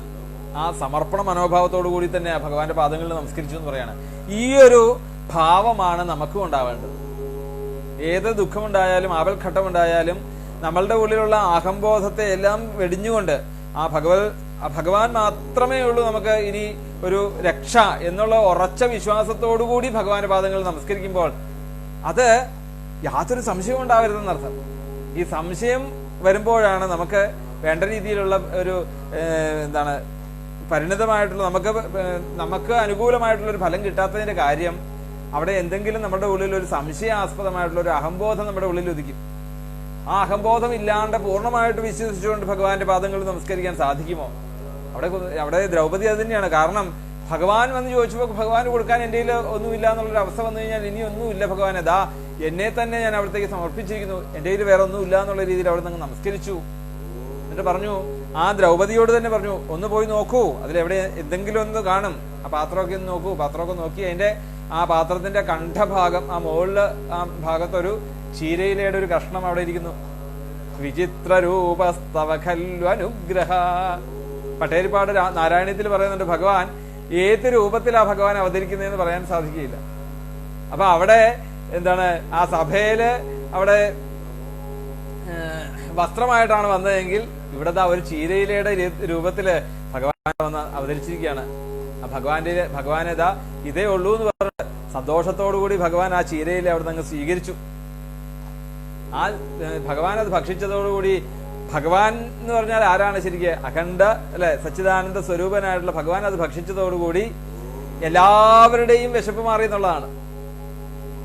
ആ സമർപ്പണ മനോഭാവത്തോടു കൂടി തന്നെ ഭഗവാന്റെ പാദങ്ങളിൽ നമസ്കരിച്ചു എന്ന് പറയാണ്. ഈ ഒരു ഭാവമാണ് നമുക്കും ഉണ്ടാവേണ്ടത്. ഏത് ദുഃഖമുണ്ടായാലും ആപൽഘട്ടമുണ്ടായാലും നമ്മളുടെ ഉള്ളിലുള്ള അഹംബോധത്തെ എല്ലാം വെടിഞ്ഞുകൊണ്ട് ആ ഭഗവാൻ മാത്രമേ ഉള്ളൂ നമുക്ക് ഇനി ഒരു രക്ഷ എന്നുള്ള ഉറച്ച വിശ്വാസത്തോടുകൂടി ഭഗവാന്റെ പാദങ്ങളിൽ നമസ്കരിക്കുമ്പോൾ അത് യാതൊരു സംശയവും ഉണ്ടാവരുതെന്നർത്ഥം. ഈ സംശയം വരുമ്പോഴാണ് നമുക്ക് വേണ്ട രീതിയിലുള്ള ഒരു പരിണിതമായിട്ടുള്ള നമുക്ക് അനുകൂലമായിട്ടുള്ള ഒരു ഫലം കിട്ടാത്തതിന്റെ കാര്യം അവിടെ എന്തെങ്കിലും നമ്മുടെ ഉള്ളിൽ ഒരു സംശയാസ്പദമായിട്ടുള്ള ഒരു അഹംബോധം നമ്മുടെ ഉള്ളിൽ ഉദിക്കും. ആ അഹംബോധം ഇല്ലാണ്ട് പൂർണ്ണമായിട്ട് വിശ്വസിച്ചുകൊണ്ട് ഭഗവാന്റെ പാദങ്ങളിൽ നമസ്കരിക്കാൻ സാധിക്കുമോ? അവിടെ ദ്രൗപദി അത് തന്നെയാണ്. കാരണം ഭഗവാൻ വന്ന് ചോദിച്ചപ്പോൾ ഭഗവാൻ കൊടുക്കാൻ എൻ്റെ കയ്യിൽ ഒന്നുമില്ല എന്നുള്ളൊരു അവസ്ഥ വന്നു കഴിഞ്ഞാൽ ഇനി ഒന്നുമില്ല ഭഗവാൻ, അതാ എന്നെ തന്നെ ഞാൻ അവിടത്തേക്ക് സമർപ്പിച്ചിരിക്കുന്നു, എൻ്റെ കയ്യിൽ വേറെ ഒന്നുമില്ല എന്നുള്ള രീതിയിൽ അവിടെ നിന്ന് നമസ്കരിച്ചു. എന്നിട്ട് പറഞ്ഞു, ആ ദ്രൗപദിയോട് തന്നെ പറഞ്ഞു, ഒന്ന് പോയി നോക്കൂ, അതിലെവിടെ എന്തെങ്കിലും ഒന്ന് കാണും, ആ പാത്രമൊക്കെ ഒന്ന് നോക്കൂ. പാത്രമൊക്കെ നോക്കി അതിന്റെ ആ പാത്രത്തിന്റെ കണ്ഠഭാഗം, ആ മുകളില് ആ ഭാഗത്തൊരു ക്ഷീരയിലയുടെ ഒരു കഷ്ണം അവിടെ ഇരിക്കുന്നു. വിചിത്ര രൂപസ്തവ ഖല്ലു അനുഗ്രഹ. പട്ടേരിപ്പാട് നാരായണീയത്തിൽ പറയുന്നുണ്ട് ഭഗവാൻ ഏത് രൂപത്തിലാ ഭഗവാൻ അവതരിക്കുന്നതെന്ന് പറയാൻ സാധിക്കുകയില്ല. അപ്പൊ അവിടെ ആ സഭയില് അവിടെ വസ്ത്രമായിട്ടാണ് വന്നതെങ്കിൽ ഇവിടത്തെ ഒരു ചീരയിലയുടെ രൂപത്തില് ഭഗവാൻ വന്ന് അവതരിച്ചിരിക്കുകയാണ്. ആ ഭഗവാനേതാ ഇതേ ഉള്ളൂ എന്ന് പറഞ്ഞ് സന്തോഷത്തോടുകൂടി ഭഗവാൻ ആ ചീരയിലെ അവിടെ നിന്ന് സ്വീകരിച്ചു. ആ ഭഗവാൻ അത് ഭക്ഷിച്ചതോടുകൂടി, ഭഗവാൻ എന്ന് പറഞ്ഞാൽ ആരാണ് ശരിക്കും? അഖണ്ഡ അല്ലെ സച്ചിദാനന്ദ സ്വരൂപനായിട്ടുള്ള ഭഗവാൻ അത് ഭക്ഷിച്ചതോടുകൂടി എല്ലാവരുടെയും വിശപ്പ് മാറി എന്നുള്ളതാണ്.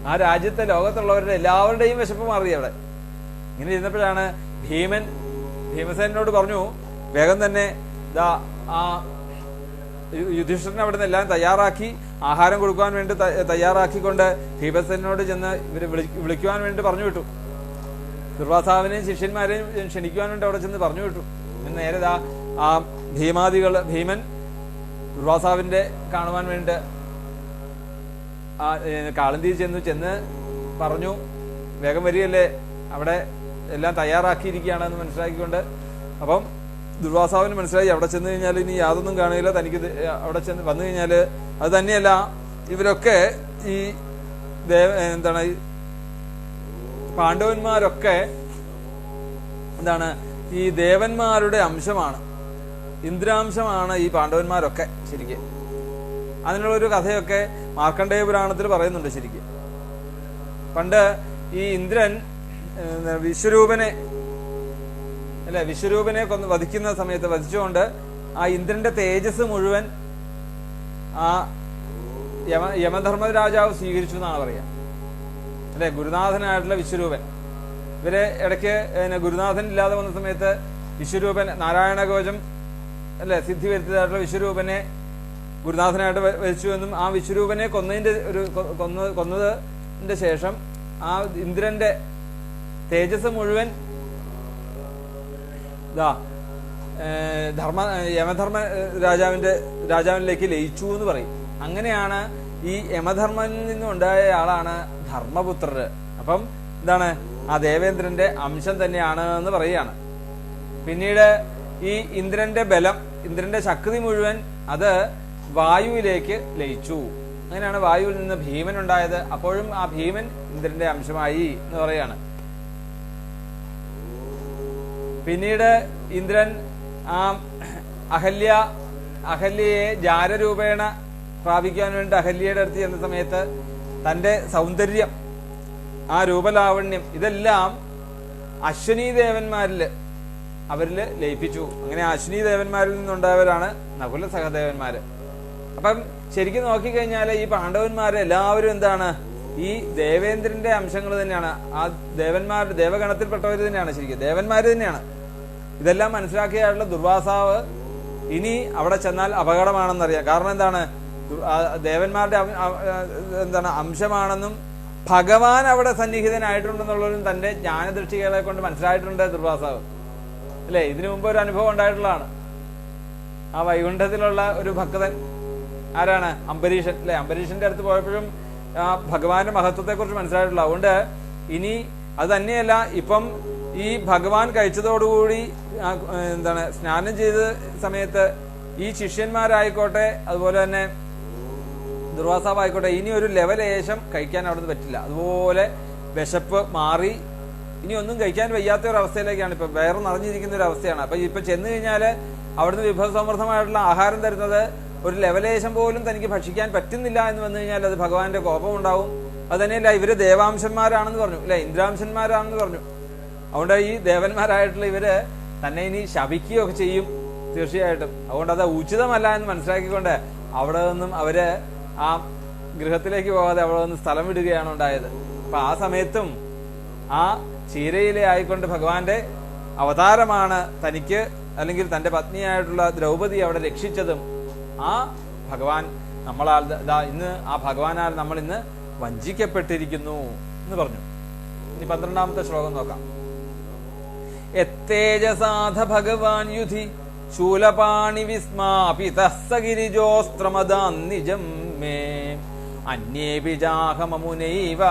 ആ രാജ്യത്തെ ലോകത്തുള്ളവരുടെ എല്ലാവരുടെയും വിശപ്പ് മാറി അവിടെ. ഇങ്ങനെ ഇരുന്നപ്പോഴാണ് ഭീമസേനോട് പറഞ്ഞു, വേഗം തന്നെ ആ യുധിഷ്ഠിരനെ അവിടെ നിന്ന് എല്ലാം തയ്യാറാക്കി ആഹാരം കൊടുക്കുവാൻ വേണ്ടി തയ്യാറാക്കിക്കൊണ്ട് ഭീമസേനോട് ചെന്ന് ഇവര് വിളിക്കുവാൻ വേണ്ടി പറഞ്ഞു വിട്ടു. ദുർവാസാവിനെയും ശിഷ്യന്മാരെയും ക്ഷണിക്കുവാൻ വേണ്ടി അവിടെ ചെന്ന് പറഞ്ഞു വിട്ടു. നേരെ ആ ഭീമൻ ദുർവാസാവിന്റെ കാണുവാൻ വേണ്ടി ആ കാളന്തി ചെന്ന് പറഞ്ഞു, വേഗം വരികയല്ലേ, അവിടെ എല്ലാം തയ്യാറാക്കിയിരിക്കുകയാണെന്ന് മനസ്സിലാക്കിക്കൊണ്ട്. അപ്പം ദുർവാസാവിന് മനസ്സിലായി അവിടെ ചെന്ന് കഴിഞ്ഞാൽ ഇനി യാതൊന്നും കാണുകയില്ല, തനിക്ക് അവിടെ ചെന്ന് വന്നു കഴിഞ്ഞാൽ അത് തന്നെയല്ല, ഇവരൊക്കെ ഈ പാണ്ഡവന്മാരൊക്കെ ഈ ദേവന്മാരുടെ അംശമാണ്, ഇന്ദ്രാംശമാണ് ഈ പാണ്ഡവന്മാരൊക്കെ ശരിക്കും. അതിനുള്ളൊരു കഥയൊക്കെ മാർക്കണ്ഡേയ പുരാണത്തിൽ പറയുന്നുണ്ട്. ശരിക്കും പണ്ട് ഈ ഇന്ദ്രൻ വിശ്വരൂപനെ വധിക്കുന്ന സമയത്ത് വധിച്ചുകൊണ്ട് ആ ഇന്ദ്രന്റെ തേജസ് മുഴുവൻ ആ യമധർമ്മരാജാവ് സ്വീകരിച്ചു എന്നാണ് പറയാ. അല്ലെ, ഗുരുനാഥനായിട്ടുള്ള വിശ്വരൂപൻ. ഇവരെ ഇടയ്ക്ക് ഗുരുനാഥൻ ഇല്ലാതെ വന്ന സമയത്ത് വിശ്വരൂപൻ നാരായണ കവചം അല്ലെ സിദ്ധി വരുത്തിയതായിട്ടുള്ള വിശ്വരൂപനെ ഗുരുനാഥനായിട്ട് വധിച്ചു എന്നും ആ വിശ്വരൂപനെ കൊന്നതിന്റെ ശേഷം ആ ഇന്ദ്രന്റെ തേജസ് മുഴുവൻ യമധർമ്മ രാജാവിനിലേക്ക് ലയിച്ചു എന്ന് പറയും. അങ്ങനെയാണ് ഈ യമധർമ്മനിൽ നിന്നുണ്ടായ ആളാണ് ധർമ്മപുത്രർ. അപ്പം ആ ദേവേന്ദ്രന്റെ അംശം തന്നെയാണ് എന്ന് പറയുകയാണ്. പിന്നീട് ഈ ഇന്ദ്രന്റെ ബലം, ഇന്ദ്രന്റെ ശക്തി മുഴുവൻ അത് വായുവിലേക്ക് ലയിച്ചു. അങ്ങനെയാണ് വായുവിൽ നിന്ന് ഭീമൻ ഉണ്ടായത്. അപ്പോഴും ആ ഭീമൻ ഇന്ദ്രന്റെ അംശമായി എന്ന് പറയാണ്. പിന്നീട് ഇന്ദ്രൻ ആ അഹല്യയെ ജാരരൂപേണ പ്രാപിക്കാൻ വേണ്ടി അഹല്യയുടെ അടുത്ത് ചെന്ന സമയത്ത് തന്റെ സൗന്ദര്യം, ആ രൂപലാവണ്യം, ഇതെല്ലാം അശ്വനീ അവരിൽ ലയിപ്പിച്ചു. അങ്ങനെ അശ്വനീ ദേവന്മാരിൽ നിന്നുണ്ടായവരാണ് നകുല സഹദേവന്മാര്. അപ്പം ശരിക്കും നോക്കിക്കഴിഞ്ഞാൽ ഈ പാണ്ഡവന്മാര് എല്ലാവരും എന്താണ്, ഈ ദേവേന്ദ്രന്റെ അംശങ്ങൾ തന്നെയാണ്. ആ ദേവഗണത്തിൽപ്പെട്ടവർ തന്നെയാണ്, ശരിക്കും ദേവന്മാര് തന്നെയാണ്. ഇതെല്ലാം മനസ്സിലാക്കിയായിട്ടുള്ള ദുർവാസാവ് ഇനി അവിടെ ചെന്നാൽ അപകടമാണെന്നറിയാം. കാരണം എന്താണ്, ദേവന്മാരുടെ അംശമാണെന്നും ഭഗവാൻ അവിടെ സന്നിഹിതനായിട്ടുണ്ടെന്നുള്ളതും തന്റെ ജ്ഞാനദൃഷ്ടികളെ കൊണ്ട് മനസ്സിലായിട്ടുണ്ട് ദുർവാസാവ്, അല്ലെ? ഇതിനു മുമ്പ് ഒരു അനുഭവം ഉണ്ടായിട്ടുള്ളതാണ്. ആ വൈകുണ്ഠത്തിലുള്ള ഒരു ഭക്തൻ ആരാണ്? അംബരീഷൻ, അല്ലെ? അംബരീഷന്റെ അടുത്ത് പോയപ്പോഴും ആ ഭഗവാന്റെ മഹത്വത്തെ കുറിച്ച് മനസ്സിലായിട്ടുള്ള. അതുകൊണ്ട് ഇനി അത് തന്നെയല്ല, ഇപ്പം ഈ ഭഗവാൻ കഴിച്ചതോടുകൂടി സ്നാനം ചെയ്ത സമയത്ത് ഈ ശിഷ്യന്മാരായിക്കോട്ടെ അതുപോലെ തന്നെ ദുർവാസാവായിക്കോട്ടെ ഇനി ഒരു ലെവലേശം കഴിക്കാൻ അവിടുന്ന് പറ്റില്ല. അതുപോലെ വിശപ്പ് മാറി ഇനി ഒന്നും കഴിക്കാൻ വയ്യാത്ത ഒരു അവസ്ഥയിലേക്കാണ്. ഇപ്പൊ വയറ് നിറഞ്ഞിരിക്കുന്ന ഒരു അവസ്ഥയാണ്. അപ്പൊ ഇപ്പൊ ചെന്ന് കഴിഞ്ഞാല് അവിടുന്ന് വിഭവസമൃദ്ധമായിട്ടുള്ള ആഹാരം തരുന്നത് ഒരു ലെവലേശം പോലും തനിക്ക് ഭക്ഷിക്കാൻ പറ്റുന്നില്ല എന്ന് വന്നു കഴിഞ്ഞാൽ അത് ഭഗവാന്റെ കോപം ഉണ്ടാവും. അത് തന്നെയല്ല, ഇവര് ദേവാംശന്മാരാണെന്ന് പറഞ്ഞു, അല്ലെ? ഇന്ദ്രാംശന്മാരാണെന്ന് പറഞ്ഞു. അതുകൊണ്ട് ഈ ദേവന്മാരായിട്ടുള്ള ഇവര് തന്നെ ഇനി ശപിക്കുകയൊക്കെ ചെയ്യും തീർച്ചയായിട്ടും. അതുകൊണ്ട് അത് ഉചിതമല്ല എന്ന് മനസ്സിലാക്കിക്കൊണ്ട് അവിടെ നിന്നും അവര് ആ ഗൃഹത്തിലേക്ക് പോകാതെ അവിടെ നിന്ന് സ്ഥലം വിടുകയാണ് ഉണ്ടായത്. അപ്പൊ ആ സമയത്തും ആ ചീരയിലെ ആയിക്കൊണ്ട് ഭഗവാന്റെ അവതാരമാണ് തനിക്ക് അല്ലെങ്കിൽ തന്റെ പത്നിയായിട്ടുള്ള ദ്രൗപദി അവിടെ രക്ഷിച്ചതും. ആ ഭഗവാൻ ഇന്ന് ആ ഭഗവാനാൽ നമ്മൾ ഇന്ന് വഞ്ചിക്കപ്പെട്ടിരിക്കുന്നു എന്ന് പറഞ്ഞു. ഇനി 12ാമത്തെ ശ്ലോകം നോക്കാം. എത്തേജസാധ ഭഗവാൻ യുധി ശൂലപാണി വിസ്മാപിതസ്സഗിരിജോസ്ത്രമദാന്നിജം മേ അന്യേപി ജാഹമമുനൈവ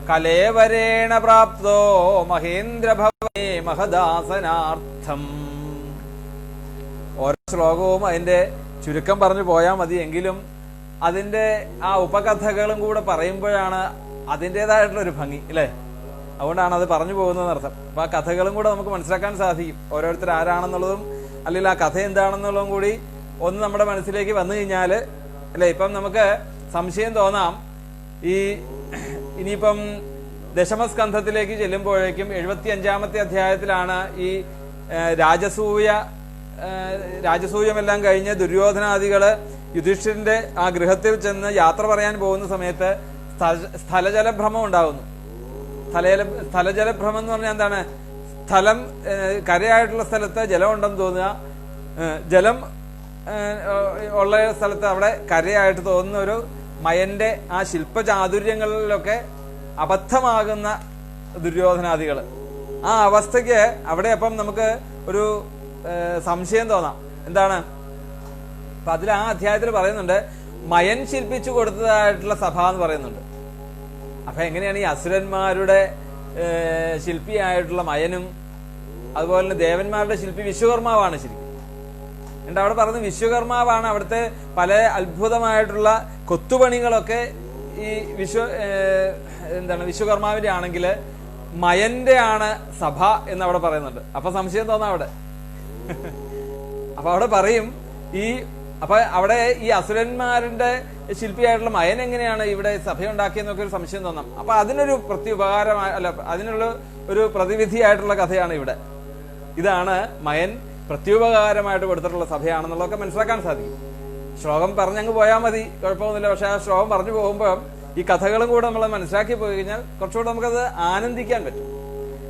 കലേവരേണ പ്രാപ്തോ മഹേന്ദ്രഭവനേ മഹദാസനാർത്ഥം. ഓരോ ശ്ലോകവും അതിന്റെ ചുരുക്കം പറഞ്ഞു പോയാൽ മതി. എങ്കിലും അതിന്റെ ആ ഉപകഥകളും കൂടെ പറയുമ്പോഴാണ് അതിൻ്റെതായിട്ടുള്ള ഒരു ഭംഗി, അല്ലെ? അതുകൊണ്ടാണ് അത് പറഞ്ഞു പോകുന്നതെന്ന് അർത്ഥം. അപ്പൊ ആ കഥകളും കൂടെ നമുക്ക് മനസ്സിലാക്കാൻ സാധിക്കും. ഓരോരുത്തർ ആരാണെന്നുള്ളതും അല്ലെങ്കിൽ ആ കഥ എന്താണെന്നുള്ളതും കൂടി ഒന്ന് നമ്മുടെ മനസ്സിലേക്ക് വന്നു കഴിഞ്ഞാല്, അല്ലെ? ഇപ്പം നമുക്ക് സംശയം തോന്നാം. ഇനിയിപ്പം ദശമസ്കന്ധത്തിലേക്ക് ചെല്ലുമ്പോഴേക്കും 75ാമത്തെ അധ്യായത്തിലാണ് ഈ രാജസൂയമെല്ലാം കഴിഞ്ഞ് ദുര്യോധനാദികള് യുധിഷ്ഠിരന്റെ ആ ഗൃഹത്തിൽ ചെന്ന് യാത്ര പറയാൻ പോകുന്ന സമയത്ത് സ്ഥലജലഭ്രമം ഉണ്ടാകുന്നു. സ്ഥലജലഭ്രമം എന്ന് പറഞ്ഞാൽ എന്താണ്? സ്ഥലം, കരയായിട്ടുള്ള സ്ഥലത്ത് ജലം ഉണ്ടെന്ന് തോന്നുക, ജലം ഉള്ള സ്ഥലത്ത് അവിടെ കരയായിട്ട് തോന്നുന്ന ഒരു മയന്റെ ആ ശില്പചാതുര്യങ്ങളിലൊക്കെ അബദ്ധമാകുന്ന ദുര്യോധനാദികള്. ആ അവസ്ഥയ്ക്ക് അവിടെ അപ്പം നമുക്ക് ഒരു സംശയം തോന്നാം. എന്താണ്? അപ്പൊ അതിൽ ആ അധ്യായത്തിൽ പറയുന്നുണ്ട്, മയൻ ശില്പിച്ചു കൊടുത്തതായിട്ടുള്ള സഭ എന്ന് പറയുന്നുണ്ട്. അപ്പൊ എങ്ങനെയാണ് ഈ അസുരന്മാരുടെ ശില്പിയായിട്ടുള്ള മയനും അതുപോലെ തന്നെ ദേവന്മാരുടെ ശില്പി വിശ്വകർമാവാണ് ശരിക്കും. എന്നിട്ട് അവിടെ പറയുന്നത് വിശ്വകർമാവാണ് അവിടുത്തെ പല അത്ഭുതമായിട്ടുള്ള കൊത്തുപണികളൊക്കെ ഈ വിശ്വകർമാവിന്റെ ആണെങ്കിൽ മയന്റെ ആണ് സഭ എന്ന് അവിടെ പറയുന്നുണ്ട്. അപ്പൊ സംശയം തോന്നാം അവിടെ. അപ്പൊ അവിടെ പറയും അപ്പൊ അവിടെ ഈ അസുരന്മാരുടെ ശില്പിയായിട്ടുള്ള മയൻ എങ്ങനെയാണ് ഇവിടെ സഭയുണ്ടാക്കിയെന്നൊക്കെ ഒരു സംശയം തോന്നാം. അപ്പൊ അതിനൊരു അതിനുള്ള ഒരു പ്രതിവിധിയായിട്ടുള്ള കഥയാണ് ഇവിടെ. ഇതാണ് മയൻ പ്രത്യുപകാരമായിട്ട് കൊടുത്തിട്ടുള്ള സഭയാണെന്നുള്ളതൊക്കെ മനസ്സിലാക്കാൻ സാധിക്കും. ശ്ലോകം പറഞ്ഞങ്ങ് പോയാൽ മതി, കുഴപ്പമൊന്നുമില്ല. പക്ഷെ ആ ശ്ലോകം പറഞ്ഞു പോകുമ്പോൾ ഈ കഥകളും കൂടെ നമ്മൾ മനസ്സിലാക്കി പോയി കഴിഞ്ഞാൽ കുറച്ചുകൂടെ നമുക്കത് ആനന്ദിക്കാൻ പറ്റും.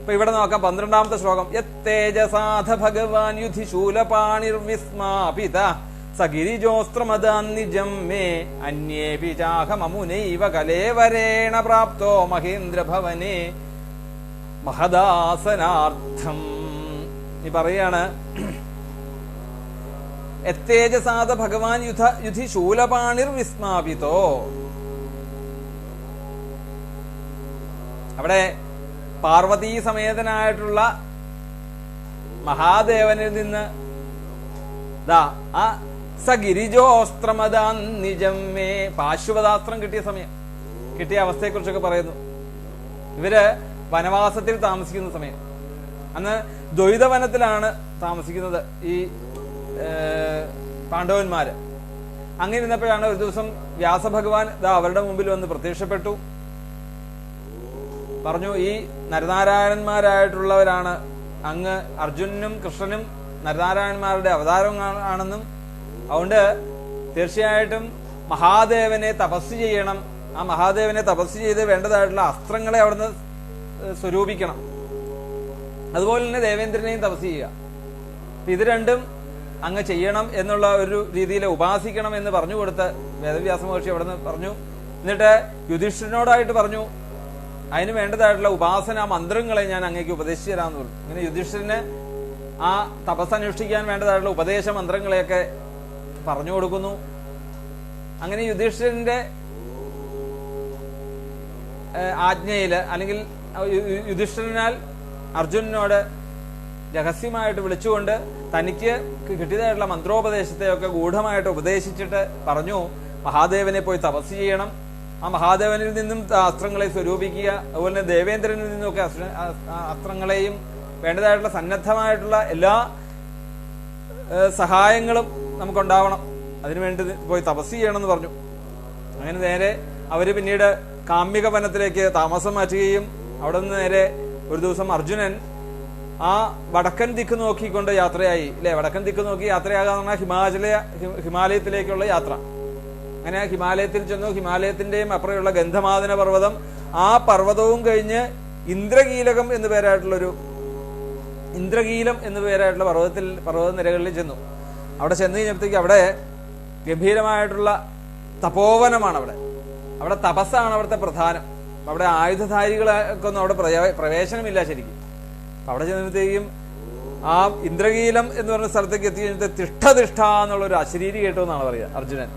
ഇപ്പൊ ഇവിടെ നോക്കാം 12ാമത്തെ ശ്ലോകം. യത്തേജസാധ ഭഗവാൻ യുധി ശൂലപാണിർവിസ്മാപിത സഗിരിജോസ്ത്രമദാന്നിജം മേ അന്യേപി ചാഹമമുനൈവ കലേവരേണ പ്രാപ്തോ മഹേന്ദ്രഭവനേ മഹദാസനാർത്ഥം. ഈ പറയാണ്, എത്തേജസാധ ഭഗവാൻ യുധി ശൂലപാണിർവിസ്മാപിതോ. അവിടെ പാർവതീ സമേതനായിട്ടുള്ള മഹാദേവനിൽ നിന്ന് ദാ ആ സഗിരിജോസ്ത്രമതാൻ നിജമേ, പാശുപതാസ്ത്രം കിട്ടിയ സമയം, കിട്ടിയ അവസ്ഥയെക്കുറിച്ചൊക്കെ പറയുന്നു. ഇവര് വനവാസത്തിൽ താമസിക്കുന്ന സമയം, അന്ന് ദ്വൈതവനത്തിലാണ് താമസിക്കുന്നത് ഈ പാണ്ഡവന്മാര്. അങ്ങനെ ഇരുന്നപ്പോഴാണ് ഒരു ദിവസം വ്യാസഭഗവാൻ ദാ അവരുടെ മുമ്പിൽ വന്ന് പ്രത്യക്ഷപ്പെട്ടു. പറഞ്ഞു, ഈ നരനാരായണന്മാരായിട്ടുള്ളവരാണ് അങ്ങ്, അർജുനനും കൃഷ്ണനും നരനാരായണന്മാരുടെ അവതാരം ആണെന്നും, അതുകൊണ്ട് തീർച്ചയായിട്ടും മഹാദേവനെ തപസ് ചെയ്യണം. ആ മഹാദേവനെ തപസ് ചെയ്ത് വേണ്ടതായിട്ടുള്ള അസ്ത്രങ്ങളെ അവിടുന്ന് സ്വരൂപിക്കണം. അതുപോലെ തന്നെ ദേവേന്ദ്രനെയും തപസ് ചെയ്യുക. ഇത് രണ്ടും അങ്ങ് ചെയ്യണം എന്നുള്ള ഒരു രീതിയിൽ ഉപാസിക്കണം എന്ന് പറഞ്ഞു കൊടുത്ത് വേദവ്യാസ മഹർഷി അവിടുന്ന് പറഞ്ഞു. എന്നിട്ട് യുധിഷ്ഠിരനോടായിട്ട് പറഞ്ഞു, അതിന് വേണ്ടതായിട്ടുള്ള ഉപാസന മന്ത്രങ്ങളെ ഞാൻ അങ്ങേക്ക് ഉപദേശിച്ചു തരാമെന്ന് പറഞ്ഞു. അങ്ങനെ യുധിഷ്ഠിരന് ആ തപസ് അനുഷ്ഠിക്കാൻ വേണ്ടതായിട്ടുള്ള ഉപദേശ മന്ത്രങ്ങളെയൊക്കെ പറഞ്ഞു കൊടുക്കുന്നു. അങ്ങനെ യുധിഷ്ഠിരന്റെ ആജ്ഞയില്, അല്ലെങ്കിൽ യുധിഷ്ഠിരനാൽ അർജുനനോട് രഹസ്യമായിട്ട് വിളിച്ചുകൊണ്ട് തനിക്ക് കിട്ടിയതായിട്ടുള്ള മന്ത്രോപദേശത്തെയൊക്കെ ഗൂഢമായിട്ട് ഉപദേശിച്ചിട്ട് പറഞ്ഞു, മഹാദേവനെ പോയി തപസ് ചെയ്യണം, ആ മഹാദേവനിൽ നിന്നും അസ്ത്രങ്ങളെ സ്വരൂപിക്കുക, അതുപോലെ തന്നെ ദേവേന്ദ്രനിൽ നിന്നൊക്കെ അസ്ത്രങ്ങളെയും വേണ്ടതായിട്ടുള്ള സന്നദ്ധമായിട്ടുള്ള എല്ലാ സഹായങ്ങളും നമുക്കുണ്ടാവണം, അതിനുവേണ്ടി പോയി തപസ് ചെയ്യണമെന്ന് പറഞ്ഞു. അങ്ങനെ നേരെ അവര് പിന്നീട് കാമ്യക വനത്തിലേക്ക് താമസം മാറ്റുകയും അവിടെ നിന്ന് നേരെ ഒരു ദിവസം അർജുനൻ ആ വടക്കൻ ദിക്ക് നോക്കിക്കൊണ്ട് യാത്രയായി. അല്ലെ, വടക്കൻ ദിക്ക് നോക്കി യാത്രയാകാന്ന് പറഞ്ഞാൽ ഹിമാലയത്തിലേക്കുള്ള യാത്ര. അങ്ങനെ ഹിമാലയത്തിൽ ചെന്നു. ഹിമാലയത്തിന്റെയും അപ്പുറമുള്ള ഗന്ധമാദന പർവ്വതം, ആ പർവ്വതവും കഴിഞ്ഞ് ഇന്ദ്രകീലകം എന്ന് പേരായിട്ടുള്ളൊരു ഇന്ദ്രകീലം എന്ന് പേരായിട്ടുള്ള പർവ്വത നിരകളിൽ ചെന്നു. അവിടെ ചെന്ന് കഴിഞ്ഞപ്പോഴത്തേക്ക് അവിടെ ഗംഭീരമായിട്ടുള്ള തപോവനമാണ്. അവിടെ തപസ്സാണ് അവിടുത്തെ പ്രധാനം. അവിടെ ആയുധധാരികളൊക്കൊന്നും അവിടെ പ്രവേശനമില്ല ശരിക്കും. അവിടെ ചെന്നപ്പോഴത്തേക്കും ആ ഇന്ദ്രകീലം എന്ന് പറഞ്ഞ സ്ഥലത്തേക്ക് എത്തി കഴിഞ്ഞിട്ട് തിഷ്ഠ എന്നുള്ളൊരു അശരീരി കേട്ടു എന്നാണ് പറയുക അർജുനൻ.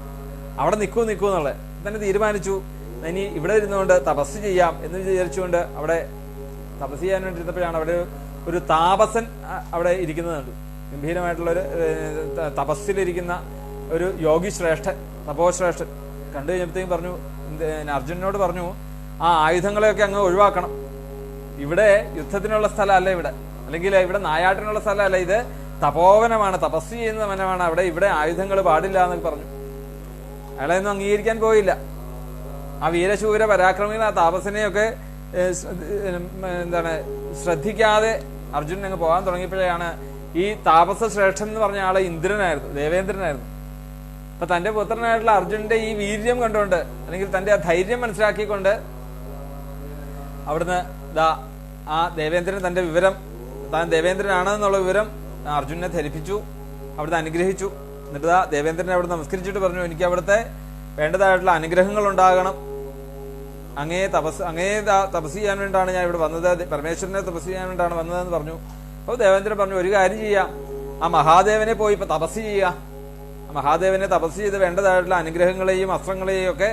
അവിടെ നിൽക്കൂ എന്നുള്ളത് തന്നെ തീരുമാനിച്ചു. ഇനി ഇവിടെ ഇരുന്നുകൊണ്ട് തപസ് ചെയ്യാം എന്ന് വിചാരിച്ചുകൊണ്ട് അവിടെ തപസ് ചെയ്യാൻ വേണ്ടിയിരുന്നപ്പോഴാണ് അവിടെ ഒരു താപസൻ അവിടെ ഇരിക്കുന്നതുണ്ട്. ഗംഭീരമായിട്ടുള്ളൊരു തപസ്സിലിരിക്കുന്ന ഒരു യോഗി ശ്രേഷ്ഠൻ, തപോശ്രേഷ്ഠൻ കണ്ടു കഴിഞ്ഞപ്പോഴത്തേക്കും പറഞ്ഞു, അർജുനനോട് പറഞ്ഞു, ആ ആയുധങ്ങളെയൊക്കെ അങ്ങ് ഒഴിവാക്കണം. ഇവിടെ യുദ്ധത്തിനുള്ള സ്ഥലമല്ല ഇവിടെ, അല്ലെങ്കിൽ ഇവിടെ നായാട്ടിനുള്ള സ്ഥലമല്ല, ഇത് തപോവനമാണ്, തപസ് ചെയ്യുന്ന വനമാണ്. ഇവിടെ ആയുധങ്ങൾ പാടില്ല എന്നൊക്കെ പറഞ്ഞു. അയാളെയൊന്നും അംഗീകരിക്കാൻ പോയില്ല. ആ വീരശൂര പരാക്രമികൾ ആ താപസനെയൊക്കെ ശ്രദ്ധിക്കാതെ അർജുനൻ അങ്ങ് പോകാൻ തുടങ്ങിയപ്പോഴാണ് ഈ താപസ ശ്രേഷ്ഠൻ എന്ന് പറഞ്ഞ ആള് ഇന്ദ്രനായിരുന്നു, ദേവേന്ദ്രനായിരുന്നു. അപ്പൊ തന്റെ പുത്രനായിട്ടുള്ള അർജുനന്റെ ഈ വീര്യം കണ്ടുകൊണ്ട്, അല്ലെങ്കിൽ തന്റെ ആ ധൈര്യം മനസ്സിലാക്കിക്കൊണ്ട് അവിടുന്ന് ആ ദേവേന്ദ്രൻ തന്റെ വിവരം, താൻ ദേവേന്ദ്രനാണെന്നുള്ള വിവരം അർജുനനെ ധരിപ്പിച്ചു, അവിടുന്ന് അനുഗ്രഹിച്ചു. എന്നിട്ട് ദേവേന്ദ്രനെ അവിടെ നമസ്കരിച്ചിട്ട് പറഞ്ഞു, എനിക്ക് അവിടുത്തെ വേണ്ടതായിട്ടുള്ള അനുഗ്രഹങ്ങൾ ഉണ്ടാകണം, അങ്ങേ തപസ് ചെയ്യാൻ വേണ്ടിയാണ് ഞാൻ ഇവിടെ വന്നത്, പരമേശ്വരനെ തപസ് ചെയ്യാൻ വേണ്ടിയാണ് വന്നതെന്ന് പറഞ്ഞു. അപ്പോൾ ദേവേന്ദ്രൻ പറഞ്ഞു, ഒരു കാര്യം ചെയ്യാം, ആ മഹാദേവനെ പോയി ഇപ്പൊ തപസ് ചെയ്യുക, മഹാദേവനെ തപസ് ചെയ്ത് വേണ്ടതായിട്ടുള്ള അനുഗ്രഹങ്ങളെയും അസ്ത്രങ്ങളെയും ഒക്കെ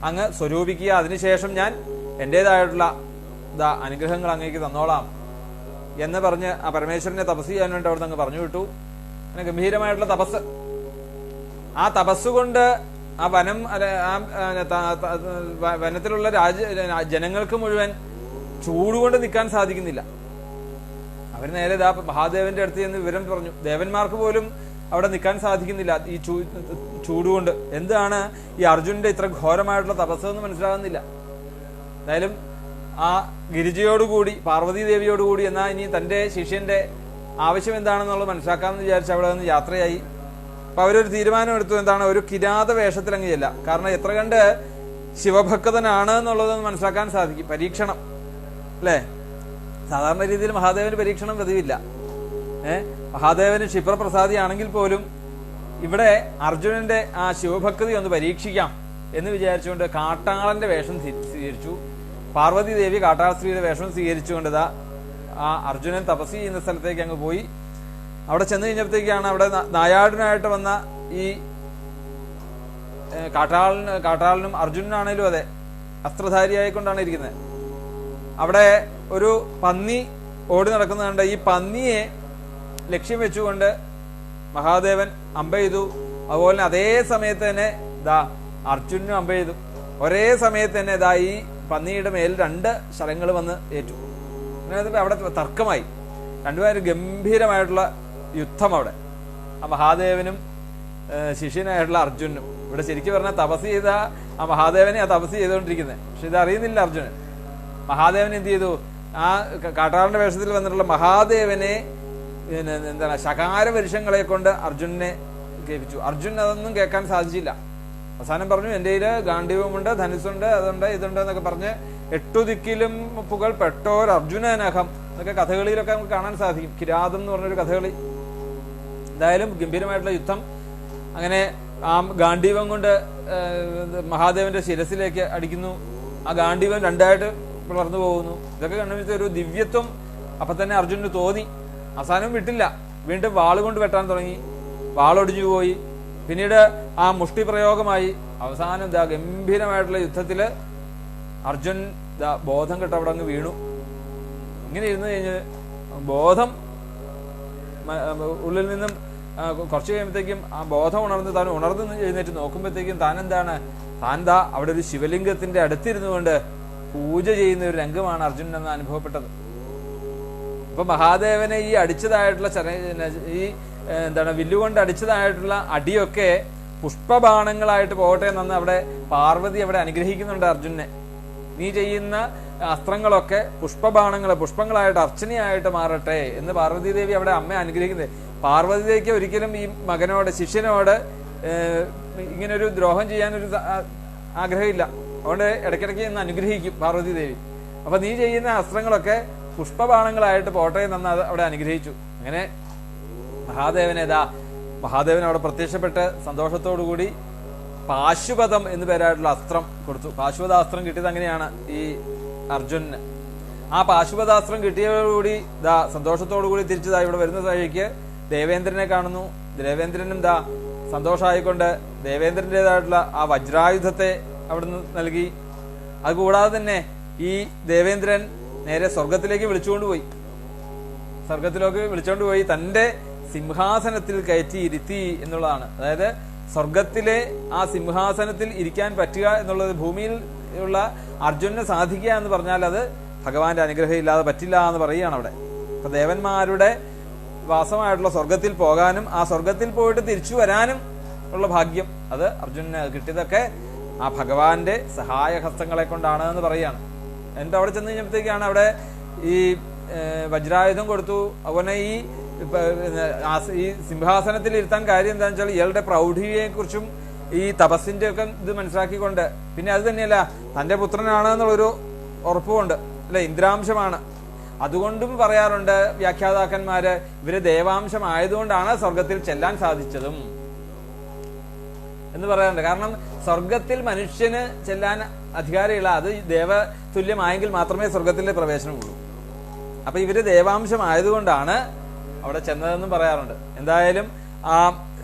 അങ്ങ് സ്വരൂപിക്കുക, അതിനുശേഷം ഞാൻ എന്റേതായിട്ടുള്ള അനുഗ്രഹങ്ങൾ അങ്ങേക്ക് തന്നോളാം എന്ന് പറഞ്ഞ് ആ പരമേശ്വരനെ തപസ് ചെയ്യാൻ വേണ്ടി അവിടെ നിന്ന് പറഞ്ഞു വിട്ടു. അങ്ങനെ ഗംഭീരമായിട്ടുള്ള തപസ്, ആ തപസ്സുകൊണ്ട് ആ വനം, വനത്തിലുള്ള ജനങ്ങൾക്ക് മുഴുവൻ ചൂടുകൊണ്ട് നിൽക്കാൻ സാധിക്കുന്നില്ല. അവർ നേരെ മഹാദേവന്റെ അടുത്ത് ചെന്ന് വിവരം പറഞ്ഞു. ദേവന്മാർക്ക് പോലും അവിടെ നിൽക്കാൻ സാധിക്കുന്നില്ല ഈ ചൂടുകൊണ്ട്. എന്താണ് ഈ അർജുനന്റെ ഇത്ര ഘോരമായിട്ടുള്ള തപസ് എന്ന് മനസ്സിലാകുന്നില്ല. എന്തായാലും ആ ഗിരിജയോടുകൂടി, പാർവതി ദേവിയോടുകൂടി എന്നാ ഇനി തന്റെ ശിഷ്യന്റെ ആവശ്യം എന്താണെന്നുള്ളത് മനസ്സിലാക്കാമെന്ന് വിചാരിച്ച് അവിടെ നിന്ന് യാത്രയായി. അപ്പൊ അവരൊരു തീരുമാനം എടുത്തു, എന്താണ്, ഒരു കിരാത വേഷത്തിൽ അങ്ങ് ചെല്ലാം. കാരണം എത്ര കണ്ട് ശിവഭക്തനാണ് എന്നുള്ളതൊന്ന് മനസ്സിലാക്കാൻ സാധിക്കും. പരീക്ഷണം അല്ലേ, സാധാരണ രീതിയിൽ മഹാദേവന് പരീക്ഷണം പതിവില്ല. മഹാദേവന് ക്ഷിപ്രപ്രസാദിയാണെങ്കിൽ പോലും ഇവിടെ അർജുനന്റെ ആ ശിവഭക്തി ഒന്ന് പരീക്ഷിക്കാം എന്ന് വിചാരിച്ചുകൊണ്ട് കാട്ടാളന്റെ വേഷം സ്വീകരിച്ചു. പാർവതി ദേവി കാട്ടാള സ്ത്രീയുടെ വേഷം സ്വീകരിച്ചുകൊണ്ട് ആ അർജുനൻ തപസ് ചെയ്യുന്ന സ്ഥലത്തേക്ക് അങ്ങ് പോയി. അവിടെ ചെന്ന് കഴിഞ്ഞപ്പോഴത്തേക്കാണ് അവിടെ നായാടിനായിട്ട് വന്ന ഈ കാട്ടാളനും അർജുനനാണേലും അതെ അസ്ത്രധാരിയായിക്കൊണ്ടാണ് ഇരിക്കുന്നത്. അവിടെ ഒരു പന്നി ഓടി നടക്കുന്നത് കണ്ട് ഈ പന്നിയെ ലക്ഷ്യം വെച്ചുകൊണ്ട് മഹാദേവൻ അമ്പ ചെയ്തു. അതുപോലെ തന്നെ അതേ സമയത്ത് തന്നെ ദാ അർജുനും അമ്പ ചെയ്തു. ഒരേ സമയത്ത് തന്നെ ദാ ഈ പന്നിയുടെ മേൽ 2 ശരങ്ങൾ വന്ന് ഏറ്റു. അവിടെ തർക്കമായി. രണ്ടുപേരും ഗംഭീരമായിട്ടുള്ള യുദ്ധം അവിടെ. ആ മഹാദേവനും ശിഷ്യനായിട്ടുള്ള അർജുനും. ഇവിടെ ശരിക്കും പറഞ്ഞാൽ തപസ് ചെയ്ത ആ മഹാദേവനെ ആ തപസ് ചെയ്തുകൊണ്ടിരിക്കുന്നത്. പക്ഷെ ഇത് അറിയുന്നില്ല അർജുനൻ. മഹാദേവൻ എന്ത് ചെയ്തു? ആ കാട്ടാളന്റെ വേഷത്തിൽ വന്നിട്ടുള്ള മഹാദേവനെ എന്താണ് ശകാര വൃക്ഷങ്ങളെ കൊണ്ട് അർജുനനെ കേൾപ്പിച്ചു. അർജുൻ അതൊന്നും കേൾക്കാൻ സാധിച്ചില്ല. അവസാനം പറഞ്ഞു, എൻ്റെ കയ്യില് ഗാണ്ഡീവമുണ്ട്, ധനുസ്സുണ്ട്, അതുണ്ട്, ഇതുണ്ട് എന്നൊക്കെ പറഞ്ഞ് 8 ദിക്കിലും പുകൾ പെട്ടോർ അർജുനനകം എന്നൊക്കെ കഥകളിയിലൊക്കെ നമുക്ക് കാണാൻ സാധിക്കും. കിരാതം എന്ന് പറഞ്ഞൊരു കഥകളി. എന്തായാലും ഗംഭീരമായിട്ടുള്ള യുദ്ധം. അങ്ങനെ ആ ഗാണ്ഡീവം കൊണ്ട് മഹാദേവന്റെ ശിരസിലേക്ക് അടിക്കുന്നു. ആ ഗാണ്ഡീവം 2ആയിട്ട് പിളർന്നു പോകുന്നു. ഇതൊക്കെ കണ്ടുപിടിച്ച ഒരു ദിവ്യത്വം അപ്പൊ തന്നെ അർജുനന് തോന്നി. അവസാനം വിട്ടില്ല, വീണ്ടും വാളുകൊണ്ട് വെട്ടാൻ തുടങ്ങി. വാളൊടിഞ്ഞു പോയി. പിന്നീട് ആ മുഷ്ടി പ്രയോഗമായി. അവസാനം ഗംഭീരമായിട്ടുള്ള യുദ്ധത്തില് അർജുൻ ബോധം കെട്ട് അവിടെ അങ്ങ് വീണു. ഇങ്ങനെ ഇരുന്ന് കഴിഞ്ഞ് ബോധം ഉള്ളിൽ നിന്നും കുറച്ച് കഴിയുമ്പോഴത്തേക്കും ആ ബോധം ഉണർന്ന് താൻ ഉണർന്ന് എഴുന്നേറ്റ് നോക്കുമ്പോഴത്തേക്കും താൻ അവിടെ ഒരു ശിവലിംഗത്തിന്റെ അടുത്തിരുന്നു കൊണ്ട് പൂജ ചെയ്യുന്ന ഒരു രംഗമാണ് അർജുനൻ എന്ന് അനുഭവപ്പെട്ടത്. അപ്പൊ മഹാദേവനെ ഈ അടിച്ചതായിട്ടുള്ള ഈ വില്ലുകൊണ്ട് അടിച്ചതായിട്ടുള്ള അടിയൊക്കെ പുഷ്പബാണങ്ങളായിട്ട് പോകട്ടെ എന്ന് അവിടെ പാർവതി അവിടെ അനുഗ്രഹിക്കുന്നുണ്ട് അർജുനെ. നീ ചെയ്യുന്ന അസ്ത്രങ്ങളൊക്കെ പുഷ്പങ്ങളായിട്ട് അർച്ചനയായിട്ട് മാറട്ടെ എന്ന് പാർവതി ദേവി അവിടെ അമ്മ അനുഗ്രഹിക്കുന്നത്. പാർവതി ദേവിക്ക് ഒരിക്കലും ഈ മകനോട് ശിഷ്യനോട് ഇങ്ങനൊരു ദ്രോഹം ചെയ്യാനൊരു ആഗ്രഹമില്ല. അതുകൊണ്ട് ഇടയ്ക്കിടയ്ക്ക് ഇന്ന് അനുഗ്രഹിക്കും പാർവതി ദേവി. അപ്പൊ നീ ചെയ്യുന്ന അസ്ത്രങ്ങളൊക്കെ പുഷ്പബാണങ്ങളായിട്ട് പോട്ടെ എന്ന് അവിടെ അനുഗ്രഹിച്ചു. അങ്ങനെ മഹാദേവൻ അവിടെ പ്രത്യക്ഷപ്പെട്ട് സന്തോഷത്തോടുകൂടി പാശുപതം എന്ന് പേരായിട്ടുള്ള അസ്ത്രം കൊടുത്തു. പാശുപതാസ്ത്രം കിട്ടിയത് അങ്ങനെയാണ് ഈ അർജുനന്. ആ പാശുപതാസ്ത്രം കിട്ടിയതോടുകൂടി സന്തോഷത്തോടുകൂടി തിരിച്ചതാ ഇവിടെ വരുന്ന വഴിക്ക് ദേവേന്ദ്രനെ കാണുന്നു. ദേവേന്ദ്രനും സന്തോഷമായിക്കൊണ്ട് ദേവേന്ദ്രന്റേതായിട്ടുള്ള ആ വജ്രായുധത്തെ അവിടുന്ന് നൽകി. അതുകൂടാതെ തന്നെ ഈ ദേവേന്ദ്രൻ നേരെ സ്വർഗത്തിലേക്ക് വിളിച്ചുകൊണ്ടുപോയി തന്റെ സിംഹാസനത്തിൽ കയറ്റി ഇരുത്തി എന്നുള്ളതാണ്. അതായത് സ്വർഗത്തിലെ ആ സിംഹാസനത്തിൽ ഇരിക്കാൻ പറ്റുക എന്നുള്ളത് ഭൂമിയിൽ ഉള്ള അർജുനന് സാധിക്കുക എന്ന് പറഞ്ഞാൽ അത് ഭഗവാന്റെ അനുഗ്രഹം ഇല്ലാതെ പറ്റില്ല എന്ന് പറയുകയാണ് അവിടെ. അപ്പൊ ദേവന്മാരുടെ വാസമായിട്ടുള്ള സ്വർഗത്തിൽ പോകാനും ആ സ്വർഗത്തിൽ പോയിട്ട് തിരിച്ചു വരാനും ഉള്ള ഭാഗ്യം അത് അർജുനന് കിട്ടിയതൊക്കെ ആ ഭഗവാന്റെ സഹായഹസ്തങ്ങളെ കൊണ്ടാണ് എന്ന് പറയുകയാണ്. എന്നിട്ട് അവിടെ ചെന്ന് കഴിഞ്ഞപ്പോഴത്തേക്കാണ് അവിടെ ഈ വജ്രായുധം കൊടുത്തു. അതുപോലെ ഈ സിംഹാസനത്തിൽ ഇരുത്താൻ കാര്യം എന്താണെന്ന് വെച്ചാൽ ഇയാളുടെ പ്രൗഢിയെ കുറിച്ചും ഈ തപസ്സിന്റെ ഒക്കെ ഇത് മനസ്സിലാക്കിക്കൊണ്ട്, പിന്നെ അത് തന്നെയല്ല തന്റെ പുത്രനാണ് എന്നുള്ളൊരു ഉറപ്പുമുണ്ട് അല്ലെ, ഇന്ദ്രാംശമാണ്. അതുകൊണ്ടും പറയാറുണ്ട് വ്യാഖ്യാതാക്കന്മാര്, ഇവര് ദേവാംശം ആയതുകൊണ്ടാണ് സ്വർഗത്തിൽ ചെല്ലാൻ സാധിച്ചതും എന്ന് പറയാറുണ്ട്. കാരണം സ്വർഗത്തിൽ മനുഷ്യന് ചെല്ലാൻ അധികാരമില്ല, അത് ദേവതുല്യമായെങ്കിൽ മാത്രമേ സ്വർഗത്തിലെ പ്രവേശനമുള്ളൂ. അപ്പൊ ഇവര് ദേവാംശം ആയതുകൊണ്ടാണ് അവിടെ ചെന്നതെന്നും പറയാറുണ്ട്. എന്തായാലും ആ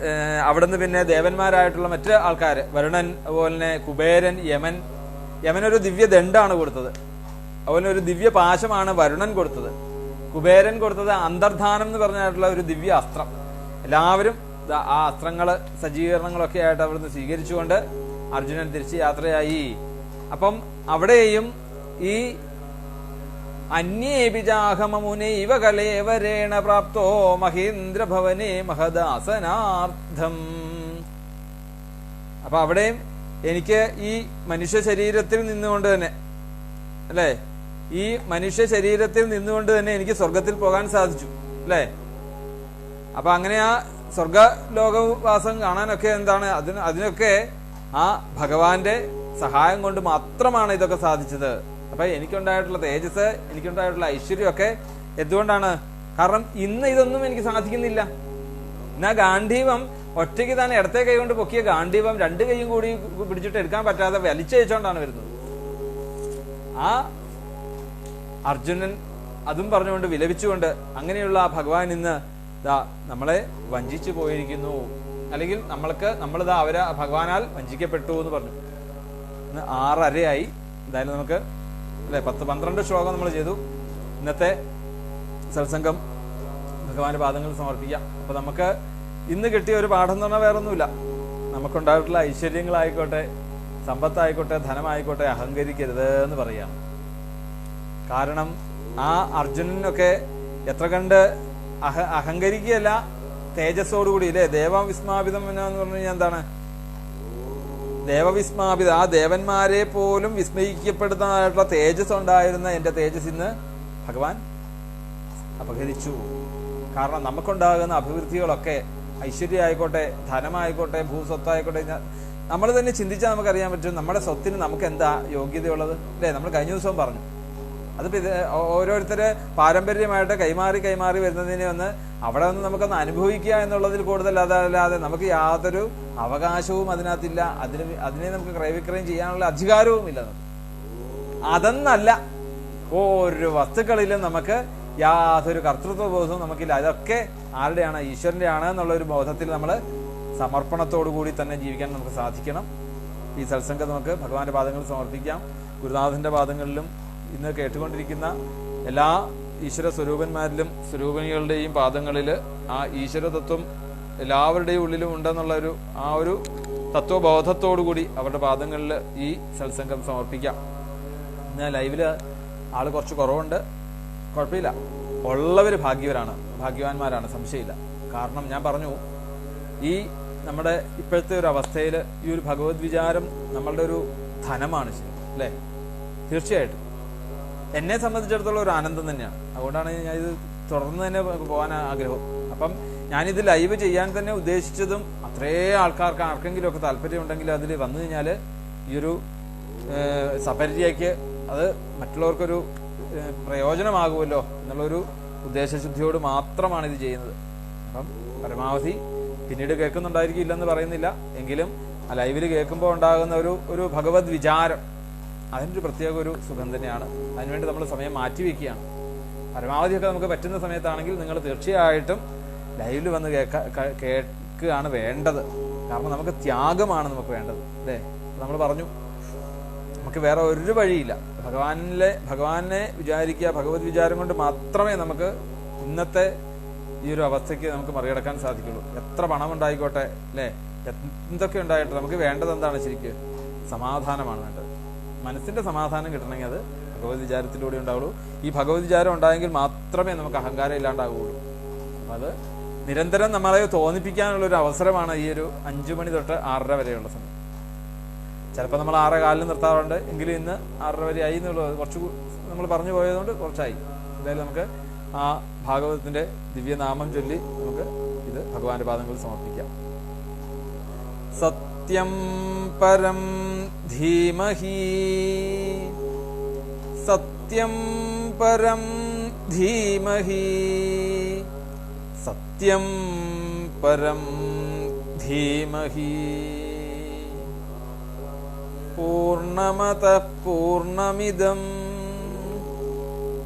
അവിടുന്ന് പിന്നെ ദേവന്മാരായിട്ടുള്ള മറ്റ് ആൾക്കാര്, വരുണൻ, അതുപോലെ തന്നെ കുബേരൻ, യമനൊരു ദിവ്യ ദണ്ഡാണ് കൊടുത്തത്. അതുപോലെ ഒരു ദിവ്യ പാശമാണ് വരുണൻ കൊടുത്തത്. കുബേരൻ കൊടുത്തത് അന്തർധാനം എന്ന് പറഞ്ഞിട്ടുള്ള ഒരു ദിവ്യ അസ്ത്രം. എല്ലാവരും ആ അസ്ത്രങ്ങള് സജ്ജീകരണങ്ങളൊക്കെ ആയിട്ട് അവിടുന്ന് സ്വീകരിച്ചുകൊണ്ട് അർജുനൻ തിരിച്ച് യാത്രയായി. അപ്പം അവിടെയും ഈ അന്യേപിജാഹമമുനൈവ കലേവരേണ പ്രാപ്തോ മഹേന്ദ്രഭവനേ മഹദാസനാർത്ഥം. അപ്പൊ അവിടെയും എനിക്ക് ഈ മനുഷ്യ ശരീരത്തിൽ നിന്നുകൊണ്ട് തന്നെ അല്ലെ, ഈ മനുഷ്യ ശരീരത്തിൽ നിന്നുകൊണ്ട് തന്നെ എനിക്ക് സ്വർഗത്തിൽ പോകാൻ സാധിച്ചു അല്ലെ. അപ്പൊ അങ്ങനെ ആ സ്വർഗലോകവാസം കാണാനൊക്കെ എന്താണ് അതിനൊക്കെ ആ ഭഗവാന്റെ സഹായം കൊണ്ട് മാത്രമാണ് ഇതൊക്കെ സാധിച്ചത്. അപ്പൊ എനിക്കുണ്ടായിട്ടുള്ള തേജസ്, എനിക്കുണ്ടായിട്ടുള്ള ഐശ്വര്യമൊക്കെ എന്തുകൊണ്ടാണ്? കാരണം ഇന്ന് ഇതൊന്നും എനിക്ക് സാധിക്കുന്നില്ല. എന്നാ ഗാന്ധീവം ഒറ്റയ്ക്ക് തന്നെ ഇടത്തെ കൈ കൊണ്ട് പൊക്കിയ ഗാന്ധീവം 2 കൈയും കൂടി പിടിച്ചിട്ട് എടുക്കാൻ പറ്റാതെ വലിച്ചയച്ചുകൊണ്ടാണ് വരുന്നത്. ആ അർജുനൻ അതും പറഞ്ഞുകൊണ്ട് വിലപിച്ചുകൊണ്ട് അങ്ങനെയുള്ള ആ ഭഗവാൻ ഇന്ന് നമ്മളെ വഞ്ചിച്ചു പോയിരിക്കുന്നു, അല്ലെങ്കിൽ നമ്മളിതാ അവരെ ഭഗവാനാൽ വഞ്ചിക്കപ്പെട്ടു എന്ന് പറഞ്ഞു. 6:30 എന്തായാലും നമുക്ക് അല്ലെ 10-12 ശ്ലോകം നമ്മൾ ചെയ്തു. ഇന്നത്തെ സത്സംഗം ഭഗവാന്റെ പാദങ്ങളിൽ സമർപ്പിക്കാം. അപ്പൊ നമുക്ക് ഇന്ന് കിട്ടിയ ഒരു പാഠം എന്ന് പറഞ്ഞാൽ വേറെ ഒന്നുമില്ല. നമുക്കുണ്ടായിട്ടുള്ള ഐശ്വര്യങ്ങളായിക്കോട്ടെ, സമ്പത്തായിക്കോട്ടെ, ധനമായിക്കോട്ടെ, അഹങ്കരിക്കരുത് എന്ന് പറയാം. കാരണം ആ അർജുനനൊക്കെ എത്ര കണ്ട് അഹങ്കരിക്കുകയല്ല, തേജസ്സോടുകൂടി ഇല്ലേ, ദേവവിസ്മാപിതം എന്ന് പറഞ്ഞു കഴിഞ്ഞാൽ എന്താണ്? ദേവവിസ്മാപിത, ആ ദേവന്മാരെ പോലും വിസ്മയിക്കപ്പെടുന്നതായിട്ടുള്ള തേജസ് ഉണ്ടായിരുന്ന എൻ്റെ തേജസ് ഇന്ന് ഭഗവാൻ അപഹരിച്ചു. കാരണം നമുക്കുണ്ടാകുന്ന അഭിവൃദ്ധികളൊക്കെ, ഐശ്വര്യം ആയിക്കോട്ടെ, ധനമായിക്കോട്ടെ, ഭൂസ്വത്തായിക്കോട്ടെ, നമ്മൾ തന്നെ ചിന്തിച്ചാൽ നമുക്കറിയാൻ പറ്റും നമ്മുടെ സ്വത്തിന് നമുക്ക് എന്താ യോഗ്യതയുള്ളത് അല്ലേ? നമ്മൾ കഴിഞ്ഞ ദിവസവും പറഞ്ഞു. അതിപ്പോൾ ഇത് ഓരോരുത്തര് പാരമ്പര്യമായിട്ട് കൈമാറി വരുന്നതിനെ ഒന്ന് അവിടെ നിന്ന് നമുക്കൊന്ന് അനുഭവിക്കുക എന്നുള്ളതിൽ കൂടുതൽ അതല്ലാതെ നമുക്ക് യാതൊരു അവകാശവും അതിനകത്തില്ല. അതിനെ നമുക്ക് ക്രയവിക്രയം ചെയ്യാനുള്ള അധികാരവും ഇല്ല. അതെന്നല്ല, ഒരു വസ്തുക്കളിലും നമുക്ക് യാതൊരു കർത്തൃത്വ ബോധവും നമുക്കില്ല. അതൊക്കെ ആരുടെയാണ്? ഈശ്വരന്റെ ആണ് എന്നുള്ളൊരു ബോധത്തിൽ നമ്മൾ സമർപ്പണത്തോടു കൂടി തന്നെ ജീവിക്കാൻ നമുക്ക് സാധിക്കണം. ഈ സത്സംഗം നമുക്ക് ഭഗവാന്റെ പാദങ്ങളിൽ സമർപ്പിക്കാം. ഗുരുനാഥന്റെ പാദങ്ങളിലും ഇന്ന് കേട്ടുകൊണ്ടിരിക്കുന്ന എല്ലാ ഈശ്വര സ്വരൂപന്മാരിലും സ്വരൂപിണികളുടെയും പാദങ്ങളിൽ ആ ഈശ്വരതത്വം എല്ലാവരുടെയും ഉള്ളിലും ഉണ്ടെന്നുള്ള ഒരു തത്വബോധത്തോടുകൂടി അവരുടെ പാദങ്ങളിൽ ഈ സത്സംഗം സമർപ്പിക്കാം. ഇന്ന് ലൈവില് ആള് കുറച്ച് കുറവുണ്ട്, കുഴപ്പമില്ല. ഉള്ളവര് ഭാഗ്യവാന്മാരാണ്, സംശയമില്ല. കാരണം ഞാൻ പറഞ്ഞു, ഈ നമ്മുടെ ഇപ്പോഴത്തെ ഒരു അവസ്ഥയിൽ ഈ ഒരു ഭഗവത് വിചാരം നമ്മളുടെ ഒരു ധനമാണ്, ശരി അല്ലേ? തീർച്ചയായിട്ടും എന്നെ സംബന്ധിച്ചിടത്തോളം ഒരു ആനന്ദം തന്നെയാണ്. അതുകൊണ്ടാണ് ഞാൻ ഇത് തുടർന്ന് തന്നെ പോകാൻ ആഗ്രഹം. അപ്പം ഞാനിത് ലൈവ് ചെയ്യാൻ തന്നെ ഉദ്ദേശിച്ചതും അത്രേ ആൾക്കാർക്ക് ആർക്കെങ്കിലും ഒക്കെ താല്പര്യം ഉണ്ടെങ്കിൽ അതിൽ വന്നു കഴിഞ്ഞാൽ ഈ ഒരു സപര്യയ്ക്ക് അത് മറ്റുള്ളവർക്കൊരു പ്രയോജനമാകുമല്ലോ എന്നുള്ളൊരു ഉദ്ദേശശുദ്ധിയോട് മാത്രമാണ് ഇത് ചെയ്യുന്നത്. അപ്പം പരമാവധി പിന്നീട് കേൾക്കുന്നുണ്ടായിരിക്കും, ഇല്ലെന്ന് പറയുന്നില്ല, എങ്കിലും ആ ലൈവിൽ കേൾക്കുമ്പോൾ ഉണ്ടാകുന്ന ഒരു ഭഗവത് വിചാരം അതിൻ്റെ ഒരു പ്രത്യേക ഒരു സുഖം തന്നെയാണ്. അതിനുവേണ്ടി നമ്മൾ സമയം മാറ്റിവെക്കുകയാണ്. പരമാവധിയൊക്കെ നമുക്ക് പറ്റുന്ന സമയത്താണെങ്കിൽ നിങ്ങൾ തീർച്ചയായിട്ടും ലൈവിൽ വന്ന് കേൾക്കുകയാണ് വേണ്ടത്. കാരണം നമുക്ക് ത്യാഗമാണ് നമുക്ക് വേണ്ടത് അല്ലേ? നമ്മൾ പറഞ്ഞു നമുക്ക് വേറെ ഒരു വഴിയില്ല. ഭഗവാനെ വിചാരിക്കുക, ഭഗവത് വിചാരം കൊണ്ട് മാത്രമേ നമുക്ക് ഇന്നത്തെ ഈ ഒരു അവസ്ഥയ്ക്ക് നമുക്ക് മറികടക്കാൻ സാധിക്കുള്ളൂ. എത്ര പണം ഉണ്ടായിക്കോട്ടെ അല്ലേ, എന്തൊക്കെ ഉണ്ടായിട്ട് നമുക്ക് വേണ്ടത് എന്താണ്? ശരിക്കും സമാധാനമാണ് വേണ്ടത്. മനസ്സിന്റെ സമാധാനം കിട്ടണമെങ്കിൽ അത് ഭഗവത് വിചാരത്തിലൂടെ ഉണ്ടാവുള്ളൂ. ഈ ഭഗവത് വിചാരം ഉണ്ടായെങ്കിൽ മാത്രമേ നമുക്ക് അഹങ്കാരം ഇല്ലാണ്ടാവുകയുള്ളൂ. അപ്പം അത് നിരന്തരം നമ്മളെ തോന്നിപ്പിക്കാനുള്ള ഒരു അവസരമാണ് ഈ ഒരു 5 മണി തൊട്ട് 6:30 വരെയുള്ള സമയം. ചിലപ്പോൾ നമ്മൾ 6:15 നിർത്താറുണ്ട്, എങ്കിലും ഇന്ന് 6:30 വരെ ആയി എന്നുള്ളത് കുറച്ച് നമ്മൾ പറഞ്ഞു പോയതുകൊണ്ട് കുറച്ചായി. എന്തായാലും നമുക്ക് ആ ഭാഗവതത്തിന്റെ ദിവ്യനാമം ചൊല്ലി നമുക്ക് ഇത് ഭഗവാന്റെ പാദങ്ങളിൽ സമർപ്പിക്കാം. സത്യം പരം ധീമഹി, സത്യം പരം ധീമഹി, സത്യം പരം ധീമഹി. പൂർണ്ണമതഃ പൂർണ്ണമിദം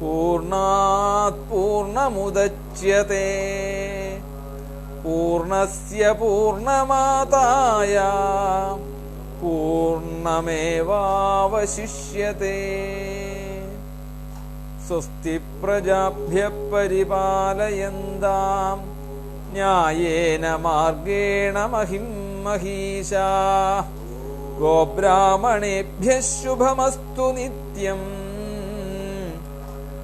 പൂർണ്ണാത് പൂർണ്ണമുദച്യത്തെ പൂർണ്ണസ്യ പൂർണ്ണമാദായ പൂർണ്ണമേവാവശിഷ്യത്തെ. സ്വസ്തി പ്രജാഭ്യഃ പരിപാലയന്താം ന്യായേന മാർഗേണ മഹിം മഹീശാഃ. ഗോബ്രാഹ്മണേഭ്യഃ ശുഭമസ്തു നിത്യം.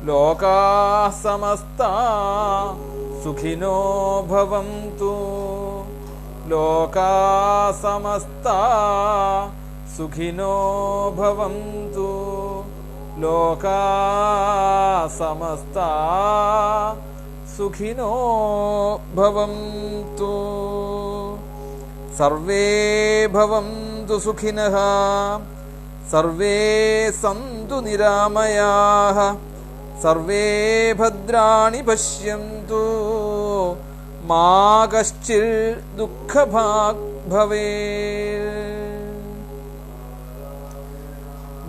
ലോകാഃ സമസ്താഃ സുഖിനോ ഭവന്തു. ലോകാഃ സമസ്താഃ സുഖിനോ ഭവന്തു. ലോകാഃ സമസ്താഃ സുഖിനോ ഭവന്തു. സർവേ ഭവന്തു സുഖിനഃ, സർവേ സന്തു നിരാമയാഃ, സർവേ ഭദ്രാണി പശ്യന്തു, മാ കശ്ചിൽ ദുഃഖഭാഗ് ഭവേത്.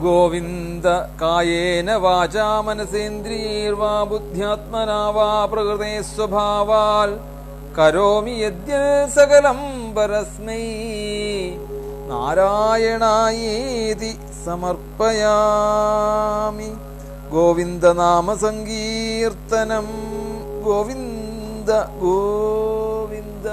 ഗോവിന്ദ കായേന വാചാ മനസേന്ദ്രിയൈർവാ ബുദ്ധ്യാത്മനാ വാ പ്രകൃതേ സ്വഭാവാൽ കരോമി യദ്യൽ സകലം പരസ്മൈ നാരായണായേതി സമർപ്പയാമി. ഗോവിന്ദ നാമ സങ്കീർത്തനം. ഗോവിന്ദ ഗോവിന്ദ.